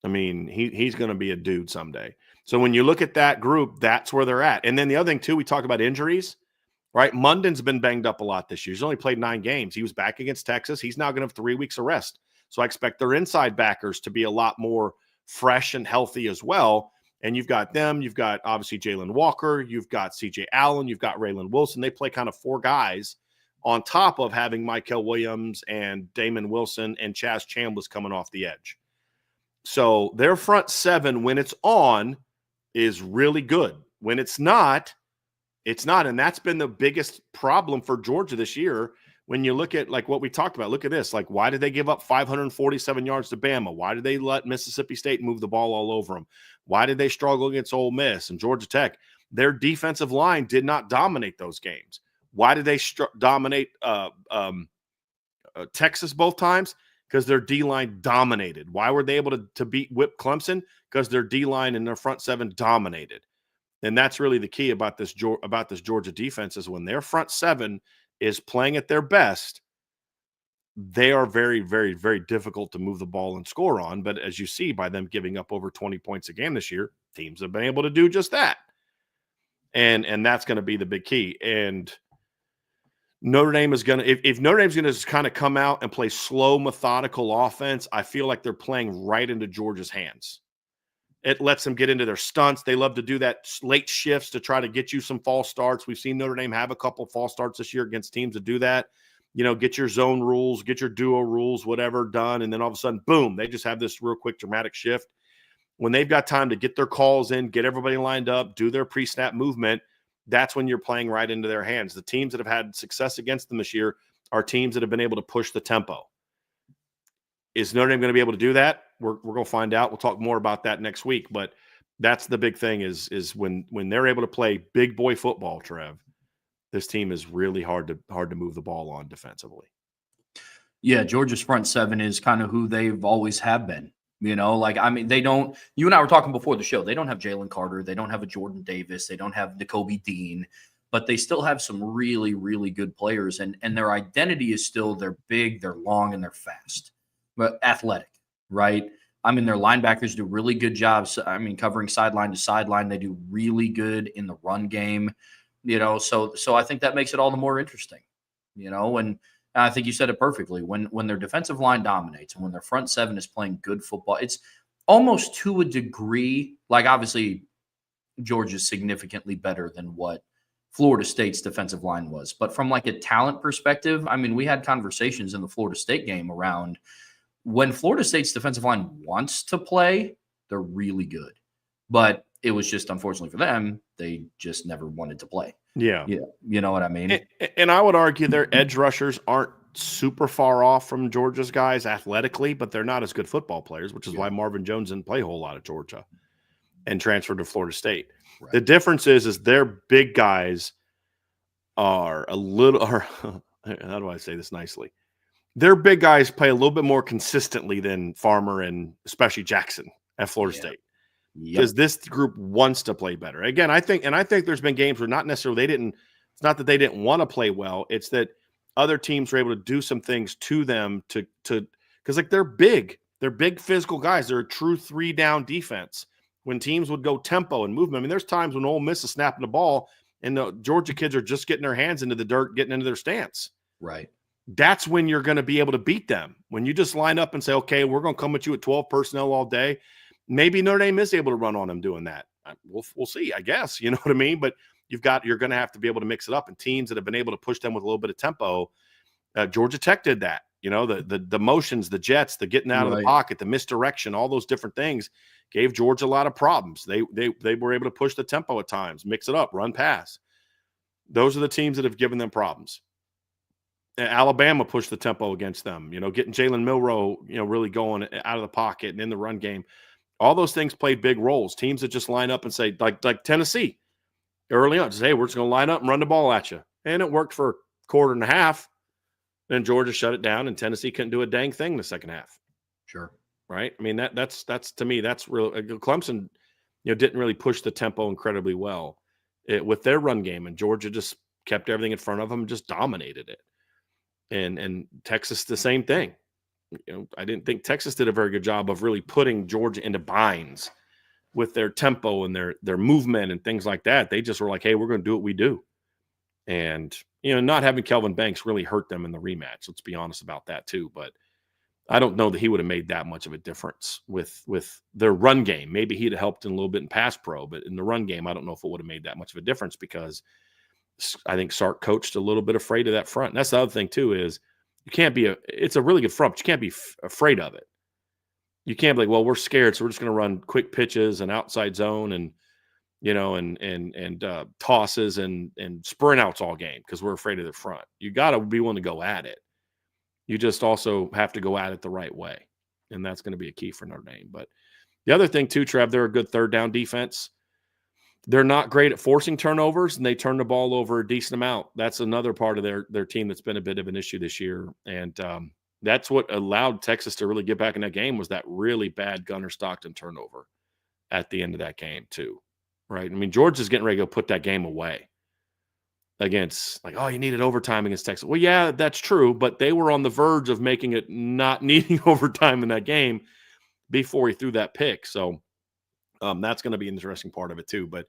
I mean, he's going to be a dude someday. So when you look at that group, that's where they're at. And then the other thing, too, we talked about injuries, right? Munden's been banged up a lot this year. He's only played 9 games. He was back against Texas. He's now going to have 3 weeks of rest. So I expect their inside backers to be a lot more fresh and healthy as well. And you've got them. You've got, obviously, Jalen Walker. You've got C.J. Allen. You've got Raylan Wilson. They play kind of 4 guys on top of having Michael Williams and Damon Wilson and Chaz Chambliss coming off the edge. So their front 7, when it's on, is really good. When it's not, it's not. And that's been the biggest problem for Georgia this year. When you look at like what we talked about, look at this. Like, why did they give up 547 yards to Bama? Why did they let Mississippi State move the ball all over them? Why did they struggle against Ole Miss and Georgia Tech? Their defensive line did not dominate those games. Why did they dominate Texas both times? Because their D-line dominated. Why were they able to whip Clemson? Because their D-line and their front 7 dominated. And that's really the key about this Georgia defense is when their front 7 is playing at their best, they are very, very, very difficult to move the ball and score on. But as you see by them giving up over 20 points a game this year, teams have been able to do just that. And that's going to be the big key. And Notre Dame is going to, if Notre Dame's going to just kind of come out and play slow, methodical offense, I feel like they're playing right into Georgia's hands. It lets them get into their stunts. They love to do that late shifts to try to get you some false starts. We've seen Notre Dame have a couple false starts this year against teams that do that. You know, get your zone rules, get your duo rules, whatever done. And then all of a sudden, boom, they just have this real quick dramatic shift. When they've got time to get their calls in, get everybody lined up, do their pre-snap movement, that's when you're playing right into their hands. The teams that have had success against them this year are teams that have been able to push the tempo. Is Notre Dame going to be able to do that? We're going to find out. We'll talk more about that next week. But that's the big thing is when they're able to play big boy football, Trev, this team is really hard to move the ball on defensively. Yeah, Georgia's front 7 is kind of who they've always have been. You know, like, I mean, they don't – you and I were talking before the show. They don't have Jalen Carter. They don't have a Jordan Davis. They don't have Nakobe Dean. But they still have some really, really good players. And their identity is still they're big, they're long, and they're fast. But athletic, right? I mean, their linebackers do really good jobs. I mean, covering sideline to sideline. They do really good in the run game. You know, so I think that makes it all the more interesting. You know, and I think you said it perfectly. When their defensive line dominates and when their front 7 is playing good football, it's almost to a degree, like obviously Georgia's significantly better than what Florida State's defensive line was. But from like a talent perspective, I mean, we had conversations in the Florida State game around when Florida State's defensive line wants to play, they're really good. But it was just, unfortunately for them, they just never wanted to play. Yeah. You know what I mean? And I would argue their edge rushers aren't super far off from Georgia's guys athletically, but they're not as good football players, which is why Marvin Jones didn't play a whole lot at Georgia and transferred to Florida State. Right. The difference is their big guys are how do I say this nicely? Their big guys play a little bit more consistently than Farmer and especially Jackson at Florida State. Because this group wants to play better. Again, I think there's been games where not necessarily it's not that they didn't want to play well. It's that other teams were able to do some things to them because like they're big physical guys. They're a true 3-down defense. When teams would go tempo and movement, I mean, there's times when Ole Miss is snapping the ball and the Georgia kids are just getting their hands into the dirt, getting into their stance. Right. that's when you're going to be able to beat them. When you just line up and say, okay, we're going to come at you at 12 personnel all day. Maybe Notre Dame is able to run on them doing that. We'll see, I guess. You know what I mean? But you're going to have to be able to mix it up. And teams that have been able to push them with a little bit of tempo, Georgia Tech did that. You know, the motions, the jets, the getting out of the pocket, the misdirection, all those different things gave Georgia a lot of problems. They were able to push the tempo at times, mix it up, run pass. Those are the teams that have given them problems. Alabama pushed the tempo against them, you know, getting Jalen Milroe, you know, really going out of the pocket and in the run game. All those things played big roles. Teams that just line up and say, like Tennessee, early on, just, hey, we're just going to line up and run the ball at you. And it worked for a quarter and a half. Then Georgia shut it down, and Tennessee couldn't do a dang thing in the second half. Sure. Right? I mean, that's to me, that's real. Clemson, you know, didn't really push the tempo incredibly well with their run game, and Georgia just kept everything in front of them and just dominated it. And Texas, the same thing. You know, I didn't think Texas did a very good job of really putting Georgia into binds with their tempo and their movement and things like that. They just were like, hey, we're going to do what we do. And, you know, not having Kelvin Banks really hurt them in the rematch. Let's be honest about that too. But I don't know that he would have made that much of a difference with their run game. Maybe he'd have helped in a little bit in pass pro, but in the run game, I don't know if it would have made that much of a difference because I think Sark coached a little bit afraid of that front. And that's the other thing too, is you can't be it's a really good front, but you can't be afraid of it. You can't be like, well, we're scared, so we're just going to run quick pitches and outside zone and, you know, and tosses and sprint outs all game because we're afraid of the front. You got to be willing to go at it. You just also have to go at it the right way. And that's going to be a key for Notre Dame. But the other thing too, Trev, they're a good third down defense. They're not great at forcing turnovers, and they turn the ball over a decent amount. That's another part of their team that's been a bit of an issue this year. And that's what allowed Texas to really get back in that game was that really bad Gunnar Stockton turnover at the end of that game too. Right? I mean, Georgia's getting ready to go put that game away against, like, oh, you needed overtime against Texas. Well, yeah, that's true, but they were on the verge of making it not needing overtime in that game before he threw that pick. So that's going to be an interesting part of it too. But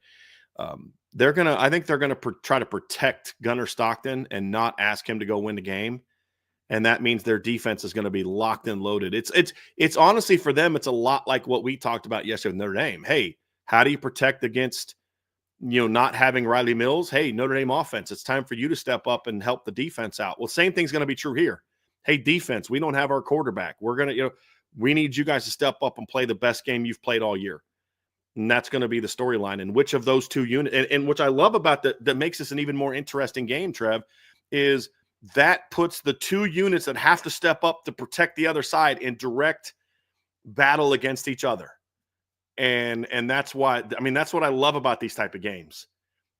I think they're going to try to protect Gunnar Stockton and not ask him to go win the game. And that means their defense is going to be locked and loaded. It's honestly for them, it's a lot like what we talked about yesterday with Notre Dame. Hey, how do you protect against, you know, not having Riley Mills? Hey, Notre Dame offense, it's time for you to step up and help the defense out. Well, same thing's going to be true here. Hey, defense, we don't have our quarterback. We're going to, you know, we need you guys to step up and play the best game you've played all year. And that's going to be the storyline. And which of those two units, and which I love about that makes this an even more interesting game, Trev, is that puts the two units that have to step up to protect the other side in direct battle against each other. And that's why, I mean, that's what I love about these type of games,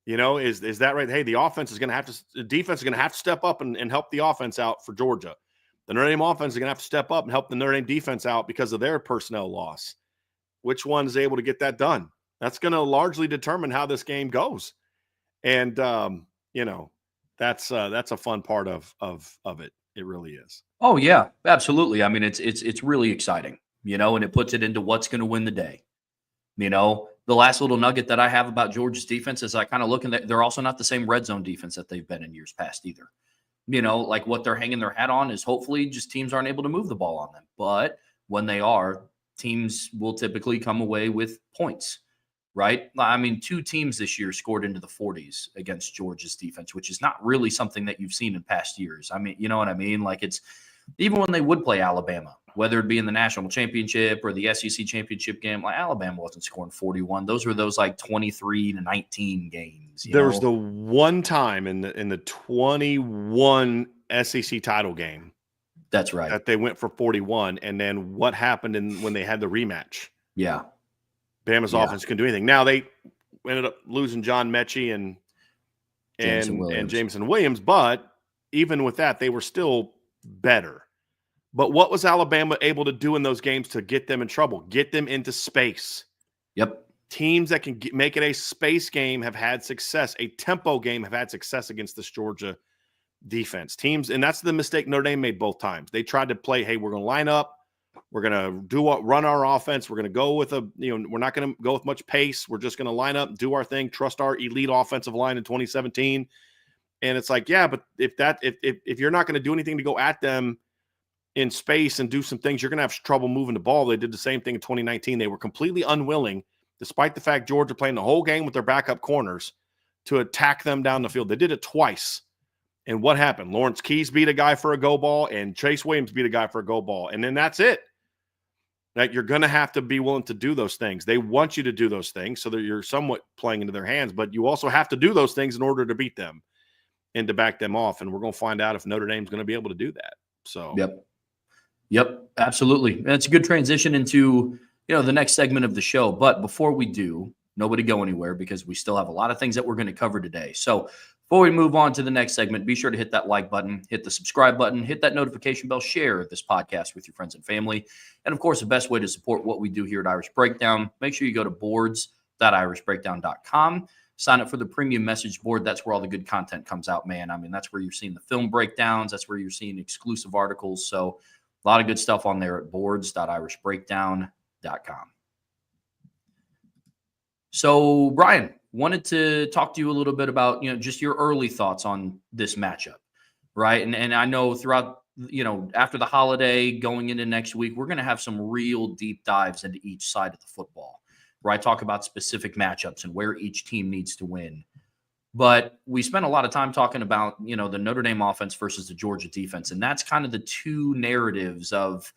you know, is that right? Hey, the defense is going to have to step up and help the offense out for Georgia. The Notre Dame offense is going to have to step up and help the Notre Dame defense out because of their personnel loss. Which one is able to get that done? That's going to largely determine how this game goes. And, you know, that's a fun part of it. It really is. Oh yeah, absolutely. I mean, it's really exciting, you know, and it puts it into what's going to win the day. You know, the last little nugget that I have about Georgia's defense is I kind of look at they're also not the same red zone defense that they've been in years past either. You know, like what they're hanging their hat on is hopefully just teams aren't able to move the ball on them. But when they are, teams will typically come away with points, right? I mean, 2 teams this year scored into the 40s against Georgia's defense, which is not really something that you've seen in past years. I mean, you know what I mean? Like it's even when they would play Alabama, whether it be in the national championship or the SEC championship game, like Alabama wasn't scoring 41. Those were those like 23-19 games. There was the one time in the 21 SEC title game. That's right. That they went for 41. And then what happened when they had the rematch? Yeah. Bama's offense couldn't do anything. Now they ended up losing John Mechie and Jameson Williams. But even with that, they were still better. But what was Alabama able to do in those games to get them in trouble? Get them into space. Yep. Teams that can make it a space game have had success. A tempo game have had success against this Georgia defense. Teams, and that's the mistake Notre Dame made both times. They tried to play, hey, we're going to line up. We're going to run our offense. We're going to go with we're not going to go with much pace. We're just going to line up, do our thing, trust our elite offensive line in 2017. And it's like, yeah, but if you're not going to do anything to go at them in space and do some things, you're going to have trouble moving the ball. They did the same thing in 2019. They were completely unwilling, despite the fact Georgia playing the whole game with their backup corners, to attack them down the field. They did it twice. And what happened? Lawrence Keys beat a guy for a go ball, and Chase Williams beat a guy for a go ball. And then that's it. Like, you're going to have to be willing to do those things. They want you to do those things so that you're somewhat playing into their hands, but you also have to do those things in order to beat them and to back them off. And we're going to find out if Notre Dame's going to be able to do that. So, Yep, absolutely. And it's a good transition into, the next segment of the show. But before we do, nobody go anywhere because we still have a lot of things that we're going to cover today. So before we move on to the next segment, be sure to hit that like button, hit the subscribe button, hit that notification bell, share this podcast with your friends and family. And of course, the best way to support what we do here at Irish Breakdown, make sure you go to boards.irishbreakdown.com. Sign up for the premium message board. That's where all the good content comes out, man. I mean, that's where you're seeing the film breakdowns. That's where you're seeing exclusive articles. So a lot of good stuff on there at boards.irishbreakdown.com. So, Bryan, wanted to talk to you a little bit about, just your early thoughts on this matchup, right? And I know throughout, after the holiday, going into next week, we're going to have some real deep dives into each side of the football, where I talk about specific matchups and where each team needs to win. But we spent a lot of time talking about, the Notre Dame offense versus the Georgia defense. And that's kind of the two narratives of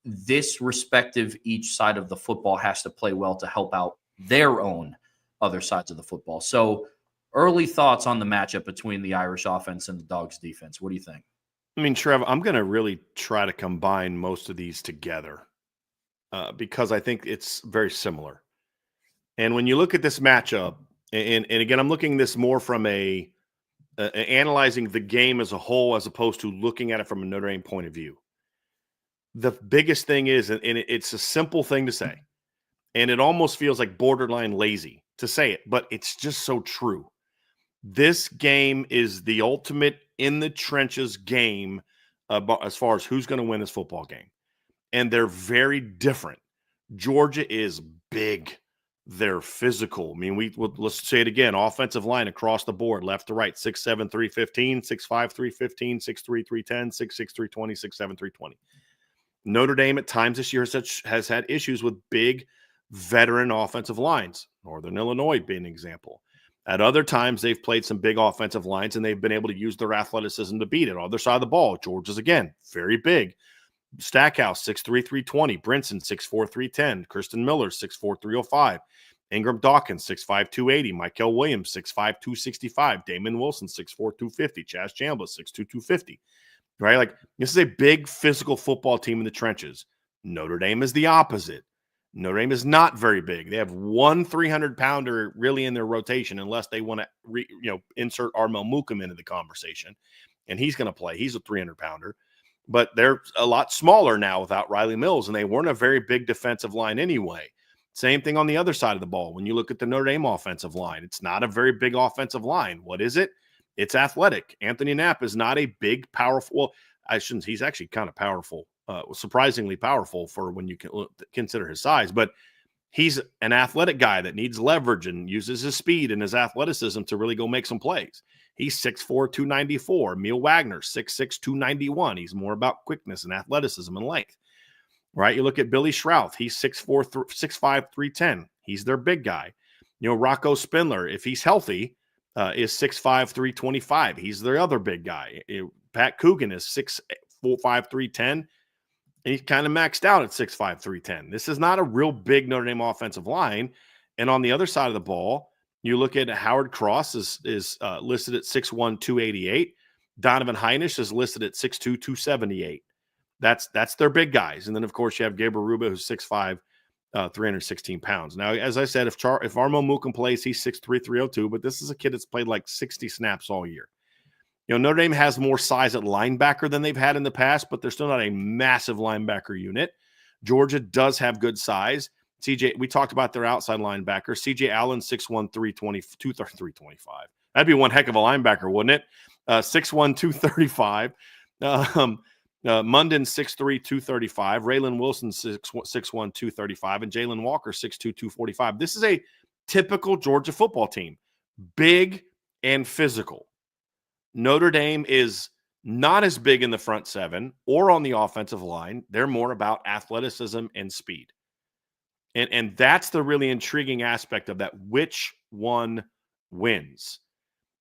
this respective each side of the football has to play well to help out their own other sides of the football. So early thoughts on the matchup between the Irish offense and the Dogs defense. What do you think? I mean, Trev, I'm going to really try to combine most of these together because I think it's very similar. And when you look at this matchup, and again, I'm looking this more from analyzing the game as a whole as opposed to looking at it from a Notre Dame point of view. The biggest thing is, and it's a simple thing to say, and it almost feels like borderline lazy to say it, but it's just so true. This game is the ultimate in the trenches game as far as who's going to win this football game. And they're very different. Georgia is big. They're physical. I mean, let's say it again. Offensive line across the board, left to right, 6'7", 315, 6'5", 315, 6'3", 310, 6'6", 320, 6'7", 320. Notre Dame at times this year has had issues with big veteran offensive lines, Northern Illinois being an example. At other times, they've played some big offensive lines, and th've been able to use their athleticism to beat it. On the other side of the ball, Georgia's, again, very big. Stackhouse, 6'3", 320. Brinson, 6'4", 310. Kristen Miller, 6'4", 305. Ingram Dawkins, 6'5", 280. Michael Williams, 6'5", 265. Damon Wilson, 6'4", 250. Chaz Chandler, 6'2", 250. Right? Like, this is a big physical football team in the trenches. Notre Dame is the opposite. Notre Dame is not very big. They have one 300-pounder really in their rotation, unless they want to insert Armel Mukum into the conversation, and he's going to play. He's a 300-pounder, but they're a lot smaller now without Riley Mills, and they weren't a very big defensive line anyway. Same thing on the other side of the ball. When you look at the Notre Dame offensive line, it's not a very big offensive line. What is it? It's athletic. Anthony Knapp is not a big, powerful. Well, he's actually kind of powerful. Surprisingly powerful for when you can consider his size, but he's an athletic guy that needs leverage and uses his speed and his athleticism to really go make some plays. He's 6'4", 294. Emil Wagner, 6'6", 291. He's more about quickness and athleticism and length, right? You look at Billy Schrouth. He's 6'4", 6'5", 310. He's their big guy. Rocco Spindler, if he's healthy, is 6'5", 325. He's their other big guy. Pat Coogan is 6'4", 310. And he's kind of maxed out at 6'5", 310. This is not a real big Notre Dame offensive line. And on the other side of the ball, you look at Howard Cross is listed at 6'1", 288. Donovan Heinisch is listed at 6'2", 278. That's their big guys. And then, of course, you have Gabriel Ruba, who's 6'5", 316 pounds. Now, as I said, if Armo Mukum plays, he's 6'3", 302. But this is a kid that's played like 60 snaps all year. Notre Dame has more size at linebacker than they've had in the past, but they're still not a massive linebacker unit. Georgia does have good size. We talked about their outside linebacker. CJ Allen, 6'1", 325. That'd be one heck of a linebacker, wouldn't it? 6'1", 235. Munden, 6'3", 235. Raylan Wilson, 6'1", 235. And Jalen Walker, 6'2", 245. This is a typical Georgia football team. Big and physical. Notre Dame is not as big in the front seven or on the offensive line. They're more about athleticism and speed. And that's the really intriguing aspect of that. Which one wins?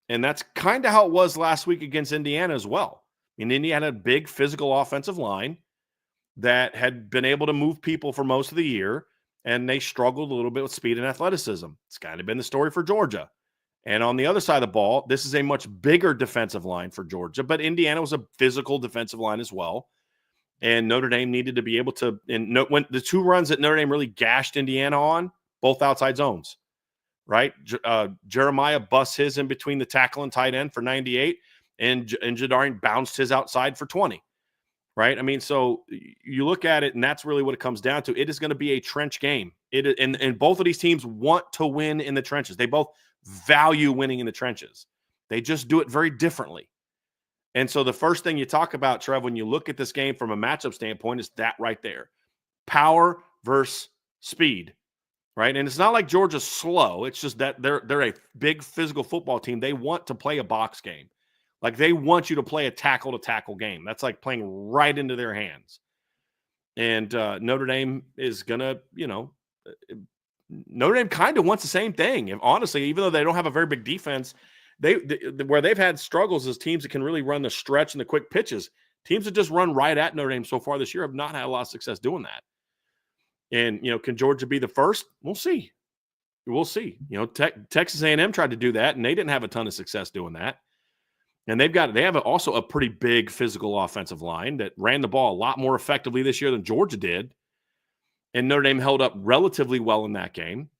And that's kind of how it was last week against Indiana as well. And Indiana had a big physical offensive line that had been able to move people for most of the year, and they struggled a little bit with speed and athleticism. It's kind of been the story for Georgia. And on the other side of the ball, this is a much bigger defensive line for Georgia, but Indiana was a physical defensive line as well. And Notre Dame needed to be able to, and when the two runs that Notre Dame really gashed Indiana on, both outside zones, right? Jeremiah busts his in between the tackle and tight end for 98, and Jadarian bounced his outside for 20, right? I mean, so you look at it, and that's really what it comes down to. It is going to be a trench game. And both of these teams want to win in the trenches. They both value winning in the trenches. They just do it very differently. And so the first thing you talk about, Trev, when you look at this game from a matchup standpoint, is that right there. Power versus speed, right? And it's not like Georgia's slow. It's just that they're a big physical football team. They want to play a box game. Like, they want you to play a tackle-to-tackle game. That's like playing right into their hands. And Notre Dame is going to, Notre Dame kind of wants the same thing. And honestly, even though they don't have a very big defense, where they've had struggles is teams that can really run the stretch and the quick pitches. Teams that just run right at Notre Dame so far this year have not had a lot of success doing that. And, can Georgia be the first? We'll see. We'll see. Texas A&M tried to do that, and they didn't have a ton of success doing that. And they have also a pretty big physical offensive line that ran the ball a lot more effectively this year than Georgia did. And Notre Dame held up relatively well in that game.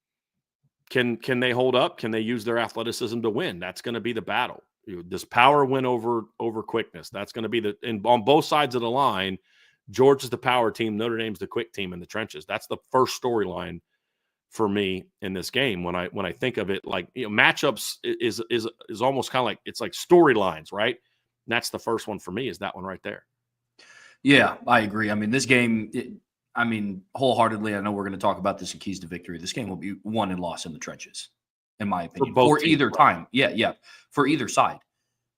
Can they hold up? Can they use their athleticism to win? That's going to be the battle. Does power win over quickness? That's going to be on both sides of the line. Georgia's the power team. Notre Dame's the quick team in the trenches. That's the first storyline for me in this game. When I think of it, like, matchups is almost kind of like, it's like storylines, right? And that's the first one for me, is that one right there. Yeah, I agree. I mean, this game, wholeheartedly, I know we're going to talk about this in Keys to Victory. This game will be won and lost in the trenches, in my opinion, for either time. Yeah, for either side,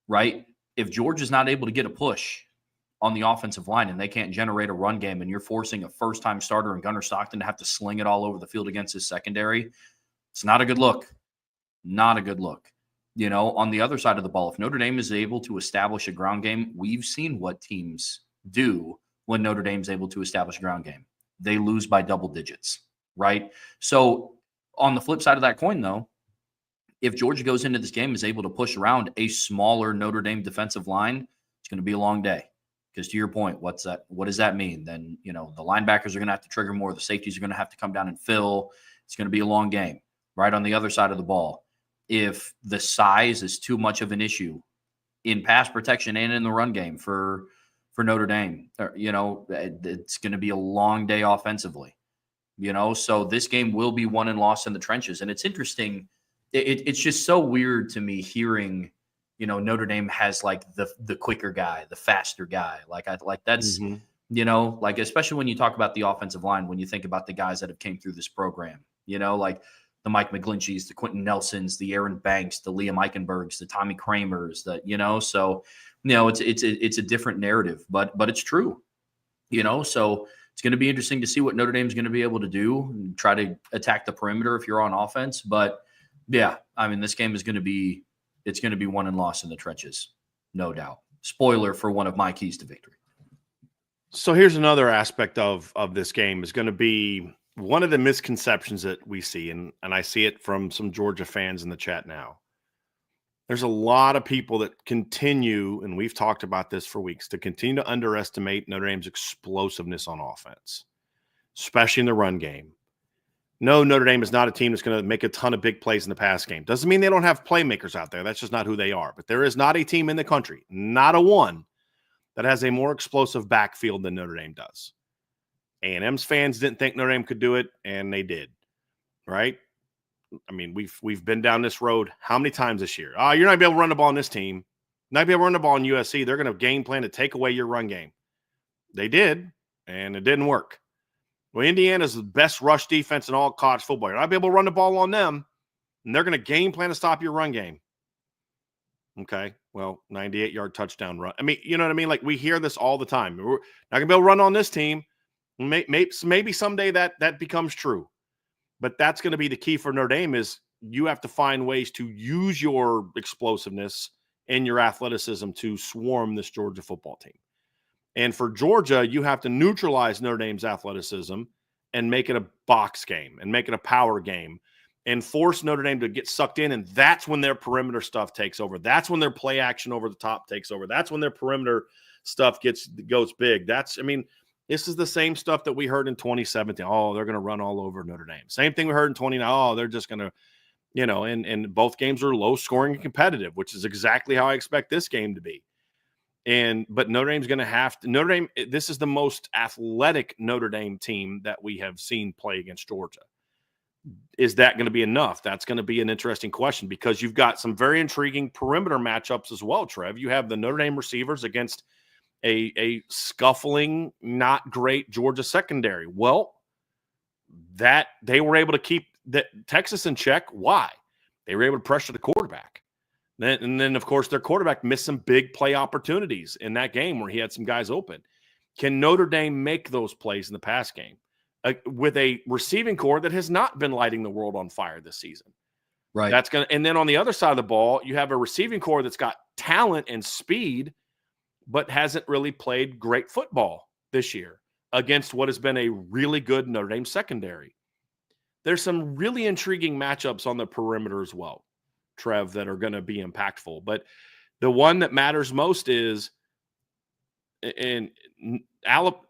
right? If Georgia's not able to get a push on the offensive line and they can't generate a run game, and you're forcing a first-time starter in Gunnar Stockton to have to sling it all over the field against his secondary, it's not a good look. Not a good look. On the other side of the ball, if Notre Dame is able to establish a ground game, we've seen what teams do when Notre Dame's able to establish a ground game. They lose by double digits, right? So on the flip side of that coin, though, if Georgia goes into this game is able to push around a smaller Notre Dame defensive line, it's going to be a long day. Because to your point, what does that mean? Then, the linebackers are going to have to trigger more. The safeties are going to have to come down and fill. It's going to be a long game. Right on the other side of the ball, if the size is too much of an issue in pass protection and in the run game for Notre Dame, it's going to be a long day offensively. So this game will be won and lost in the trenches. And it's interesting. It's just so weird to me hearing, Notre Dame has like the quicker guy, the faster guy. That's, especially when you talk about the offensive line, when you think about the guys that have came through this program, like the Mike McGlincheys, the Quentin Nelsons, the Aaron Banks, the Liam Eichenbergs, the Tommy Kramers, it's a different narrative, but it's true, so it's going to be interesting to see what Notre Dame's going to be able to do and try to attack the perimeter if you're on offense. But yeah, this game is going to be won and lost in the trenches, no doubt. Spoiler for one of my keys to victory. So here's another aspect of this game is going to be one of the misconceptions that we see, and I see it from some Georgia fans in the chat now. There's a lot of people that continue, and we've talked about this for weeks, to continue to underestimate Notre Dame's explosiveness on offense, especially in the run game. No, Notre Dame is not a team that's going to make a ton of big plays in the pass game. Doesn't mean they don't have playmakers out there. That's just not who they are. But there is not a team in the country, not a one, that has a more explosive backfield than Notre Dame does. A&M's fans didn't think Notre Dame could do it, and they did, right? We've been down this road how many times this year? You're not going to be able to run the ball on this team. Not be able to run the ball in USC. They're going to game plan to take away your run game. They did, and it didn't work. Well, Indiana's the best rush defense in all college football. You're not going to be able to run the ball on them, and they're going to game plan to stop your run game. Okay, Well, 98-yard touchdown run. I mean, you know what I mean? Like, we hear this all the time. We're not going to be able to run on this team. Maybe someday that becomes true. But that's going to be the key for Notre Dame is you have to find ways to use your explosiveness and your athleticism to swarm this Georgia football team. And for Georgia, you have to neutralize Notre Dame's athleticism and make it a box game and make it a power game and force Notre Dame to get sucked in. And that's when their perimeter stuff takes over. That's when their play action over the top takes over. That's when their perimeter stuff goes big. This is the same stuff that we heard in 2017. Oh, they're going to run all over Notre Dame. Same thing we heard in 2019. Oh, they're just going to, and both games are low scoring and competitive, which is exactly how I expect this game to be. But Notre Dame's going to have to. Notre Dame, this is the most athletic Notre Dame team that we have seen play against Georgia. Is that going to be enough? That's going to be an interesting question because you've got some very intriguing perimeter matchups as well, Trev. You have the Notre Dame receivers against a scuffling, not great Georgia secondary. Well, that they were able to keep Texas in check. Why? They were able to pressure the quarterback. And then, of course, their quarterback missed some big play opportunities in that game where he had some guys open. Can Notre Dame make those plays in the pass game with a receiving core that has not been lighting the world on fire this season? Right. And then on the other side of the ball, you have a receiving core that's got talent and speed, but hasn't really played great football this year against what has been a really good Notre Dame secondary. There's some really intriguing matchups on the perimeter as well, Trev, that are going to be impactful. But the one that matters most is,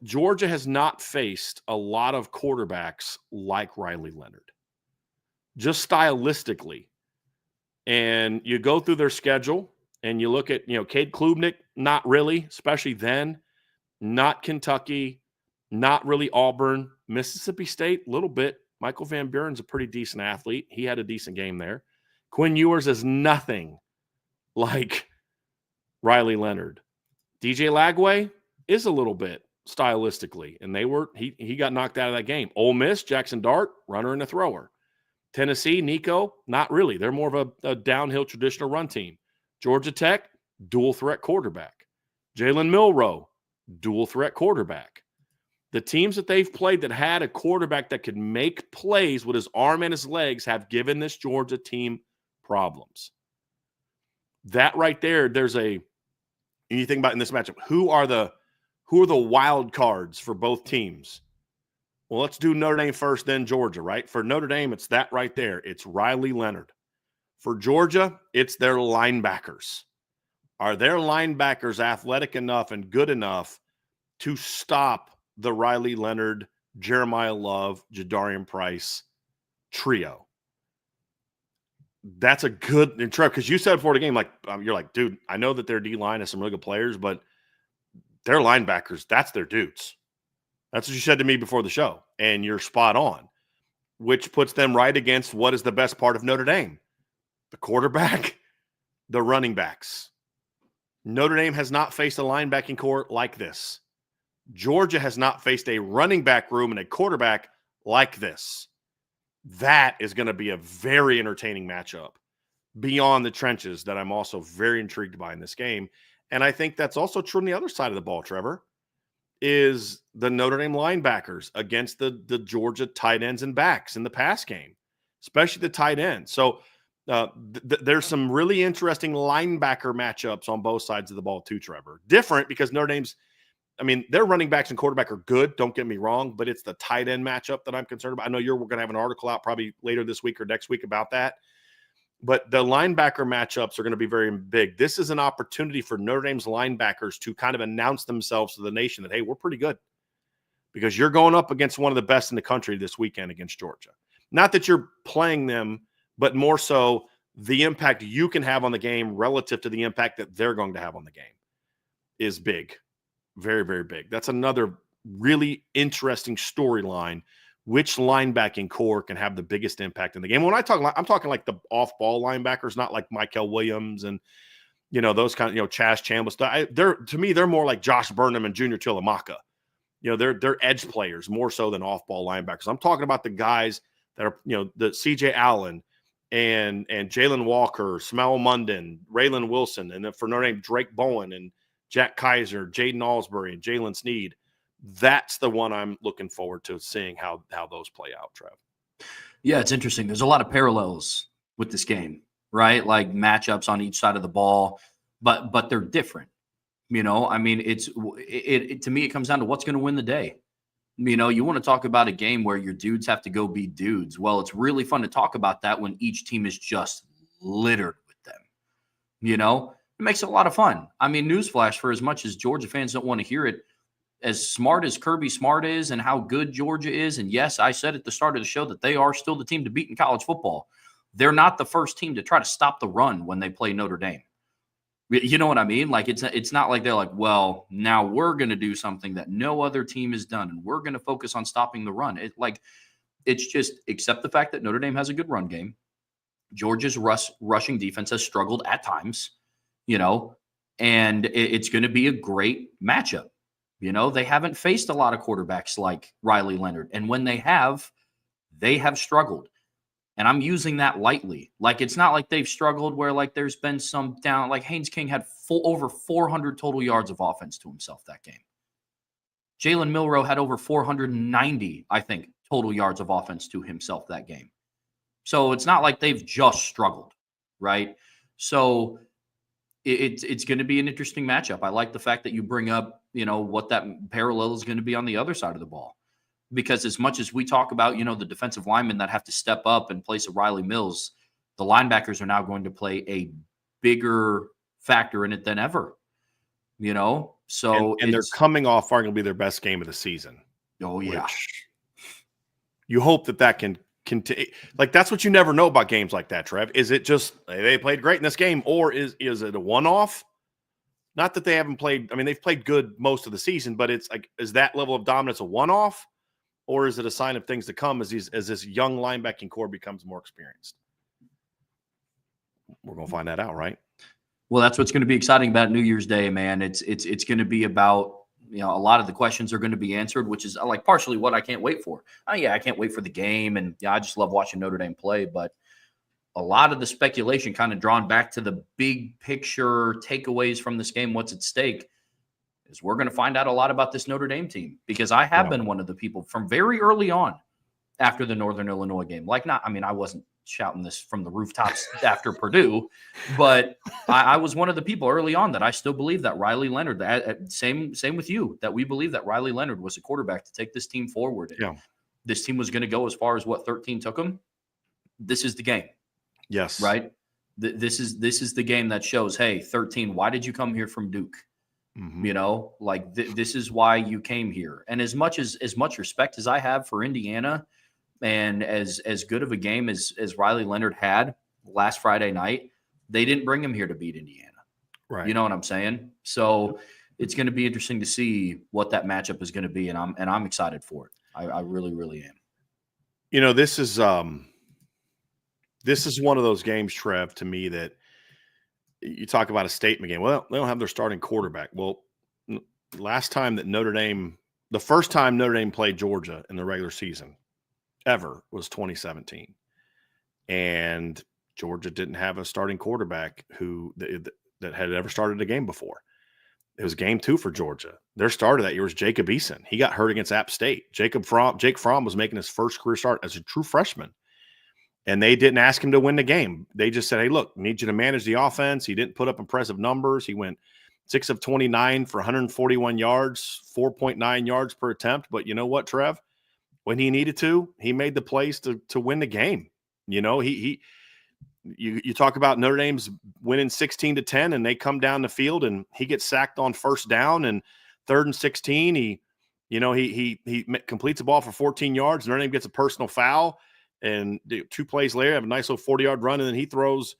Georgia has not faced a lot of quarterbacks like Riley Leonard, just stylistically. And you go through their schedule and you look at, Cade Klubnik, not really, especially then, not Kentucky, not really Auburn, Mississippi State, a little bit. Michael Van Buren's a pretty decent athlete. He had a decent game there. Quinn Ewers is nothing like Riley Leonard. DJ Lagway is a little bit stylistically, and he got knocked out of that game. Ole Miss, Jackson Dart, runner and a thrower. Tennessee, Nico, not really. They're more of a downhill traditional run team. Georgia Tech, dual threat quarterback. Jalen Milroe, dual threat quarterback. The teams that they've played that had a quarterback that could make plays with his arm and his legs have given this Georgia team problems. That right there, you think about in this matchup, who are the wild cards for both teams? Well, let's do Notre Dame first, then Georgia, right? For Notre Dame, it's that right there. It's Riley Leonard. For Georgia, it's their linebackers. Are their linebackers athletic enough and good enough to stop the Riley Leonard, Jeremiah Love, Jadarian Price trio? That's a good, and Trev, because you said before the game, you're like, dude, I know that their D-line has some really good players, but their linebackers, that's their dudes. That's what you said to me before the show, and you're spot on, which puts them right against what is the best part of Notre Dame: the quarterback, the running backs. Notre Dame has not faced a linebacking core like this. Georgia has not faced a running back room and a quarterback like this. That is going to be a very entertaining matchup beyond the trenches that I'm also very intrigued by in this game. And I think that's also true on the other side of the ball, Trevor, is the Notre Dame linebackers against the Georgia tight ends and backs in the pass game, especially the tight end. So there's some really interesting linebacker matchups on both sides of the ball too, Trevor. Different because Notre Dame's, their running backs and quarterback are good, don't get me wrong, but it's the tight end matchup that I'm concerned about. I know we're going to have an article out probably later this week or next week about that. But the linebacker matchups are going to be very big. This is an opportunity for Notre Dame's linebackers to kind of announce themselves to the nation that, hey, we're pretty good, because you're going up against one of the best in the country this weekend against Georgia. Not that you're playing them, but more so the impact you can have on the game relative to the impact that they're going to have on the game is big. Very, very big. That's another really interesting storyline. Which linebacking core can have the biggest impact in the game? When I'm talking like the off-ball linebackers, not like Michael Williams and those kind of Chaz Chambliss. To me, they're more like Josh Burnham and Junior Tilamaka. They're edge players more so than off-ball linebackers. I'm talking about the guys that are the C.J. Allen and Jalen Walker, Smell Munden, Raylan Wilson, and then for Notre Dame, Drake Bowen and Jack Kaiser, Jaden Alsbury, and Jalen Sneed. That's the one I'm looking forward to seeing how those play out, Trev. Yeah, it's interesting. There's a lot of parallels with this game, right? Like matchups on each side of the ball, but they're different. I mean, it to me, it comes down to what's going to win the day. You want to talk about a game where your dudes have to go be dudes. Well, it's really fun to talk about that when each team is just littered with them. It makes it a lot of fun. I mean, newsflash, for as much as Georgia fans don't want to hear it, as smart as Kirby Smart is and how good Georgia is, and yes, I said at the start of the show that they are still the team to beat in college football. They're not the first team to try to stop the run when they play Notre Dame. You know what I mean? Like it's not like they're like, well, now we're going to do something that no other team has done, and we're going to focus on stopping the run. It's just accept the fact that Notre Dame has a good run game. Georgia's rushing defense has struggled at times, and it's going to be a great matchup. They haven't faced a lot of quarterbacks like Riley Leonard. And when they have struggled. And I'm using that lightly. Like, it's not like they've struggled where, like, there's been some down. Like, Haynes King had over 400 total yards of offense to himself that game. Jalen Milroe had over 490, I think, total yards of offense to himself that game. So it's not like they've just struggled, right? So it's going to be an interesting matchup. I like the fact that you bring up, what that parallel is going to be on the other side of the ball. Because as much as we talk about, the defensive linemen that have to step up in place of Riley Mills, the linebackers are now going to play a bigger factor in it than ever, So and they're coming off arguably their best game of the season. Oh, yeah. You hope that can continue. Like, that's what you never know about games like that, Trev. Is it just they played great in this game, or is it a one-off? Not that they haven't played. I mean, they've played good most of the season, but it's like, is that level of dominance a one-off, or is it a sign of things to come as this young linebacking core becomes more experienced? We're going to find that out, right? Well, that's what's going to be exciting about New Year's Day, man. It's going to be about, a lot of the questions are going to be answered, which is like partially what I can't wait for. Oh, yeah, I can't wait for the game, and I just love watching Notre Dame play, but a lot of the speculation kind of drawn back to the big picture takeaways from this game, what's at stake, is we're going to find out a lot about this Notre Dame team, because I have been one of the people from very early on after the Northern Illinois game. I wasn't shouting this from the rooftops after Purdue, but I was one of the people early on that I still believe that Riley Leonard, same with you, that we believe that Riley Leonard was a quarterback to take this team forward. Yeah. This team was going to go as far as what 13 took them. This is the game. Yes. Right. This is the game that shows, hey, 13, why did you come here from Duke? Mm-hmm. This is why you came here. And as much respect as I have for Indiana, and as good of a game as Riley Leonard had last Friday night, they didn't bring him here to beat Indiana. Right. You know what I'm saying? So it's going to be interesting to see what that matchup is going to be. And I'm excited for it. I really, really am. This is one of those games, Trev, to me, that you talk about a statement game. Well, they don't have their starting quarterback. Well, the first time Notre Dame played Georgia in the regular season ever was 2017. And Georgia didn't have a starting quarterback that had ever started a game before. It was game 2 for Georgia. Their starter that year was Jacob Eason. He got hurt against App State. Jake Fromm was making his first career start as a true freshman. And they didn't ask him to win the game. They just said, hey, look, we need you to manage the offense. He didn't put up impressive numbers. He went 6 of 29 for 141 yards, 4.9 yards per attempt. But you know what, Trev? When he needed to, he made the plays to win the game. You talk about Notre Dame's winning 16-10, and they come down the field, and he gets sacked on first down, and 3rd and 16. He completes the ball for 14 yards. Notre Dame gets a personal foul. And 2 plays later, have a nice little 40-yard run, and then he throws.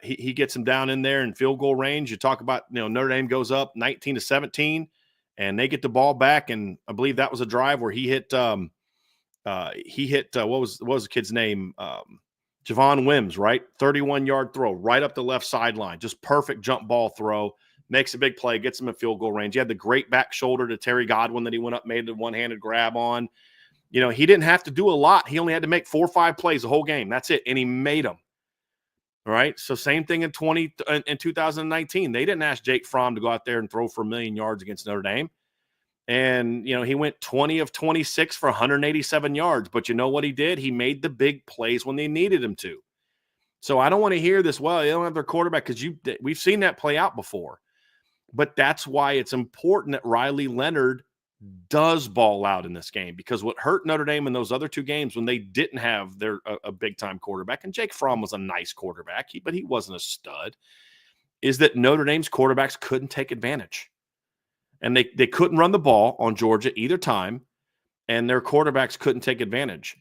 He gets him down in there in field goal range. You talk about, Notre Dame goes up 19-17, and they get the ball back. And I believe that was a drive where he hit. What was the kid's name? Javon Wims, right? 31-yard throw right up the left sideline, just perfect jump ball throw. Makes a big play, gets him in field goal range. He had the great back shoulder to Terry Godwin that he went up, made the one-handed grab on. He didn't have to do a lot. He only had to make 4 or 5 plays the whole game. That's it. And he made them. All right. So same thing in 2019. They didn't ask Jake Fromm to go out there and throw for 1,000,000 yards against Notre Dame. And, he went 20 of 26 for 187 yards. But you know what he did? He made the big plays when they needed him to. So I don't want to hear this, well, they don't have their quarterback, because we've seen that play out before. But that's why it's important that Riley Leonard does ball out in this game, because what hurt Notre Dame in those other two games when they didn't have a big-time quarterback, and Jake Fromm was a nice quarterback, but he wasn't a stud, is that Notre Dame's quarterbacks couldn't take advantage. And they couldn't run the ball on Georgia either time, and their quarterbacks couldn't take advantage.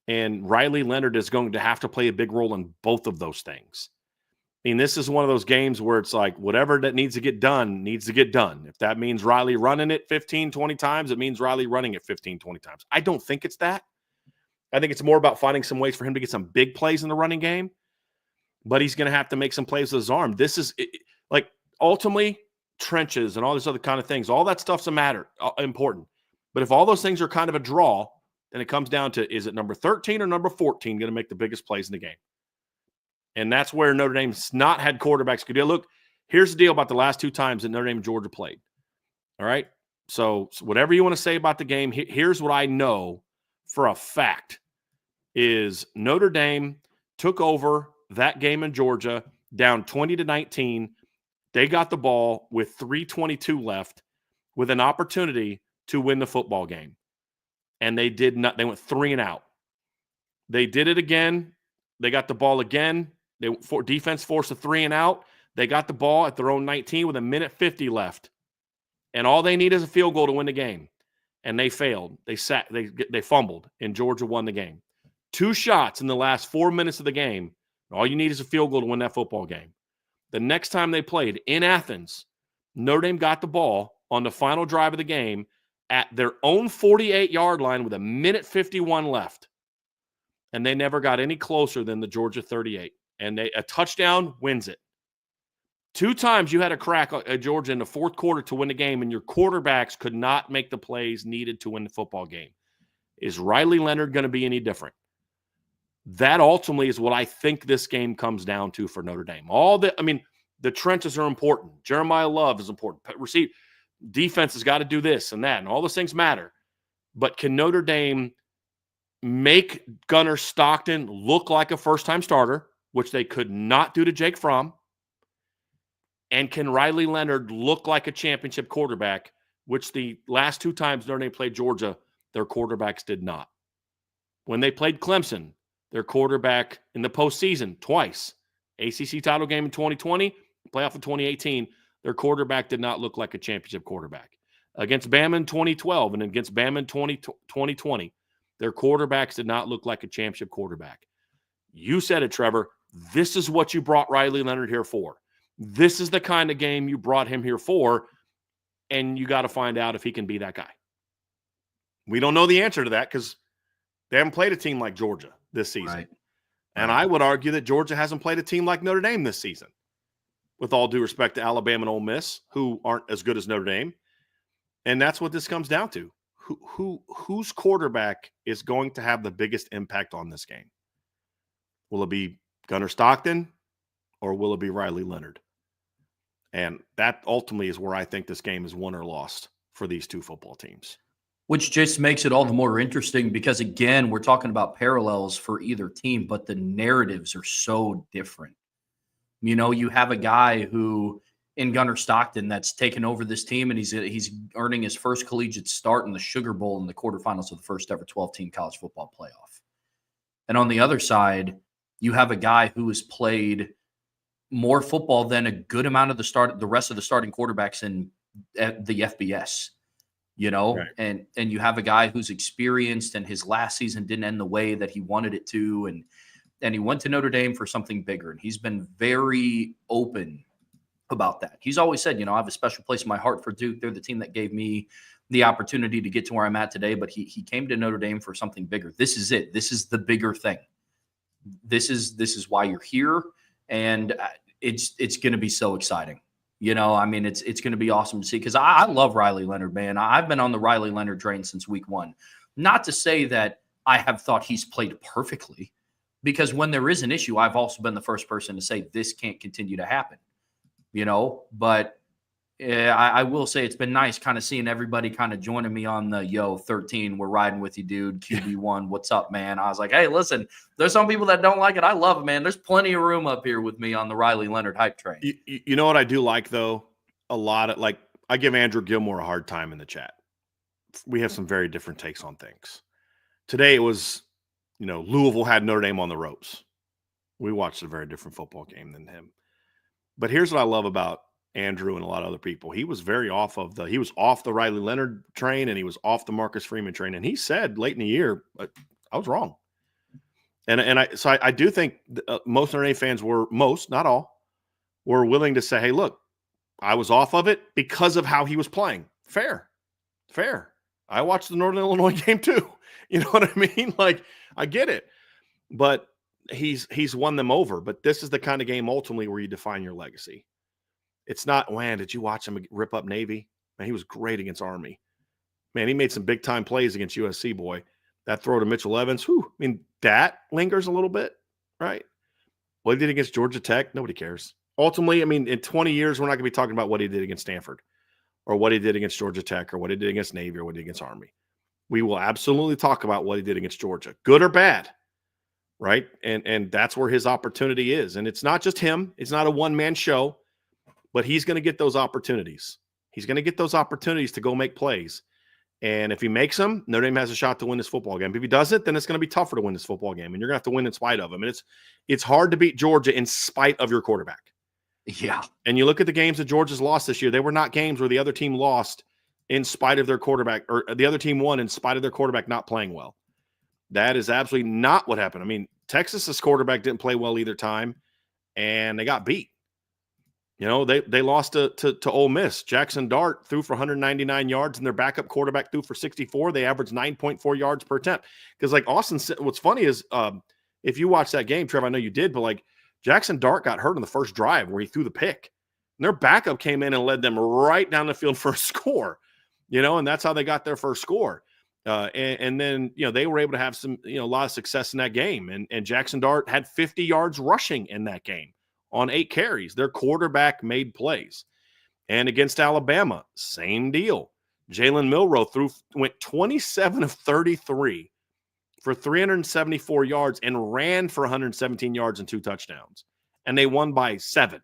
And Riley Leonard is going to have to play a big role in both of those things. I mean, this is one of those games where it's like whatever that needs to get done needs to get done. If that means Riley running it 15, 20 times, it means Riley running it 15, 20 times. I don't think it's that. I think it's more about finding some ways for him to get some big plays in the running game, but he's going to have to make some plays with his arm. This is like ultimately trenches and all this other kind of things. All that stuff's important. But if all those things are kind of a draw, then it comes down to, is it number 13 or number 14 going to make the biggest plays in the game? And that's where Notre Dame's not had quarterbacks could do. Look, here's the deal about the last two times that Notre Dame and Georgia played. All right? So whatever you want to say about the game, here's what I know for a fact is Notre Dame took over that game in Georgia down 20-19. They got the ball with 3:22 left with an opportunity to win the football game. And they did not. They went 3 and out. They did it again. They got the ball again. Defense forced a 3 and out. They got the ball at their own 19 with 1:50 left. And all they need is a field goal to win the game. And they failed. They fumbled, and Georgia won the game. 2 shots in the last 4 minutes of the game. All you need is a field goal to win that football game. The next time they played in Athens, Notre Dame got the ball on the final drive of the game at their own 48-yard line with 1:51 left. And they never got any closer than the Georgia 38. And a touchdown wins it. 2 times you had a crack at Georgia in the fourth quarter to win the game, and your quarterbacks could not make the plays needed to win the football game. Is Riley Leonard going to be any different? That ultimately is what I think this game comes down to for Notre Dame. The trenches are important. Jeremiah Love is important. Defense has got to do this and that, and all those things matter. But can Notre Dame make Gunnar Stockton look like a first-time starter, which they could not do to Jake Fromm? And can Riley Leonard look like a championship quarterback, which the last 2 times Notre Dame played Georgia, their quarterbacks did not? When they played Clemson, their quarterback in the postseason twice, ACC title game in 2020, playoff in 2018, their quarterback did not look like a championship quarterback. Against Bama in 2012 and against Bama in 2020, their quarterbacks did not look like a championship quarterback. You said it, Trevor. This is what you brought Riley Leonard here for. This is the kind of game you brought him here for, and you got to find out if he can be that guy. We don't know the answer to that because they haven't played a team like Georgia this season. Right. And I would argue that Georgia hasn't played a team like Notre Dame this season. With all due respect to Alabama and Ole Miss, who aren't as good as Notre Dame. And that's what this comes down to. Whose quarterback is going to have the biggest impact on this game? Will it be Gunnar Stockton or will it be Riley Leonard? And that ultimately is where I think this game is won or lost for these two football teams. Which just makes it all the more interesting because, again, we're talking about parallels for either team, but the narratives are so different. You know, you have a guy who in Gunnar Stockton that's taken over this team, and he's earning his first collegiate start in the Sugar Bowl in the quarterfinals of the first ever 12-team college football playoff. And on the other side, you have a guy who has played more football than a good amount of the rest of the starting quarterbacks in the FBS. You know, right. and you have a guy who's experienced, and his last season didn't end the way that he wanted it to, and he went to Notre Dame for something bigger, and he's been very open about that. He's always said, you know, I have a special place in my heart for Duke. They're the team that gave me the opportunity to get to where I'm at today, but he came to Notre Dame for something bigger. This is it. This is the bigger thing. This is why you're here, and it's going to be so exciting. You know, I mean, it's going to be awesome to see because I love Riley Leonard, man. I've been on the Riley Leonard train since week one. Not to say that I have thought he's played perfectly. because when there is an issue, I've also been the first person to say this can't continue to happen, but I will say it's been nice kind of seeing everybody kind of joining me on the 13, we're riding with you, dude. QB1, what's up, man? I was like, hey, listen, there's some people that don't like it. I love it, man. There's plenty of room up here with me on the Riley Leonard hype train. You know what I do like, though? A lot of, like, I give Andrew Gilmore a hard time in the chat. We have some very different takes on things. Today it was, Louisville had Notre Dame on the ropes. We watched a very different football game than him. But here's what I love about Andrew and a lot of other people. He was off the Riley Leonard train, and he was off the Marcus Freeman train. And he said late in the year, I was wrong. So I do think most Notre Dame fans not all, were willing to say, hey, look, I was off of it because of how he was playing. Fair. I watched the Northern Illinois game too. You know what I mean? Like, I get it. But he's won them over. But this is the kind of game ultimately where you define your legacy. It's not, man, did you watch him rip up Navy? Man, he was great against Army. Man, he made some big-time plays against USC, boy. That throw to Mitchell Evans, that lingers a little bit, right? What he did against Georgia Tech, nobody cares. Ultimately, in 20 years, we're not going to be talking about what he did against Stanford or what he did against Georgia Tech or what he did against Navy or what he did against Army. We will absolutely talk about what he did against Georgia, good or bad, right? And that's where his opportunity is. And it's not just him. It's not a one-man show. But he's going to get those opportunities. He's going to get those opportunities to go make plays. And if he makes them, Notre Dame has a shot to win this football game. If he doesn't, then it's going to be tougher to win this football game. And you're going to have to win in spite of him. And it's hard to beat Georgia in spite of your quarterback. Yeah. And you look at the games that Georgia's lost this year. They were not games where the other team lost in spite of their quarterback, or the other team won in spite of their quarterback not playing well. That is absolutely not what happened. Texas's quarterback didn't play well either time, and they got beat. They lost to Ole Miss. Jackson Dart threw for 199 yards, and their backup quarterback threw for 64. They averaged 9.4 yards per attempt. Because, like Austin said, what's funny is if you watch that game, Trevor, I know you did, but like Jackson Dart got hurt on the first drive where he threw the pick. And their backup came in and led them right down the field for a score. And that's how they got their first score. And then they were able to have some a lot of success in that game. And Jackson Dart had 50 yards rushing in that game on 8 carries. Their quarterback made plays. And against Alabama, same deal. Jalen Milroe went 27 of 33 for 374 yards and ran for 117 yards and 2 touchdowns. And they won by 7.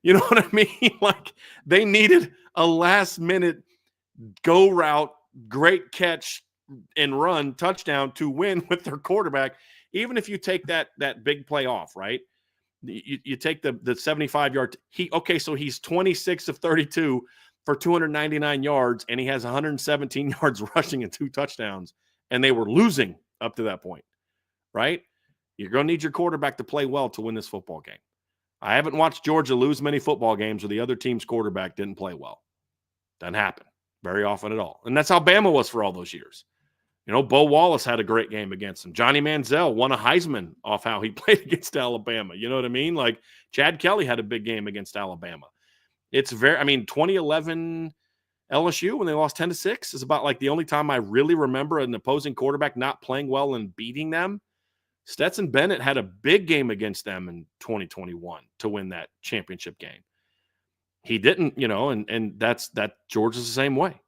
You know what I mean? Like, they needed a last-minute go route, great catch and run touchdown to win with their quarterback. Even if you take that big play off, right? You take the 75-yard. So he's 26 of 32 for 299 yards, and he has 117 yards rushing and 2 touchdowns, and they were losing up to that point, right? You're going to need your quarterback to play well to win this football game. I haven't watched Georgia lose many football games where the other team's quarterback didn't play well. Doesn't happen very often at all. And that's how Bama was for all those years. Bo Wallace had a great game against him. Johnny Manziel won a Heisman off how he played against Alabama. You know what I mean? Like, Chad Kelly had a big game against Alabama. It's 2011 LSU when they lost 10-6 is about like the only time I really remember an opposing quarterback not playing well and beating them. Stetson Bennett had a big game against them in 2021 to win that championship game. He didn't, and that Georgia's the same way.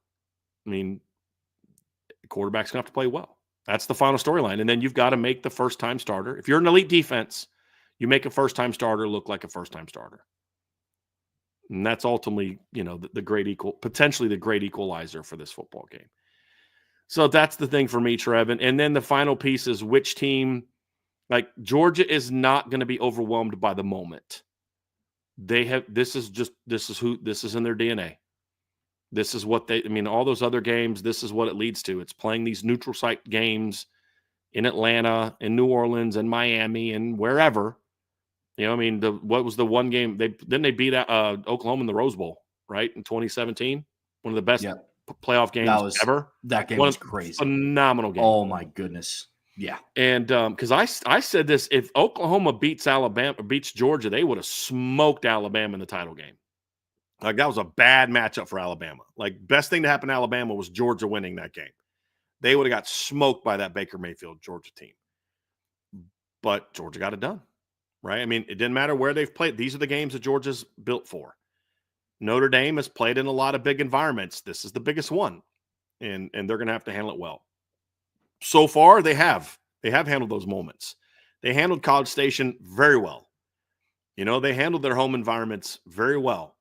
Quarterback's going to have to play well. That's the final storyline. And then you've got to make the first-time starter. If you're an elite defense, you make a first-time starter look like a first-time starter. And that's ultimately, potentially the great equalizer for this football game. So that's the thing for me, Trev. And then the final piece is which team, like Georgia is not going to be overwhelmed by the moment. This is in their DNA. This is what all those other games, this is what it leads to. It's playing these neutral site games in Atlanta, in New Orleans, and Miami, and wherever. What was the one game? They beat Oklahoma in the Rose Bowl, right, in 2017? One of the best playoff games ever. That game was crazy. Phenomenal game. Oh, my goodness. Yeah. And because I said this, if Oklahoma beats Georgia, they would have smoked Alabama in the title game. Like, that was a bad matchup for Alabama. Like, best thing to happen to Alabama was Georgia winning that game. They would have got smoked by that Baker Mayfield Georgia team. but Georgia got it done, right? I mean, it didn't matter where they've played. These are the games that Georgia's built for. Notre Dame has played in a lot of big environments. This is the biggest one, and they're going to have to handle it well. So far, they have handled those moments. They handled College Station very well. They handled their home environments very well.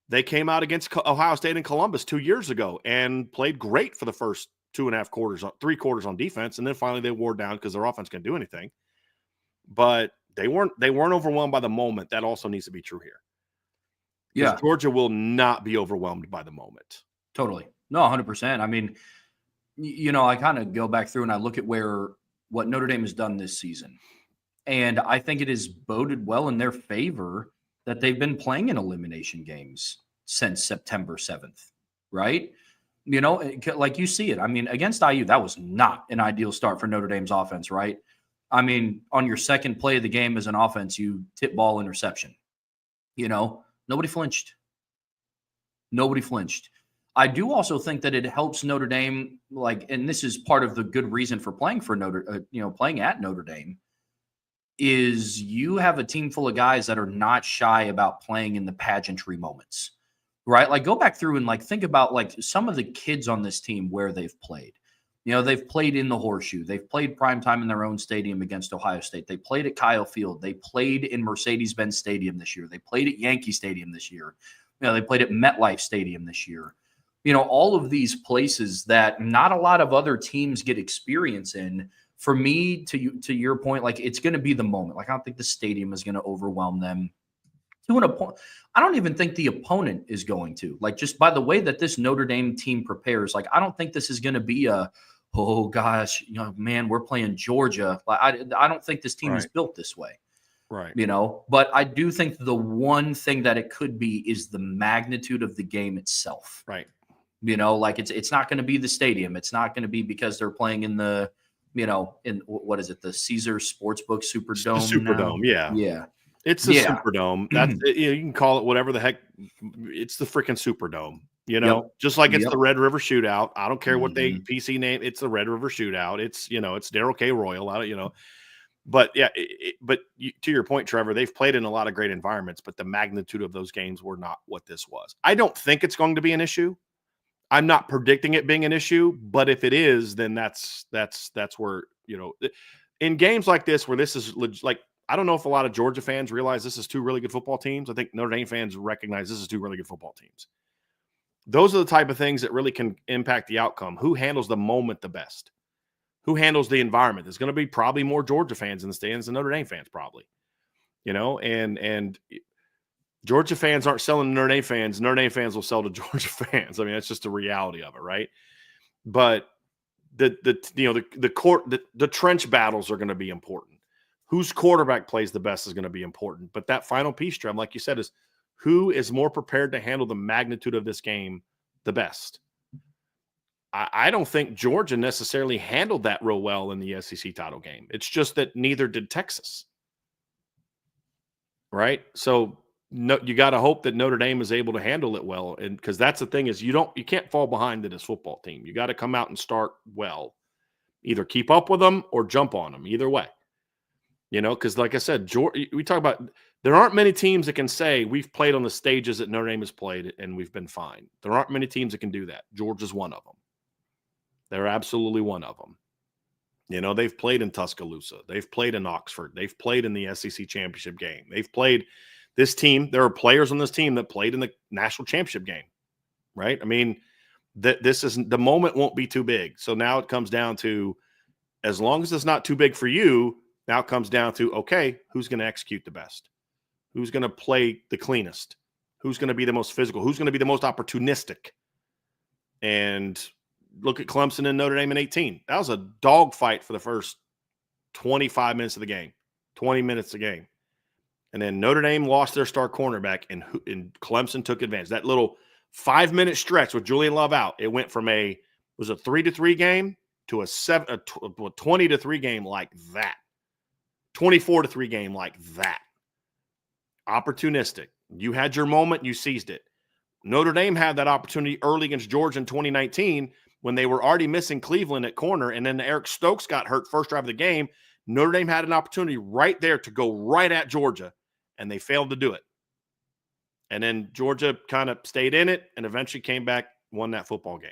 They came out against Ohio State and Columbus 2 years ago and played great for the first 2.5 quarters, 3 quarters on defense, and then finally they wore down because their offense couldn't do anything. But they weren't overwhelmed by the moment. That also needs to be true here. Yeah, Georgia will not be overwhelmed by the moment. Totally. No, 100%. I mean, I kind of go back through and I look at what Notre Dame has done this season. And I think it has boded well in their favor that they've been playing in elimination games since September 7th, right? Like you see it. I mean, against IU, that was not an ideal start for Notre Dame's offense, right? I mean, on your second play of the game as an offense, you tip ball interception. Nobody flinched. Nobody flinched. I do also think that it helps Notre Dame, and this is part of the good reason for playing playing at Notre Dame, is you have a team full of guys that are not shy about playing in the pageantry moments, right? Like go back through and think about some of the kids on this team where they've played. They've played in the Horseshoe. They've played primetime in their own stadium against Ohio State. They played at Kyle Field. They played in Mercedes-Benz Stadium this year. They played at Yankee Stadium this year. They played at MetLife Stadium this year. All of these places that not a lot of other teams get experience in. For me, to your point, it's going to be the moment. I don't think the stadium is going to overwhelm them to an opponent. I don't even think the opponent is going to. Just by the way that this Notre Dame team prepares, I don't think this is going to be oh gosh, man, we're playing Georgia. I don't think this team is built this way. Right. But I do think the one thing that it could be is the magnitude of the game itself. Right. It's not going to be the stadium. It's not going to be because they're playing in the, in what is it? The Caesars Sportsbook Superdome. Superdome. Yeah. Yeah. It's the Superdome. That's you can call it whatever the heck. It's the freaking Superdome. Just like it's the Red River Shootout. I don't care what they PC name. It's the Red River Shootout. It's it's Darrell K. Royal. But yeah, to your point, Trevor, they've played in a lot of great environments, but the magnitude of those games were not what this was. I don't think it's going to be an issue. I'm not predicting it being an issue, but if it is, then that's where in games like this, where this is I don't know if a lot of Georgia fans realize this is 2 really good football teams. I think Notre Dame fans recognize this is 2 really good football teams. Those are the type of things that really can impact the outcome. Who handles the moment the best? Who handles the environment? There's going to be probably more Georgia fans in the stands than Notre Dame fans, probably. And Georgia fans aren't selling to Notre Dame fans. Notre Dame fans will sell to Georgia fans. I mean, that's just the reality of it, right? But the trench battles are going to be important. Whose quarterback plays the best is going to be important. But that final piece, Trev, like you said, is who is more prepared to handle the magnitude of this game the best. I don't think Georgia necessarily handled that real well in the SEC title game. It's just that neither did Texas. Right? So no, you got to hope that Notre Dame is able to handle it well. And because that's the thing is you can't fall behind this football team. You got to come out and start well. Either keep up with them or jump on them. Either way. Because like I said, we talk about there aren't many teams that can say we've played on the stages that Notre Dame has played and we've been fine. There aren't many teams that can do that. Georgia's one of them. They're absolutely one of them. They've played in Tuscaloosa. They've played in Oxford. They've played in the SEC championship game. They've played this team. There are players on this team that played in the national championship game, right? I mean, this is the moment won't be too big. So now it comes down to, as long as it's not too big for you, now it comes down to, okay, who's going to execute the best? Who's going to play the cleanest? Who's going to be the most physical? Who's going to be the most opportunistic? And look at Clemson and Notre Dame in 18. That was a dogfight for the first 25 minutes of the game, 20 minutes of the game. And then Notre Dame lost their star cornerback, and Clemson took advantage. That little 5-minute stretch with Julian Love out, it went from a 3-3 game to a 20-3 game like that. 24-3 game like that. Opportunistic. You had your moment, you seized it. Notre Dame had that opportunity early against Georgia in 2019 when they were already missing Cleveland at corner, and then Eric Stokes got hurt first drive of the game. Notre Dame had an opportunity right there to go right at Georgia, and they failed to do it. And then Georgia kind of stayed in it and eventually came back, won that football game.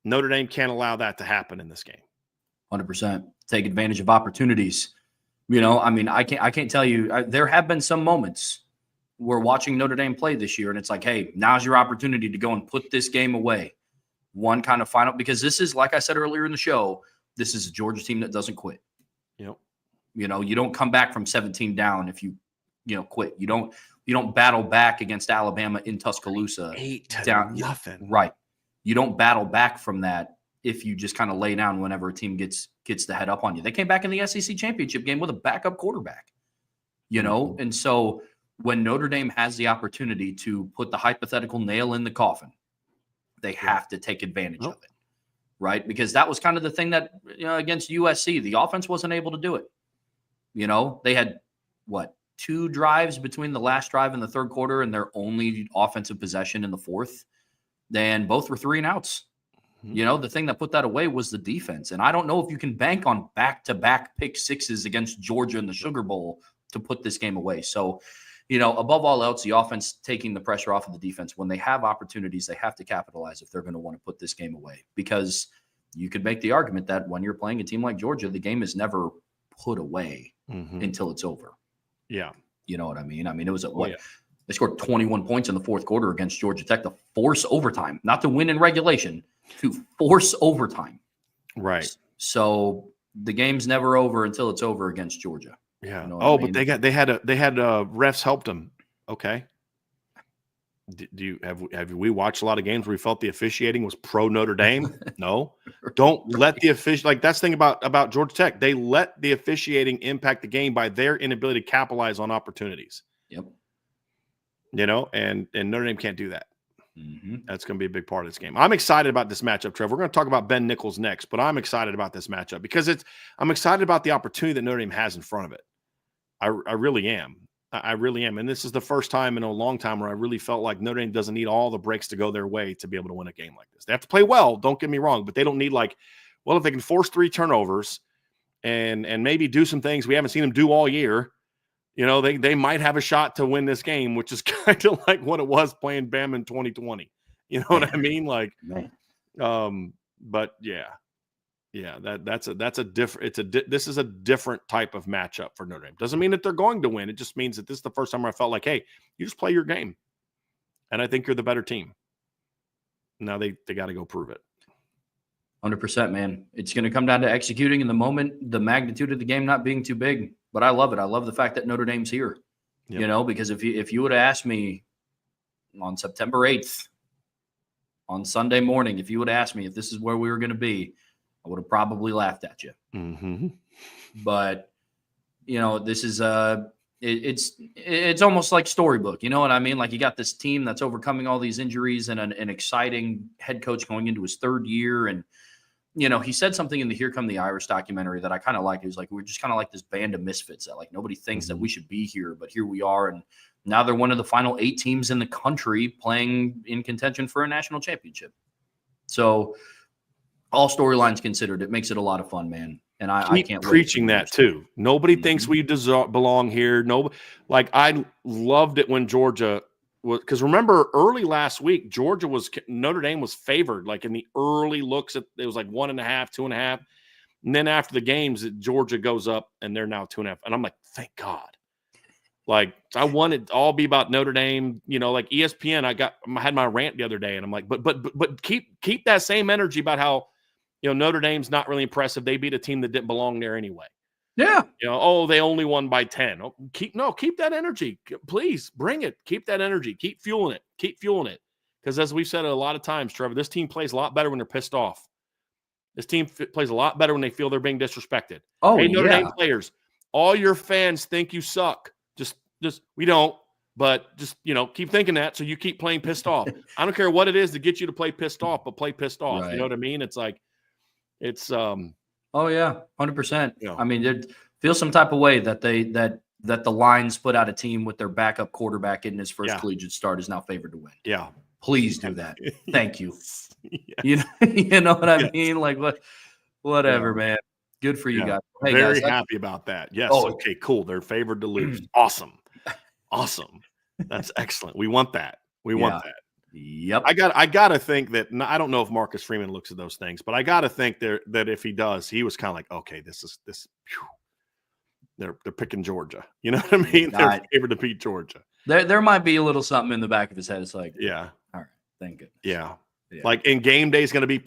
Notre Dame can't allow that to happen in this game. 100%. Take advantage of opportunities. You know, I mean, I can't tell you. There have been some moments where watching Notre Dame play this year, and it's like, hey, now's your opportunity to go and put this game away. One kind of final, because this is, like I said earlier in the show, this is a Georgia team that doesn't quit. Yep. You know, you don't come back from 17 down if you quit. You don't battle back against Alabama in Tuscaloosa. 8-0. Right. You don't battle back from that if you just kind of lay down whenever a team gets the head up on you. They came back in the SEC championship game with a backup quarterback, you know? And so when Notre Dame has the opportunity to put the hypothetical nail in the coffin, they have to take advantage of it, right? Because that was kind of the thing that, you know, against USC, the offense wasn't able to do it. You know, they had, 2 drives between the last drive and the third quarter and their only offensive possession in the fourth. Then both were 3 and outs. You know, the thing that put that away was the defense. And I don't know if you can bank on back-to-back pick sixes against Georgia in the Sugar Bowl to put this game away. So, you know, above all else, the offense taking the pressure off of the defense. When they have opportunities, they have to capitalize if they're going to want to put this game away. Because you could make the argument that when you're playing a team like Georgia, the game is never put away until it's over. Yeah. You know what I mean? I mean, it was they scored 21 points in the fourth quarter against Georgia Tech to force overtime, not to win in regulation, to force overtime. Right. So the game's never over until it's over against Georgia. Yeah. You know what I mean? But they had refs helped them. Okay. Have we watched a lot of games where we felt the officiating was pro Notre Dame? No. Don't let the that's the thing about Georgia Tech. They let the officiating impact the game by their inability to capitalize on opportunities. Yep. You know, and Notre Dame can't do that. That's going to be a big part of this game. I'm excited about this matchup, Trevor. We're going to talk about Ben Nichols next, but I'm excited about this matchup because I'm excited about the opportunity that Notre Dame has in front of it. I really am. I really am. And this is the first time in a long time where I really felt like Notre Dame doesn't need all the breaks to go their way to be able to win a game like this. They have to play well, don't get me wrong, but they don't need if they can force 3 turnovers and maybe do some things we haven't seen them do all year, you know, they might have a shot to win this game, which is kind of like what it was playing Bama in 2020. You know what I mean? But yeah. Yeah, this is a different type of matchup for Notre Dame. Doesn't mean that they're going to win. It just means that this is the first time where I felt like, hey, you just play your game. And I think you're the better team. Now they got to go prove it. 100%, man. It's going to come down to executing in the moment, the magnitude of the game not being too big. But I love it. I love the fact that Notre Dame's here. Yep. You know, because if you would have asked me on September 8th, on Sunday morning, if you would have asked me if this is where we were going to be, I would have probably laughed at you. But, you know, this is it's almost like storybook. You know what I mean? Like you got this team that's overcoming all these injuries and an exciting head coach going into his 3rd year. And, you know, he said something in the Here Come the Irish documentary that I kind of like. He was like, we're just kind of like this band of misfits that nobody thinks that we should be here, but here we are. And now they're one of the final 8 teams in the country playing in contention for a national championship. So all storylines considered, it makes it a lot of fun, man. And I can't preaching that too. Nobody thinks we belong here. I loved it when Georgia was, because remember early last week, Notre Dame was favored, in the early looks it was 1.5, 2.5. And then after the games, Georgia goes up and they're now 2.5. And I'm like, thank God. I wanted to all be about Notre Dame, you know, ESPN. I had my rant the other day and I'm like, but keep that same energy about how, you know, Notre Dame's not really impressive. They beat a team that didn't belong there anyway. Yeah. You know, they only won by 10. Keep that energy. Please bring it. Keep that energy. Keep fueling it. Because as we've said a lot of times, Trevor, this team plays a lot better when they're pissed off. This team plays a lot better when they feel they're being disrespected. Oh, hey, Notre Dame players, all your fans think you suck. Just we don't. But just, you know, keep thinking that so you keep playing pissed off. I don't care what it is to get you to play pissed off, but play pissed off. Right. You know what I mean? It's oh yeah, 100%. Yeah. I mean, it feels some type of way that that the Lions put out a team with their backup quarterback in his first collegiate start is now favored to win. Yeah. Please do that. Thank you. You know what I mean? Whatever, man. Good for you Yeah. guys. Hey, Very guys, happy about that. Yes. Oh. Okay, cool. They're favored to lose. Awesome. Awesome. That's excellent. We want that. We want that. Yep. I gotta think that I don't know if Marcus Freeman looks at those things, but I gotta think that if he does, he was kind of like, okay, this. Phew. They're picking Georgia. You know what I mean? They're favored to beat Georgia. There might be a little something in the back of his head. It's like, yeah, all right, thank goodness. Yeah. Like in game day is going to be,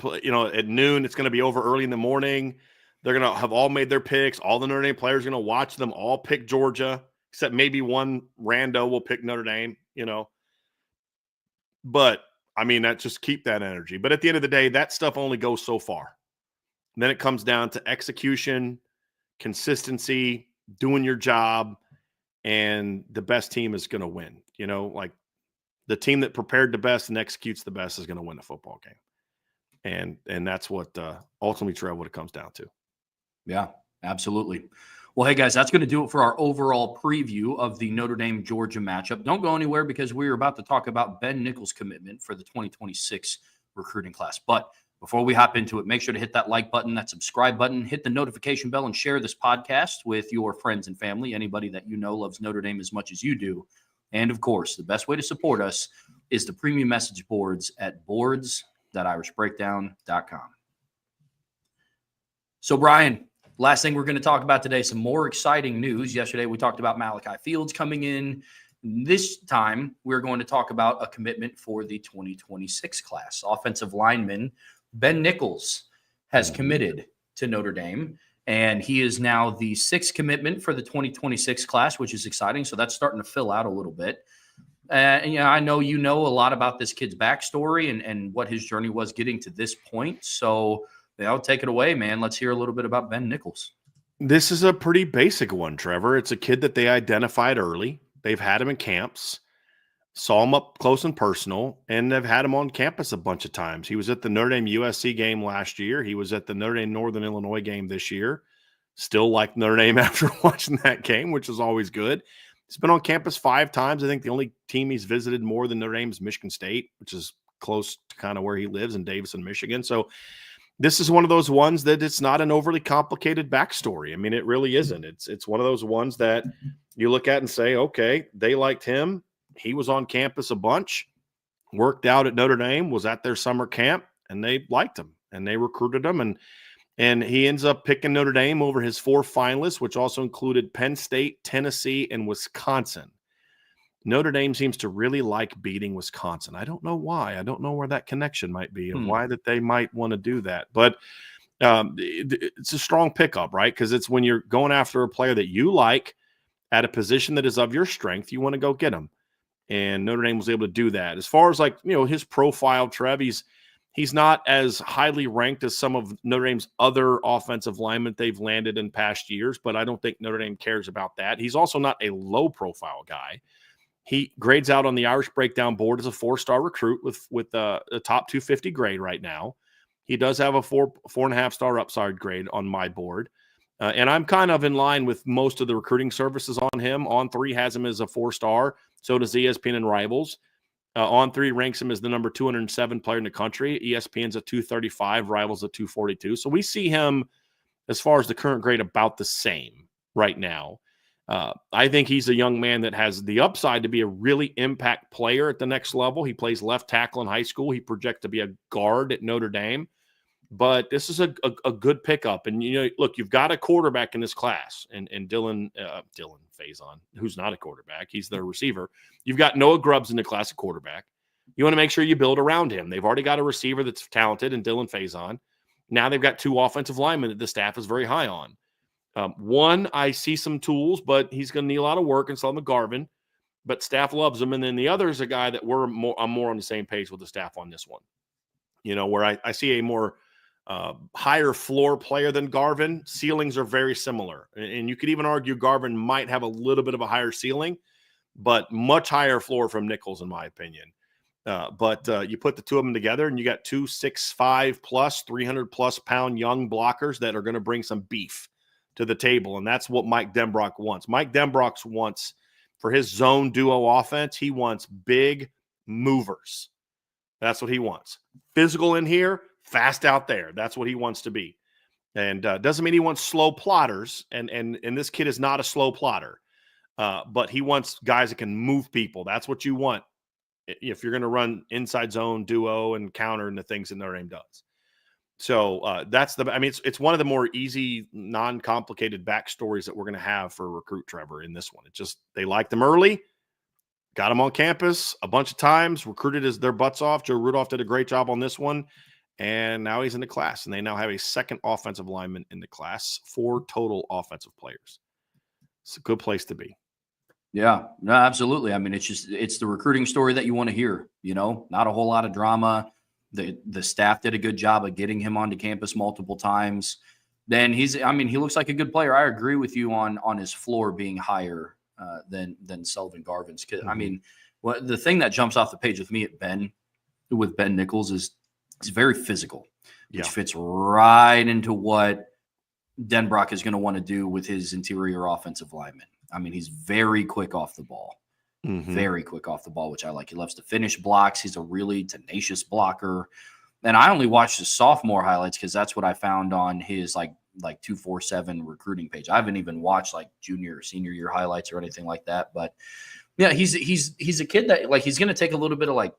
at noon. It's going to be over early in the morning. They're going to have all made their picks. All the Notre Dame players are going to watch them all pick Georgia, except maybe one rando will pick Notre Dame. But I mean, that just keep that energy. But at the end of the day, that stuff only goes so far. And then it comes down to execution, consistency, doing your job, and the best team is going to win. Like the team that prepared the best and executes the best is going to win the football game. And that's what ultimately, Trevor, what it comes down to. Yeah, absolutely. Well, hey, guys, that's going to do it for our overall preview of the Notre Dame-Georgia matchup. Don't go anywhere because we're about to talk about Ben Nichols' commitment for the 2026 recruiting class. But before we hop into it, make sure to hit that like button, that subscribe button, hit the notification bell, and share this podcast with your friends and family, anybody that you know loves Notre Dame as much as you do. And, of course, the best way to support us is the premium message boards at boards.irishbreakdown.com. So, Brian, last thing we're going to talk about today, some more exciting news. Yesterday, we talked about Malachi Fields coming in. This time, we're going to talk about a commitment for the 2026 class. Offensive lineman Ben Nichols has committed to Notre Dame, and he is now the sixth commitment for the 2026 class, which is exciting. So that's starting to fill out a little bit. And I know you know a lot about this kid's backstory and what his journey was getting to this point. So take it away, man. Let's hear a little bit about Ben Nichols. This is a pretty basic one, Trevor. It's a kid that they identified early. They've had him in camps, saw him up close and personal, and they've had him on campus a bunch of times. He was at the Notre Dame USC game last year. He was at the Notre Dame Northern Illinois game this year. Still like Notre Dame after watching that game, which is always good. He's been on campus 5 times. I think the only team he's visited more than Notre Dame is Michigan State, which is close to kind of where he lives in Davison, Michigan. So this is one of those ones that it's not an overly complicated backstory. I mean, it really isn't. It's one of those ones that you look at and say, okay, they liked him. He was on campus a bunch, worked out at Notre Dame, was at their summer camp, and they liked him, and they recruited him. And he ends up picking Notre Dame over his 4 finalists, which also included Penn State, Tennessee, and Wisconsin. Notre Dame seems to really like beating Wisconsin. I don't know why. I don't know where that connection might be and why that they might want to do that. But it's a strong pickup, right? Because it's when you're going after a player that you like at a position that is of your strength, you want to go get him. And Notre Dame was able to do that. As far as his profile, Trev, he's not as highly ranked as some of Notre Dame's other offensive linemen they've landed in past years, but I don't think Notre Dame cares about that. He's also not a low-profile guy. He grades out on the Irish Breakdown board as a 4-star recruit with a top 250 grade right now. He does have a 4.5-star upside grade on my board. And I'm kind of in line with most of the recruiting services on him. On3 has him as a 4-star. So does ESPN and Rivals. On3 ranks him as the number 207 player in the country. ESPN's at 235, Rivals at 242. So we see him, as far as the current grade, about the same right now. I think he's a young man that has the upside to be a really impact player at the next level. He plays left tackle in high school. He projects to be a guard at Notre Dame. But this is a good pickup. And, look, you've got a quarterback in this class, and Dylan Faison, who's not a quarterback. He's their receiver. You've got Noah Grubbs in the class of quarterback. You want to make sure you build around him. They've already got a receiver that's talented in Dylan Faison. Now they've got 2 offensive linemen that the staff is very high on. One, I see some tools, but he's going to need a lot of work, and Solomon Garvin. But staff loves him. And then the other is a guy that I'm more on the same page with the staff on this one. Where I see a more higher floor player than Garvin. Ceilings are very similar. And you could even argue Garvin might have a little bit of a higher ceiling, but much higher floor from Nichols, in my opinion. But you put the 2 of them together, and you got 2 6'5 plus, 300+ pound young blockers that are going to bring some beef to the table. And that's what Mike Denbrock wants. Mike Denbrock wants, for his zone duo offense, he wants big movers. That's what he wants. Physical in here, fast out there. That's what he wants to be. And doesn't mean he wants slow plotters. And this kid is not a slow plotter, but he wants guys that can move people. That's what you want if you're going to run inside zone, duo, and counter, and the things that Notre Dame does. So it's one of the more easy, non-complicated backstories that we're going to have for recruit Trevor in this one. It's just they liked him early, got him on campus a bunch of times, recruited their butts off. Joe Rudolph did a great job on this one, and now he's in the class, and they now have a second offensive lineman in the class, 4 total offensive players. It's a good place to be. Yeah, no, absolutely. I mean, it's the recruiting story that you want to hear, not a whole lot of drama. The staff did a good job of getting him onto campus multiple times. Then he looks like a good player. I agree with you on his floor being higher than Sullivan Garvin's. The thing that jumps off the page with me with Ben Nichols is he's very physical, which fits right into what Denbrock is going to want to do with his interior offensive lineman. I mean, he's very quick off the ball. Very quick off the ball, which I like. He loves to finish blocks. He's a really tenacious blocker. And I only watched his sophomore highlights because that's what I found on his like 247 recruiting page. I haven't even watched like junior or senior year highlights or anything like that. But yeah, he's a kid that like he's going to take a little bit of like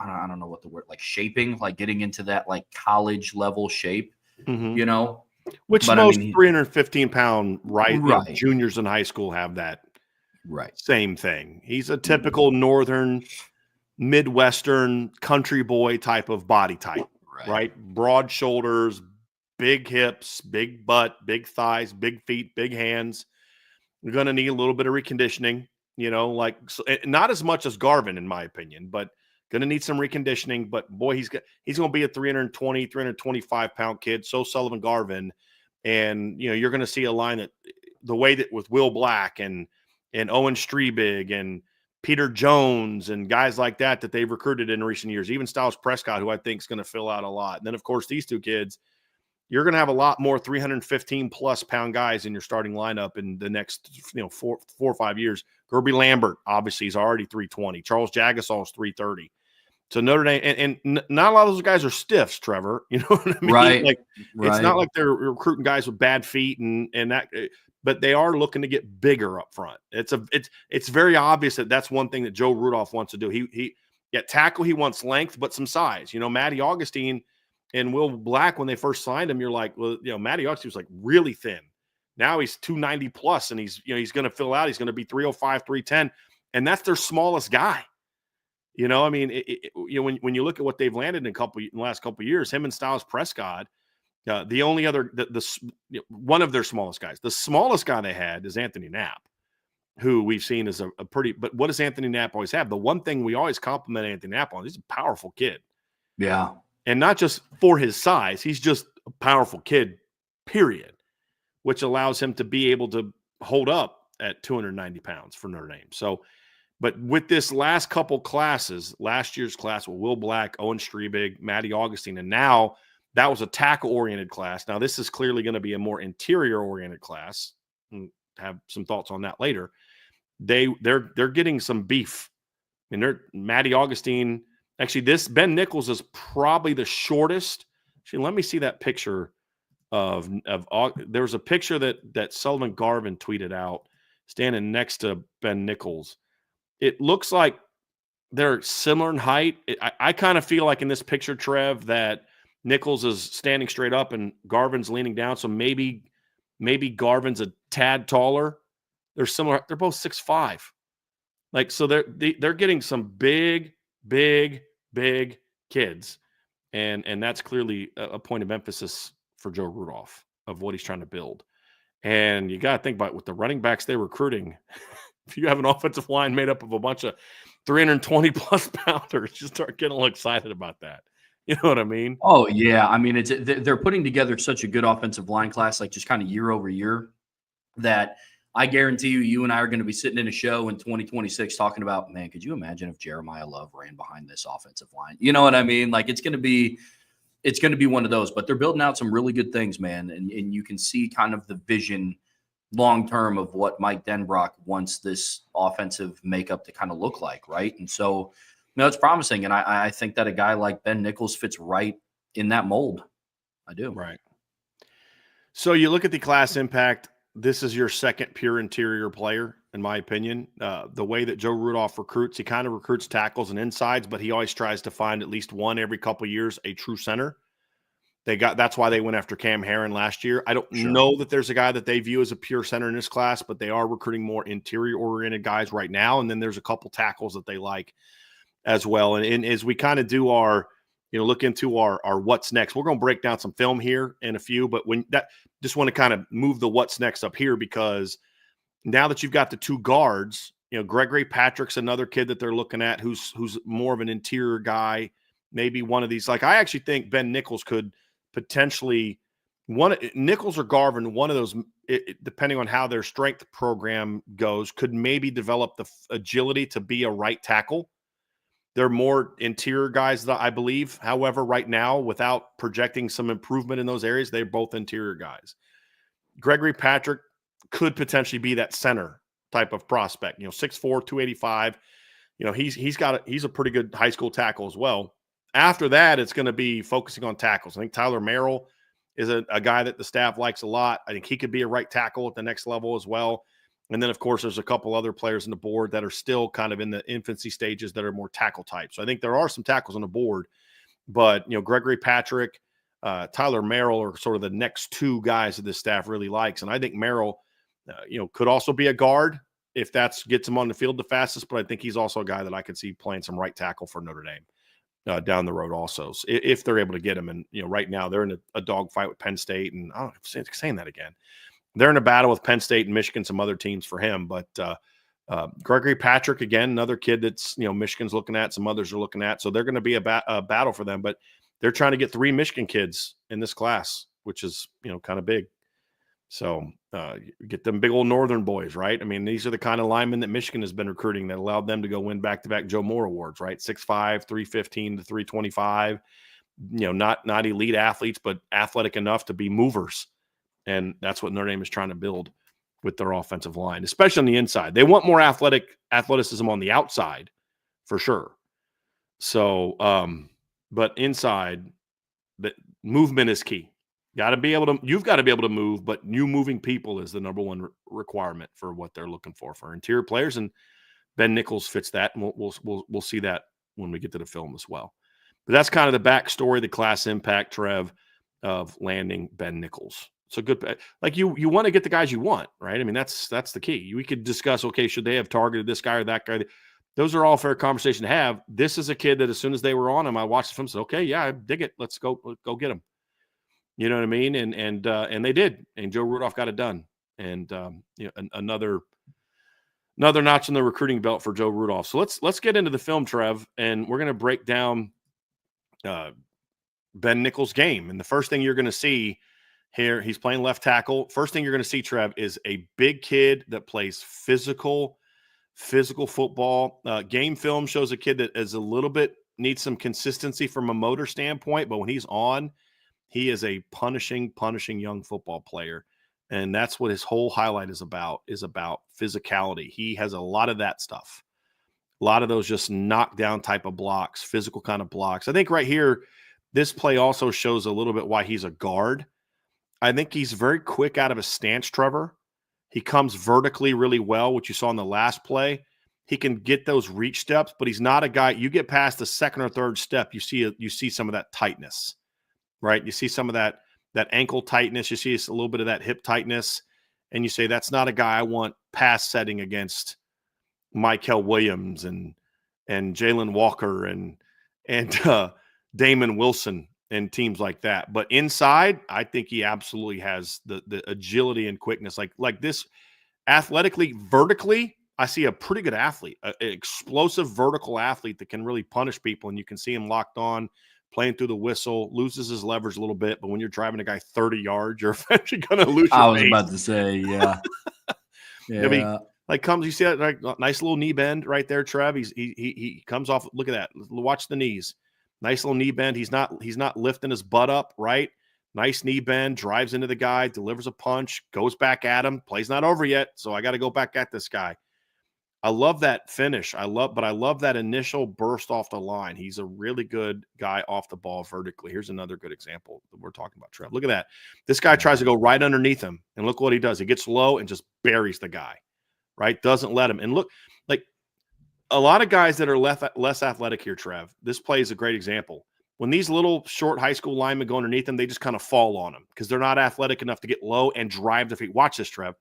I don't know what the word like shaping, like getting into that like college level shape, Which most 315-pound juniors in high school have that. Right. Same thing. He's a typical northern, Midwestern country boy type of body type, right? Broad shoulders, big hips, big butt, big thighs, big feet, big hands. You're going to need a little bit of reconditioning, not as much as Garvin, in my opinion, but going to need some reconditioning. But boy, he's going to be a 320, 325-pound kid. So Sullivan Garvin. And, you're going to see a line that the way that with Will Black and Owen Strebig and Peter Jones and guys like that they've recruited in recent years, even Styles Prescott, who I think is going to fill out a lot. And then, of course, these 2 kids, you're going to have a lot more 315-plus pound guys in your starting lineup in the next 4 or 5 years. Gerby Lambert, obviously, is already 320. Charles Jagasol is 330. So Notre Dame, and not a lot of those guys are stiffs, Trevor. You know what I mean? Right. It's not like they're recruiting guys with bad feet and that – but they are looking to get bigger up front. It's very obvious that that's one thing that Joe Rudolph wants to do. He tackle, he wants length, but some size. Matty Augustine and Will Black, when they first signed him, you're like, well, Matty Augustine was like really thin. Now he's 290 plus, and he's going to fill out. He's going to be 305, 310, and that's their smallest guy. When you look at what they've landed in the last couple of years, him and Styles Prescott. The only other, one of their smallest guys, the smallest guy they had is Anthony Knapp, who we've seen as a pretty, but what does Anthony Knapp always have? The one thing we always compliment Anthony Knapp on, he's a powerful kid. Yeah. And not just for his size, he's just a powerful kid, period, which allows him to be able to hold up at 290 pounds for Notre Dame. So, but with this last couple classes, last year's class with Will Black, Owen Strebig, Matty Augustine, and now that was a tackle-oriented class. Now, this is clearly going to be a more interior-oriented class. Have some thoughts on that later. They're getting some beef. I mean, Matty Augustine. Actually, this Ben Nichols is probably the shortest. Actually, let me see that picture of there was a picture that Sullivan Garvin tweeted out standing next to Ben Nichols. It looks like they're similar in height. I kind of feel like in this picture, Trev, that Nichols is standing straight up and Garvin's leaning down. So maybe Garvin's a tad taller. They're similar. They're both 6'5". So they're getting some big kids. And that's clearly a point of emphasis for Joe Rudolph of what he's trying to build. And you got to think about it, with the running backs they're recruiting. If you have an offensive line made up of a bunch of 320 plus pounders, you start getting a little excited about that. You know what I mean? Oh, yeah. I mean, they're putting together such a good offensive line class, like just kind of year over year, that I guarantee you and I are going to be sitting in a show in 2026 talking about, man, could you imagine if Jeremiah Love ran behind this offensive line? You know what I mean? Like it's going to be one of those, but they're building out some really good things, man. And you can see kind of the vision long-term of what Mike Denbrock wants this offensive makeup to kind of look like. Right. And so, it's promising. And I think that a guy like Ben Nichols fits right in that mold. I do. Right. So you look at the class impact. This is your second pure interior player, in my opinion. The way that Joe Rudolph recruits, he kind of recruits tackles and insides, but he always tries to find at least one every couple of years, a true center. That's why they went after Cam Herron last year. I don't know that there's a guy that they view as a pure center in this class, but they are recruiting more interior oriented guys right now. And then there's a couple tackles that they like as well. And as we kind of do our, look into our what's next, we're going to break down some film here in a few, but just want to kind of move the what's next up here, because now that you've got the two guards, Gregory Patrick's another kid that they're looking at who's more of an interior guy. Maybe one of these, I actually think Ben Nichols could potentially, Nichols or Garvin, one of those, depending on how their strength program goes, could maybe develop the agility to be a right tackle. They're more interior guys, I believe. However, right now, without projecting some improvement in those areas, they're both interior guys. Gregory Patrick could potentially be that center type of prospect. 6'4", 285. He's a pretty good high school tackle as well. After that, it's going to be focusing on tackles. I think Tyler Merrill is a guy that the staff likes a lot. I think he could be a right tackle at the next level as well. And then, of course, there's a couple other players on the board that are still kind of in the infancy stages that are more tackle type. So I think there are some tackles on the board. But, Gregory Patrick, Tyler Merrill are sort of the next two guys that this staff really likes. And I think Merrill, could also be a guard if that gets him on the field the fastest. But I think he's also a guy that I could see playing some right tackle for Notre Dame down the road also, so if they're able to get him. And, right now they're in a dogfight with Penn State. And I'm saying that again. They're in a battle with Penn State and Michigan, some other teams for him. But Gregory Patrick, again, another kid that's, Michigan's looking at, some others are looking at. So they're going to be a battle for them. But they're trying to get 3 Michigan kids in this class, which is, kind of big. So get them big old Northern boys, right? I mean, these are the kind of linemen that Michigan has been recruiting that allowed them to go win back-to-back Joe Moore awards, right? 6'5", 315 to 325. Not elite athletes, but athletic enough to be movers. And that's what Notre Dame is trying to build with their offensive line, especially on the inside. They want more athleticism on the outside for sure. So, but inside, the movement is key. You've got to be able to move, but you moving people is the number one requirement for what they're looking for interior players. And Ben Nichols fits that. And we'll see that when we get to the film as well. But that's kind of the backstory, the class impact, Trev, of landing Ben Nichols. So good, you want to get the guys you want, right? I mean, that's the key. We could discuss, okay, should they have targeted this guy or that guy? Those are all fair conversation to have. This is a kid that as soon as they were on him, I watched the film and said, okay, yeah, I dig it. Let's go get him. You know what I mean? And they did. And Joe Rudolph got it done. And another notch in the recruiting belt for Joe Rudolph. So let's get into the film, Trev, and we're going to break down Ben Nichols' game. And the first thing you're going to see here, he's playing left tackle. First thing you're going to see, Trev, is a big kid that plays physical football. Game film shows a kid that is a little bit needs some consistency from a motor standpoint, but when he's on, he is a punishing young football player. And that's what his whole highlight is about physicality. He has a lot of that stuff. A lot of those just knockdown type of blocks, physical kind of blocks. I think right here, this play also shows a little bit why he's a guard. I think he's very quick out of his stance, Trevor. He comes vertically really well, which you saw in the last play. He can get those reach steps, but he's not a guy. You get past the second or third step, you see some of that tightness, right? You see some of that ankle tightness. You see a little bit of that hip tightness, and you say, that's not a guy I want pass setting against Michael Williams and Jalen Walker and Damon Wilson and teams like that. But inside, I think he absolutely has the agility and quickness. Like this, athletically, vertically, I see a pretty good athlete, an explosive vertical athlete that can really punish people, and you can see him locked on, playing through the whistle, loses his leverage a little bit, but when you're driving a guy 30 yards, you're eventually going to lose your I was pace. about to say, yeah. Yeah. I mean, you see that nice little knee bend right there, Trev. He comes off. Look at that. Watch the knees. Nice little knee bend. He's not lifting his butt up, right? Nice knee bend, drives into the guy, delivers a punch, goes back at him. Play's not over yet, so I got to go back at this guy. I love that finish. I love that initial burst off the line. He's a really good guy off the ball vertically. Here's another good example that we're talking about, Trev. Look at that. This guy tries to go right underneath him, and look what he does. He gets low and just buries the guy, right? Doesn't let him. And look, like a lot of guys that are less athletic here, Trev, this play is a great example. When these little short high school linemen go underneath them, they just kind of fall on them because they're not athletic enough to get low and drive their feet. Watch this, Trev.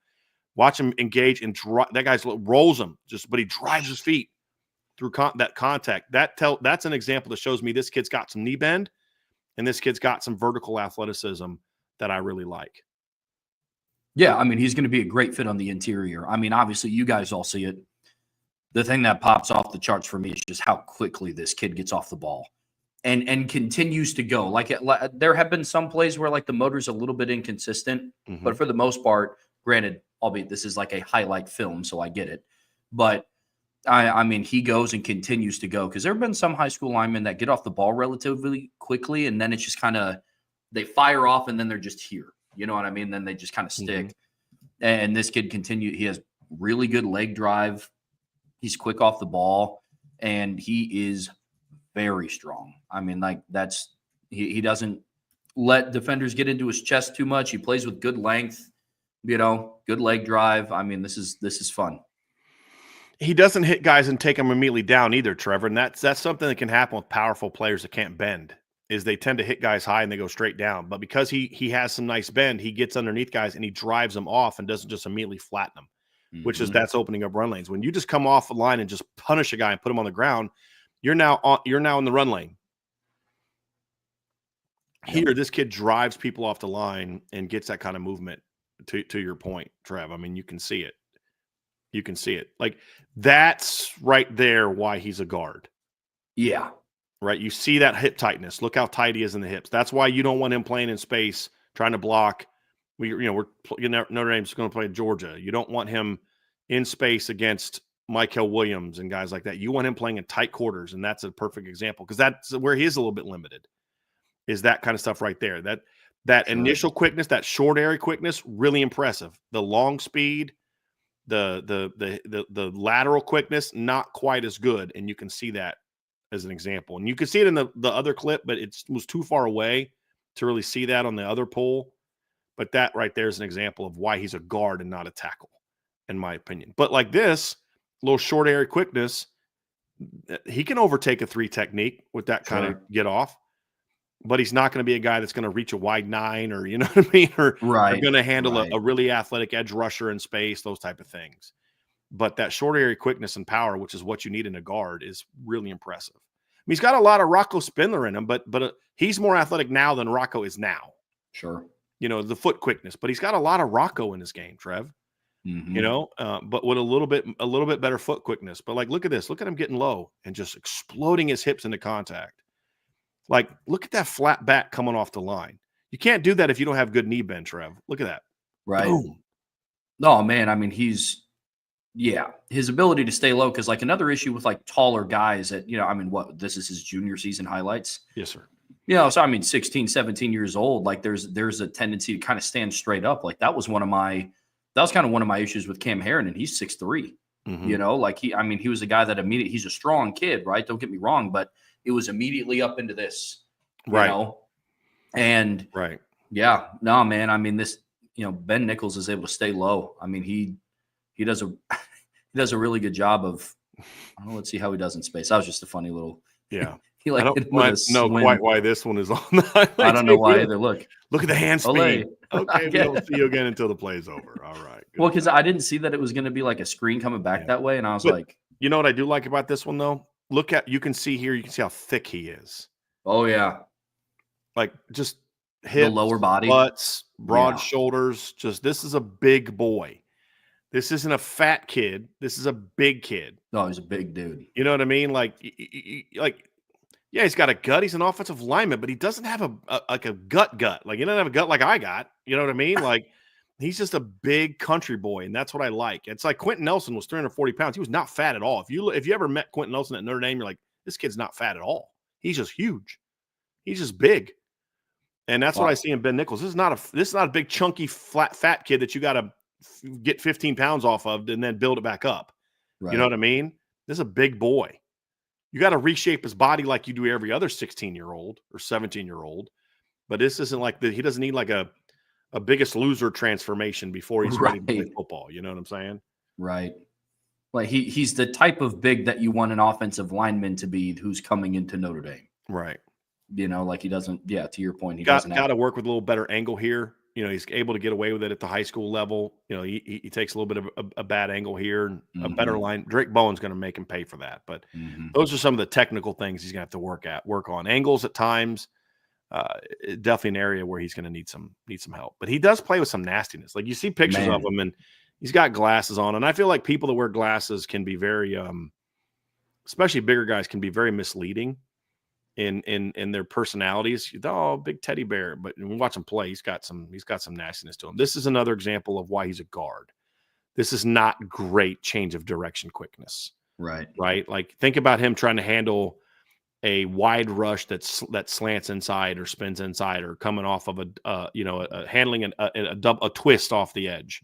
Watch him engage and that guy's rolls him but he drives his feet through that contact. That's an example that shows me this kid's got some knee bend and this kid's got some vertical athleticism that I really like. Yeah, I mean, he's going to be a great fit on the interior. I mean, obviously, you guys all see it. The thing that pops off the charts for me is just how quickly this kid gets off the ball and continues to go. Like there have been some plays where like the motor's a little bit inconsistent, but for the most part, granted, albeit this is like a highlight film, so I get it. But, I mean, he goes and continues to go because there have been some high school linemen that get off the ball relatively quickly, and then it's just kind of they fire off, and then they're just here. You know what I mean? Then they just kind of stick. And this kid continued. He has really good leg drive. He's quick off the ball, and he is very strong. I mean, like he doesn't let defenders get into his chest too much. He plays with good length. You know, good leg drive. I mean, this is fun. He doesn't hit guys and take them immediately down either, Trevor. And that's something that can happen with powerful players that can't bend, is they tend to hit guys high and they go straight down. But because he has some nice bend, he gets underneath guys and he drives them off and doesn't just immediately flatten them, that's opening up run lanes. When you just come off the line and just punish a guy and put him on the ground, you're now in the run lane. Here, this kid drives people off the line and gets that kind of movement. To your point, Trev, I mean, you can see it. You can see it. Like, that's right there why he's a guard. Yeah. Right? You see that hip tightness. Look how tight he is in the hips. That's why you don't want him playing in space, trying to block. Notre Dame's going to play Georgia. You don't want him in space against Michael Williams and guys like that. You want him playing in tight quarters, and that's a perfect example because that's where he is a little bit limited, is that kind of stuff right there. That initial quickness, that short area quickness, really impressive. The long speed, the lateral quickness, not quite as good. And you can see that as an example. And you can see it in the other clip, but it was too far away to really see that on the other poll. But that right there is an example of why he's a guard and not a tackle, in my opinion. But like this, little short area quickness, he can overtake a 3 technique with that kind of get off. But he's not going to be a guy that's going to reach a wide 9 or, you know what I mean? Or going to handle a really athletic edge rusher in space, those type of things. But that short area quickness and power, which is what you need in a guard, is really impressive. I mean, he's got a lot of Rocco Spindler in him, but he's more athletic now than Rocco is now. Sure. You know, the foot quickness, but he's got a lot of Rocco in his game, Trev. You know, but with a little bit better foot quickness. But like, look at this. Look at him getting low and just exploding his hips into contact. Like, look at that flat back coming off the line. You can't do that if you don't have good knee bend, Trev. Look at that. Right. Boom. No, man. I mean, his ability to stay low. Because like another issue with like taller guys that, I mean, this is his junior season highlights. Yes, sir. So I mean, 16, 17 years old, like there's a tendency to kind of stand straight up. Like that was kind of one of my issues with Cam Herron, and he's 6'3". Like he was a guy that he's a strong kid, right? Don't get me wrong, but it was immediately up into this, you know? And yeah, no, man. I mean, this, Ben Nichols is able to stay low. I mean, he does a really good job of, let's see how he does in space. That was just a funny little, he I don't know quite why this one is on the I don't know why either. Look at the hand speed. Okay, we don't see you again until the play's over. All right. Well, because I didn't see that it was going to be like a screen coming back that way, and I was like, you know what I do like about this one though? You can see how thick he is. Oh yeah. Like just hips, the lower body, butts, broad shoulders. This is a big boy. This isn't a fat kid. This is a big kid. No, he's a big dude. You know what I mean? Like, yeah, he's got a gut. He's an offensive lineman, but he doesn't have a gut. Like, he doesn't have a gut like I got. You know what I mean? Like, he's just a big country boy, and that's what I like. It's like Quentin Nelson was 340 pounds. He was not fat at all. If you ever met Quentin Nelson at Notre Dame, you're like, this kid's not fat at all. He's just huge. He's just big. And that's what I see in Ben Nichols. This is not a big, chunky, fat kid that you got to get 15 pounds off of and then build it back up. You know what I mean? This is a big boy. You got to reshape his body like you do every other 16-year-old or 17-year-old. But this isn't like he doesn't need like a Biggest Loser transformation before he's ready to play football. You know what I'm saying? Right. Like he's the type of big that you want an offensive lineman to be who's coming into Notre Dame. Right. You know, like he doesn't, to your point, he got doesn't have to work with a little better angle here. You know, he's able to get away with it at the high school level. You know, he takes a little bit of a bad angle here, and a better line. Drake Bowen's going to make him pay for that. But those are some of the technical things he's going to have to work on. Angles at times, definitely an area where he's going to need some help. But he does play with some nastiness. Like you see pictures of him, and he's got glasses on. And I feel like people that wear glasses can be very, especially bigger guys, can be very misleading in their personalities. Oh, big teddy bear. But when we watch him play, he's got some nastiness to him. This is another example of why he's a guard. This is not great change of direction quickness. Right. Like think about him trying to handle a wide rush that slants inside or spins inside, or coming off of handling a twist off the edge.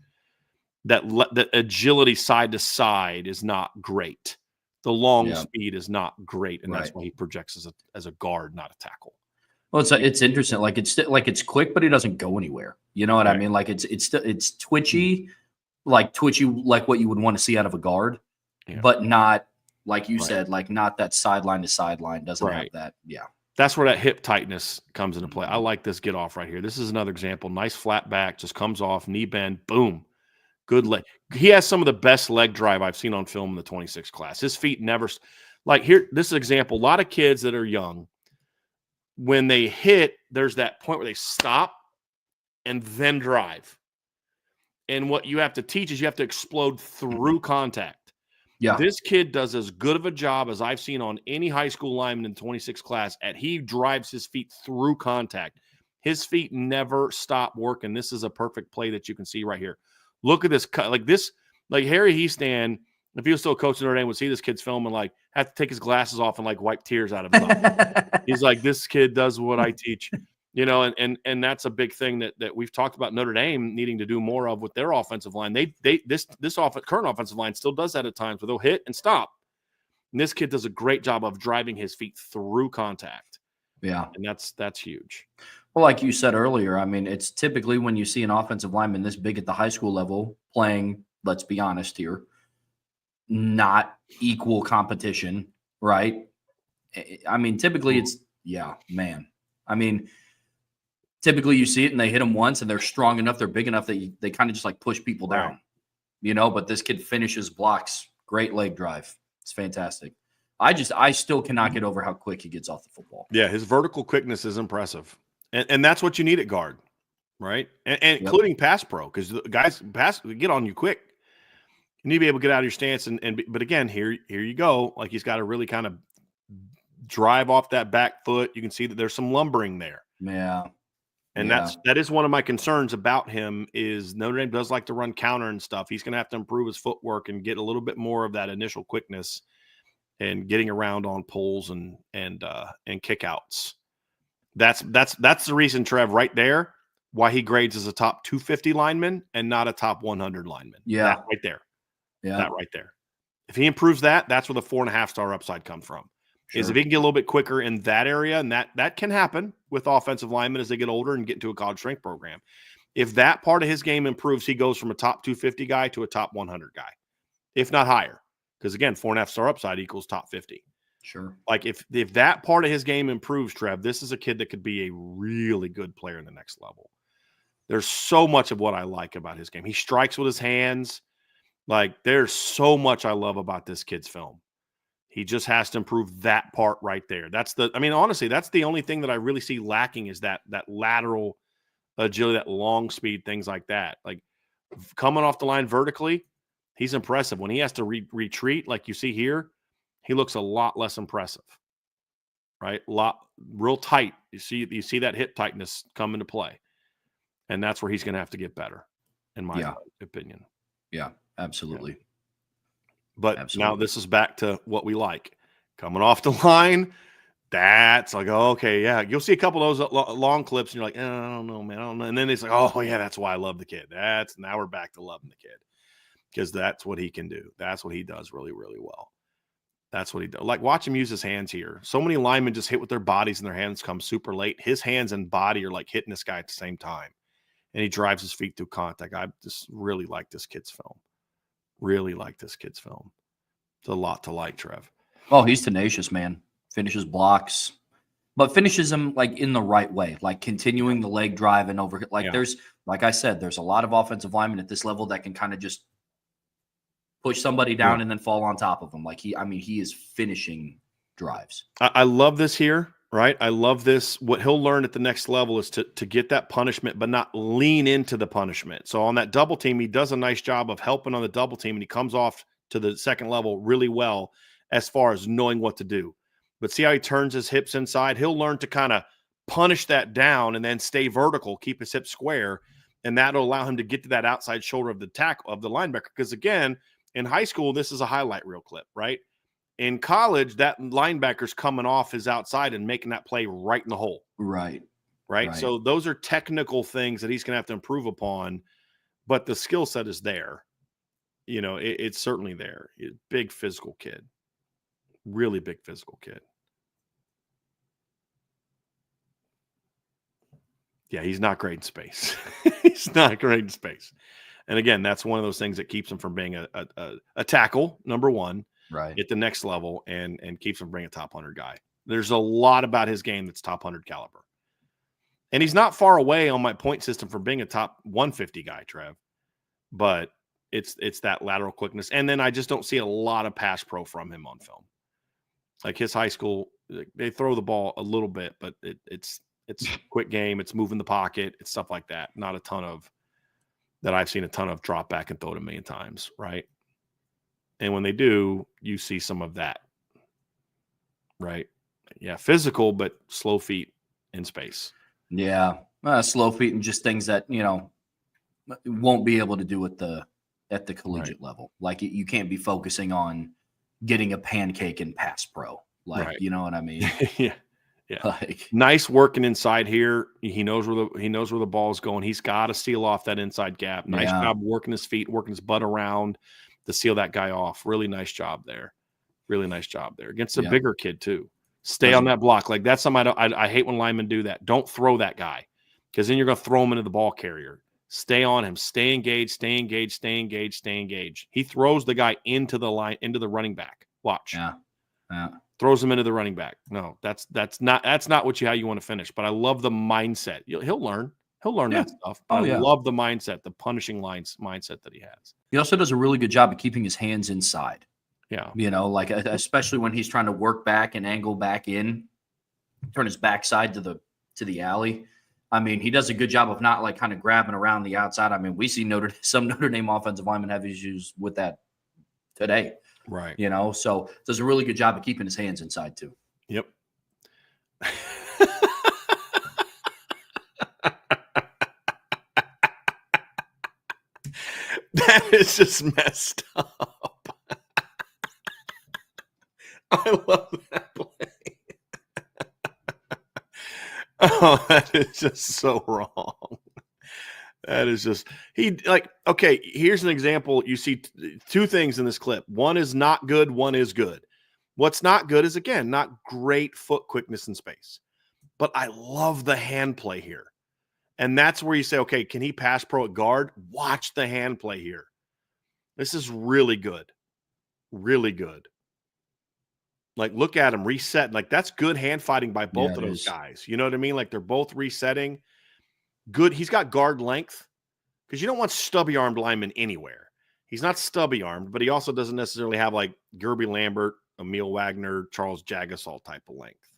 That agility side to side is not great. The long speed is not great, and that's why he projects as a guard, not a tackle. Well, it's interesting. Like it's quick, but he doesn't go anywhere. You know what I mean? Like it's twitchy, like what you would want to see out of a guard, but not like you said, like not that sideline to sideline. Doesn't have that. Yeah, that's where that hip tightness comes into play. I like this get off right here. This is another example. Nice flat back, just comes off, knee bend, boom. Good leg. He has some of the best leg drive I've seen on film in the 26 class. His feet never like here. This is an example. A lot of kids that are young, when they hit, there's that point where they stop and then drive. And what you have to teach is you have to explode through contact. Yeah. This kid does as good of a job as I've seen on any high school lineman in the 26 class he drives his feet through contact. His feet never stop working. This is a perfect play that you can see right here. Look at this cut, like Harry Heastan, if he was still coaching Notre Dame, would see this kid's film and like have to take his glasses off and like wipe tears out of his eyes. He's like, this kid does what I teach, and that's a big thing that we've talked about Notre Dame needing to do more of with their offensive line. This current offensive line still does that at times where they'll hit and stop. And this kid does a great job of driving his feet through contact. Yeah. And that's huge. Well, like you said earlier, I mean, it's typically when you see an offensive lineman this big at the high school level playing, let's be honest here, not equal competition, right? I mean, typically it's, I mean, typically you see it and they hit them once and they're strong enough, they're big enough that they kind of just like push people down, but this kid finishes blocks, great leg drive. It's fantastic. I still cannot get over how quick he gets off the football. Yeah, his vertical quickness is impressive. And that's what you need at guard, right? And including pass pro, because the guys get on you quick. You need to be able to get out of your stance. But again, here you go. Like he's got to really kind of drive off that back foot. You can see that there's some lumbering there. Yeah. And that is one of my concerns about him is Notre Dame does like to run counter and stuff. He's going to have to improve his footwork and get a little bit more of that initial quickness and getting around on pulls and kickouts. That's the reason, Trev, right there, why he grades as a top 250 lineman and not a top 100 lineman. Yeah. That right there. Yeah. That right there. If he improves that's where the 4.5-star upside comes from. Sure. Is if he can get a little bit quicker in that area, and that can happen with offensive linemen as they get older and get into a college strength program. If that part of his game improves, he goes from a top 250 guy to a top 100 guy, if not higher. Because, again, 4.5-star upside equals top 50. Sure. Like if that part of his game improves, Trev, this is a kid that could be a really good player in the next level. There's so much of what I like about his game. He strikes with his hands. Like there's so much I love about this kid's film. He just has to improve that part right there. Honestly, that's the only thing that I really see lacking is that lateral agility, that long speed, things like that. Like coming off the line vertically, he's impressive. When he has to retreat, like you see here, he looks a lot less impressive, right? Real tight. You see that hip tightness come into play, and that's where he's going to have to get better, in my opinion. Yeah, absolutely. Yeah. But now this is back to what we like. Coming off the line, that's like, okay, yeah. You'll see a couple of those long clips, and you're like, I don't know, man. I don't know. And then it's like, oh, yeah, that's why I love the kid. Now we're back to loving the kid. because that's what he can do. That's what he does really, really well. That's what he does. Like, watch him use his hands here. So many linemen just hit with their bodies and their hands come super late. His hands and body are like hitting this guy at the same time. And he drives his feet through contact. I just really like this kid's film. Really like this kid's film. It's a lot to like, Trev. Oh, he's tenacious, man. Finishes blocks, but finishes them like in the right way, like continuing the leg drive and over. Like there's, like I said, there's a lot of offensive linemen at this level that can kind of just push somebody down and then fall on top of them. Like he is finishing drives. I love this here, right? I love this. What he'll learn at the next level is to get that punishment, but not lean into the punishment. So on that double team, he does a nice job of helping on the double team, and he comes off to the second level really well as far as knowing what to do. But see how he turns his hips inside? He'll learn to kind of punish that down and then stay vertical, keep his hips square, and that'll allow him to get to that outside shoulder of the tackle of the linebacker. Because again, in high school, this is a highlight reel clip, right? In college, that linebacker's coming off his outside and making that play right in the hole. Right. So those are technical things that he's going to have to improve upon, but the skill set is there. You know, it's certainly there. Big physical kid. Really big physical kid. Yeah, he's not great in space. He's not great in space. And again, that's one of those things that keeps him from being a tackle, number one, right, at the next level, and keeps him from being a top 100 guy. There's a lot about his game that's top 100 caliber. And he's not far away on my point system from being a top 150 guy, Trev. But it's that lateral quickness. And then I just don't see a lot of pass pro from him on film. Like his high school, they throw the ball a little bit, but it's quick game. It's moving the pocket. It's stuff like that. Not a ton of that I've seen a ton of drop back and throw it a million times, right? And when they do, you see some of that, right? Yeah, physical, but slow feet in space. Yeah, slow feet and just things that, you know, won't be able to do at the collegiate level. Like you can't be focusing on getting a pancake in pass pro. Like, you know what I mean? Yeah. Like, nice working inside here. He knows where the ball is going. He's got to seal off that inside gap. Nice job working his feet, working his butt around to seal that guy off. Really nice job there. Really nice job there against a bigger kid too. Stay on that block. Like that's something I hate when linemen do that. Don't throw that guy because then you're going to throw him into the ball carrier. Stay on him. Stay engaged. Stay engaged. Stay engaged. Stay engaged. He throws the guy into the line, into the running back. Watch. Yeah. Throws him into the running back. No, that's not how you want to finish. But I love the mindset. He'll learn. He'll learn that stuff. I love the mindset, the punishing mindset that he has. He also does a really good job of keeping his hands inside. Yeah. You know, like especially when he's trying to work back and angle back in, turn his backside to the alley. I mean, he does a good job of not like kind of grabbing around the outside. I mean, we see some Notre Dame offensive linemen have issues with that today. Right. You know, so does a really good job of keeping his hands inside too. Yep. That is just messed up. I love that play. Oh, that is just so wrong. That is just okay, here's an example. You see two things in this clip. One is not good, one is good. What's not good is, again, not great foot quickness in space. But I love the hand play here. And that's where you say, okay, can he pass pro at guard? Watch the hand play here. This is really good. Really good. Like, look at him reset. Like, that's good hand fighting by both of those guys. You know what I mean? Like, they're both resetting. Good. He's got guard length because you don't want stubby armed linemen anywhere. He's not stubby armed, but he also doesn't necessarily have like Gerby Lambert, Emil Wagner, Charles Jagasol type of length.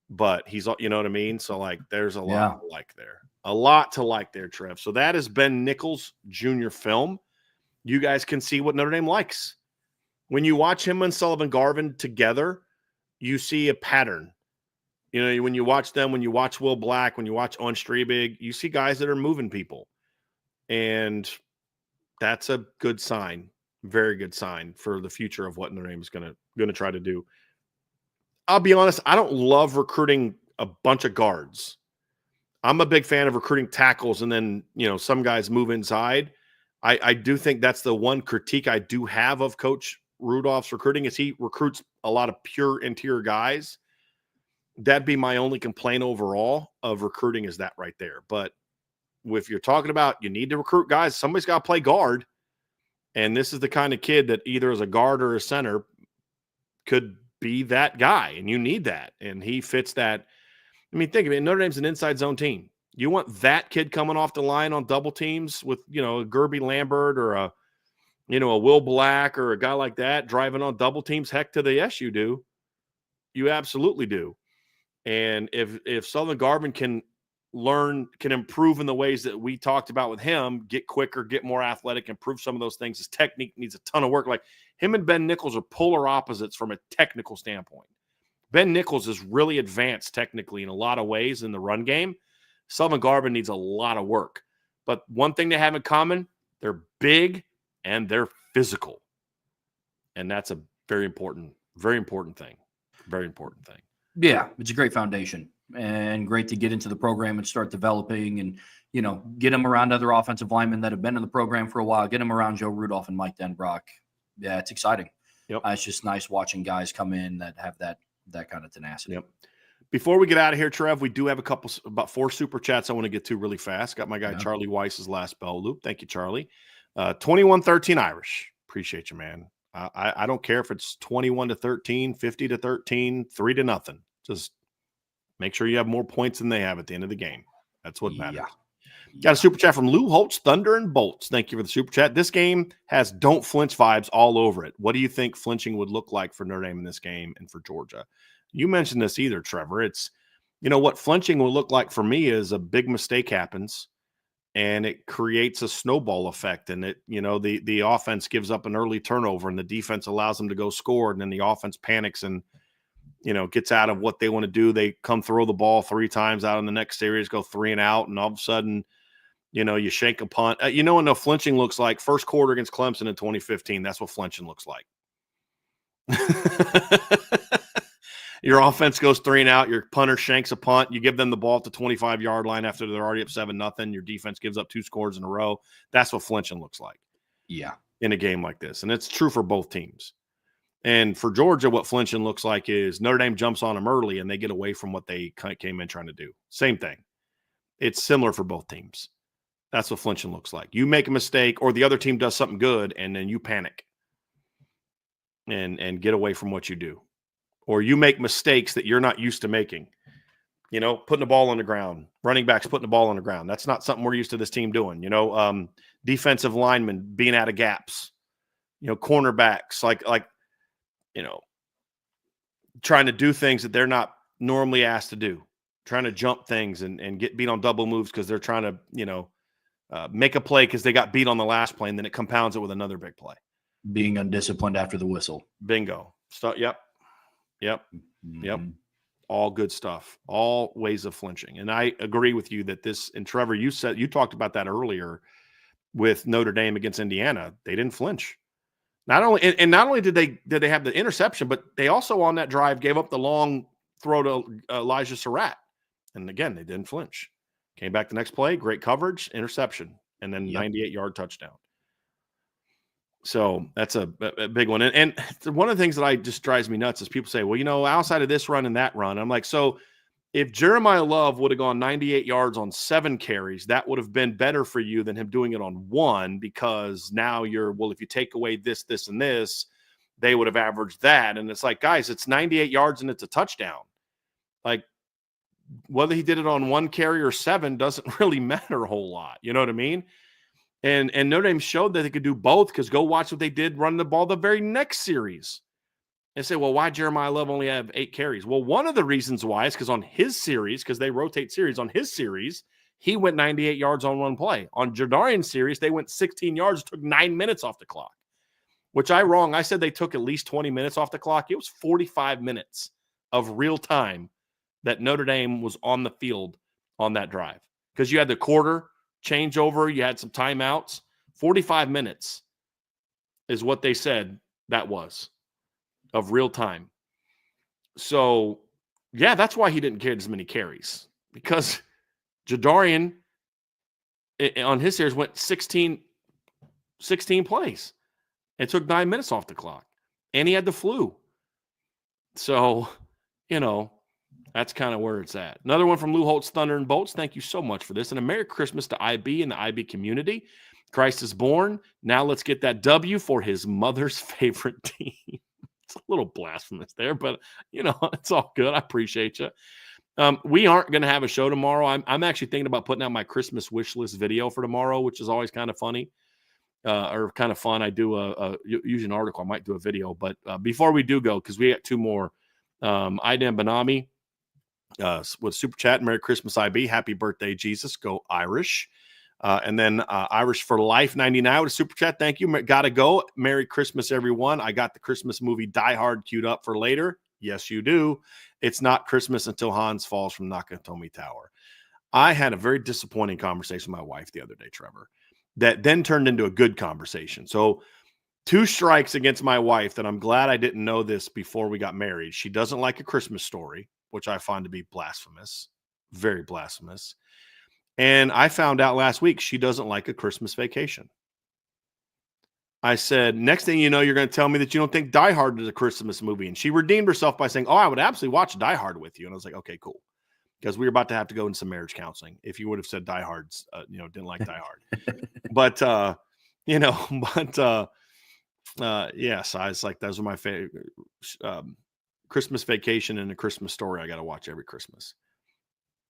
But he's, you know what I mean? So like, there's a lot to like there. A lot to like there, Trev. So that is Ben Nichols Jr. film. You guys can see what Notre Dame likes. When you watch him and Sullivan Garvin together, you see a pattern. You know, when you watch them, when you watch Will Black, when you watch Owen Strebig, you see guys that are moving people. And that's a good sign, very good sign for the future of what Notre Dame is going to try to do. I'll be honest, I don't love recruiting a bunch of guards. I'm a big fan of recruiting tackles, and then, you know, some guys move inside. I do think that's the one critique I do have of Coach Rudolph's recruiting is he recruits a lot of pure interior guys. That'd be my only complaint overall of recruiting is that right there. But if you're talking about you need to recruit guys, somebody's got to play guard. And this is the kind of kid that either as a guard or a center could be that guy. And you need that. And he fits that. I mean, think of it. Notre Dame's an inside zone team. You want that kid coming off the line on double teams with, a Gerby Lambert or a Will Black or a guy like that driving on double teams? Heck to the yes, you do. You absolutely do. And if Sullivan Garvin can improve in the ways that we talked about with him, get quicker, get more athletic, improve some of those things, his technique needs a ton of work. Like him and Ben Nichols are polar opposites from a technical standpoint. Ben Nichols is really advanced technically in a lot of ways in the run game. Sullivan Garvin needs a lot of work. But one thing they have in common, they're big and they're physical. And that's a very important thing. Very important thing. Yeah, it's a great foundation and great to get into the program and start developing and, get them around other offensive linemen that have been in the program for a while, get them around Joe Rudolph and Mike Denbrock. Yeah, it's exciting. Yep. It's just nice watching guys come in that have that kind of tenacity. Yep. Before we get out of here, Trev, we do have about 4 super chats I want to get to really fast. Got my guy Charlie Weiss's last bell loop. Thank you, Charlie. 21-13 Irish. Appreciate you, man. I don't care if it's 21-13, 50-13, 3-0. Just make sure you have more points than they have at the end of the game. That's what matters. Got a super chat from Lou Holtz, Thunder and Bolts. Thank you for the super chat. This game has don't flinch vibes all over it. What do you think flinching would look like for Notre Dame in this game and for Georgia? You mentioned this either, Trevor. It's, what flinching will look like for me is a big mistake happens and it creates a snowball effect. And it, the offense gives up an early turnover and the defense allows them to go score. And then the offense panics and, gets out of what they want to do. They come throw the ball 3 times out in the next series, go 3 and out. And all of a sudden, you shake a punt. What no flinching looks like first quarter against Clemson in 2015. That's what flinching looks like. Your offense goes 3 and out. Your punter shanks a punt. You give them the ball at the 25-yard line after they're already up 7-0. Your defense gives up 2 scores in a row. That's what flinching looks like. Yeah. In a game like this. And it's true for both teams. And for Georgia, what flinching looks like is Notre Dame jumps on them early and they get away from what they came in trying to do. Same thing. It's similar for both teams. That's what flinching looks like. You make a mistake or the other team does something good and then you panic and get away from what you do. Or you make mistakes that you're not used to making. Putting the ball on the ground, running backs putting the ball on the ground. That's not something we're used to this team doing. Defensive linemen being out of gaps. Cornerbacks trying to do things that they're not normally asked to do. Trying to jump things and get beat on double moves because they're trying to, make a play because they got beat on the last play and then it compounds it with another big play. Being undisciplined after the whistle. Bingo. Yep. Mm-hmm. All good stuff. All ways of flinching. And I agree with you that this, and Trevor, you talked about that earlier with Notre Dame against Indiana. They didn't flinch. Not only did they have the interception, but they also on that drive gave up the long throw to Elijah Surratt. And again, they didn't flinch. Came back the next play, great coverage, interception, and then 98-yard touchdown. So that's a big one. And one of the things that just drives me nuts is people say, well, outside of this run and that run, I'm like, so if Jeremiah Love would have gone 98 yards on 7 carries, that would have been better for you than him doing it on 1 because now if you take away this, this, and this, they would have averaged that. And it's like, guys, it's 98 yards and it's a touchdown. Like, whether he did it on 1 carry or 7 doesn't really matter a whole lot. You know what I mean? And Notre Dame showed that they could do both because go watch what they did running the ball the very next series. And say, well, why Jeremiah Love only have 8 carries? Well, one of the reasons why is because on his series, because they rotate series, on his series, he went 98 yards on 1 play. On Jadarian's series, they went 16 yards, took 9 minutes off the clock, which I said they took at least 20 minutes off the clock. It was 45 minutes of real time that Notre Dame was on the field on that drive because you had the quarter changeover, you had some timeouts. 45 minutes is what they said that was. Of real time. So, yeah, that's why he didn't get as many carries because Jadarian on his series went 16 16 plays. It took 9 minutes off the clock. And he had the flu. So, that's kind of where it's at. Another one from Lou Holtz, Thunder and Bolts. Thank you so much for this. And a Merry Christmas to IB and the IB community. Christ is born. Now let's get that W for his mother's favorite team. It's a little blasphemous there, but, it's all good. I appreciate you. We aren't going to have a show tomorrow. I'm actually thinking about putting out my Christmas wish list video for tomorrow, which is always kind of funny. Or kind of fun. I do usually an article. I might do a video, but before we do go, because we got two more, Idem Banami with Super Chat, Merry Christmas, IB. Happy birthday, Jesus. Go Irish. And then Irish for Life 99 with a Super Chat. Thank you. Gotta go. Merry Christmas, everyone. I got the Christmas movie Die Hard queued up for later. Yes, you do. It's not Christmas until Hans falls from Nakatomi Tower. I had a very disappointing conversation with my wife the other day, Trevor, that then turned into a good conversation. So 2 strikes against my wife that I'm glad I didn't know this before we got married. She doesn't like A Christmas Story, which I find to be blasphemous, very blasphemous. And I found out last week she doesn't like A Christmas Vacation. I said, next thing you know, you're going to tell me that you don't think Die Hard is a Christmas movie. And she redeemed herself by saying, oh, I would absolutely watch Die Hard with you. And I was like, okay, cool. Because we were about to have to go into some marriage counseling. If you would have said Die Hard's, didn't like Die Hard. But, yes, I was like, those are my favorite. Christmas Vacation and A Christmas Story I got to watch every Christmas.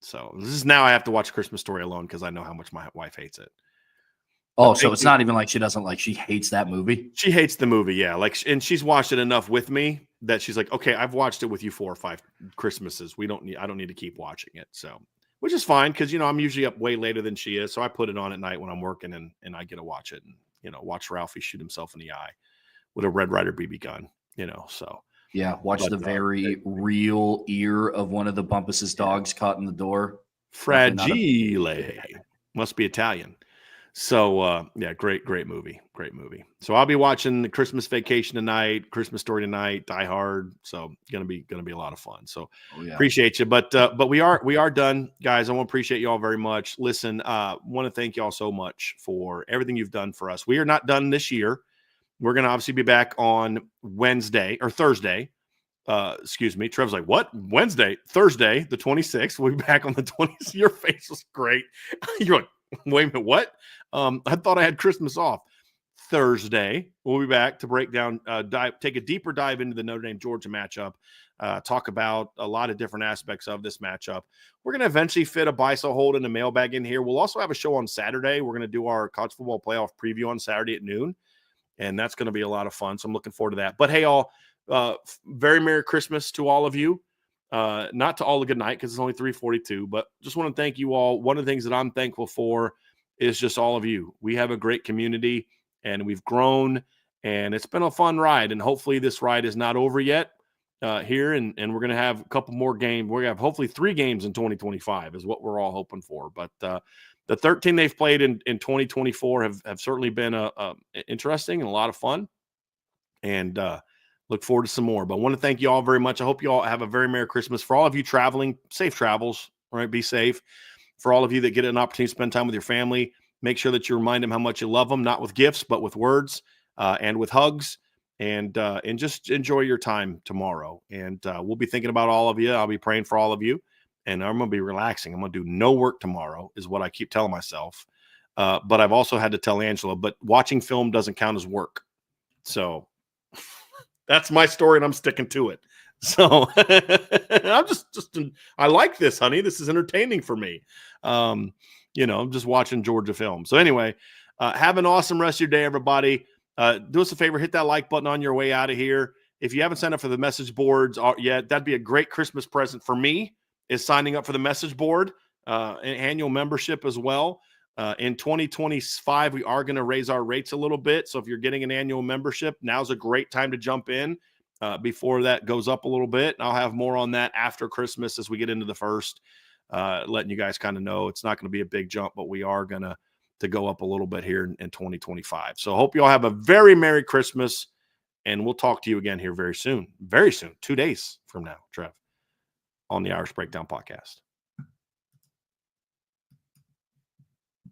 So this is now I have to watch Christmas Story alone because I know how much my wife hates it. Oh, so it's not even like she hates that movie? She hates the movie, yeah. And she's watched it enough with me that she's like, okay, I've watched it with you 4 or 5 Christmases. I don't need to keep watching it. So, which is fine because, I'm usually up way later than she is. So I put it on at night when I'm working and I get to watch it and, watch Ralphie shoot himself in the eye with a Red Ryder BB gun, so. Yeah, watch the very real ear of one of the Bumpus's dogs caught in the door. Fragile. Must be Italian. So, great movie. Great movie. So I'll be watching the Christmas Vacation tonight, Christmas Story tonight, Die Hard. So gonna be a lot of fun. So Appreciate you. But we are done, guys. I want to appreciate you all very much. Listen, want to thank you all so much for everything you've done for us. We are not done this year. We're going to obviously be back on Thursday. Excuse me. Trev's like, what? Wednesday, Thursday, the 26th. We'll be back on the 20th. Your face was great. You're like, wait a minute, what? I thought I had Christmas off. Thursday, we'll be back to break down, take a deeper dive into the Notre Dame Georgia matchup, talk about a lot of different aspects of this matchup. We're going to eventually fit a buy-sell hold in the mailbag in here. We'll also have a show on Saturday. We're going to do our college football playoff preview on Saturday at noon. And that's going to be a lot of fun. So I'm looking forward to that. But hey, all, very Merry Christmas to all of you. Not to all a good night because it's only 3:42, but just want to thank you all. One of the things that I'm thankful for is just all of you. We have a great community and we've grown and it's been a fun ride. And hopefully this ride is not over yet here. And we're going to have a couple more games. We're going to have hopefully 3 games in 2025 is what we're all hoping for. But the 13 they've played in 2024 have certainly been interesting and a lot of fun. And look forward to some more. But I want to thank you all very much. I hope you all have a very Merry Christmas. For all of you traveling, safe travels, all right? Be safe. For all of you that get an opportunity to spend time with your family, make sure that you remind them how much you love them, not with gifts, but with words and with hugs. And just enjoy your time tomorrow. And we'll be thinking about all of you. I'll be praying for all of you. And I'm going to be relaxing. I'm going to do no work tomorrow is what I keep telling myself. But I've also had to tell Angela, but watching film doesn't count as work. So that's my story and I'm sticking to it. So I'm I like this, honey. This is entertaining for me. I'm just watching Georgia film. So anyway, have an awesome rest of your day, everybody. Do us a favor, hit that like button on your way out of here. If you haven't signed up for the message boards yet, that'd be a great Christmas present for me, is signing up for the message board, an annual membership as well. In 2025, we are going to raise our rates a little bit. So if you're getting an annual membership, now's a great time to jump in before that goes up a little bit. And I'll have more on that after Christmas as we get into the first, letting you guys kind of know it's not going to be a big jump, but we are going to go up a little bit here in 2025. So I hope you all have a very Merry Christmas, and we'll talk to you again here very soon, 2 days from now, Trev, on the Irish Breakdown Podcast.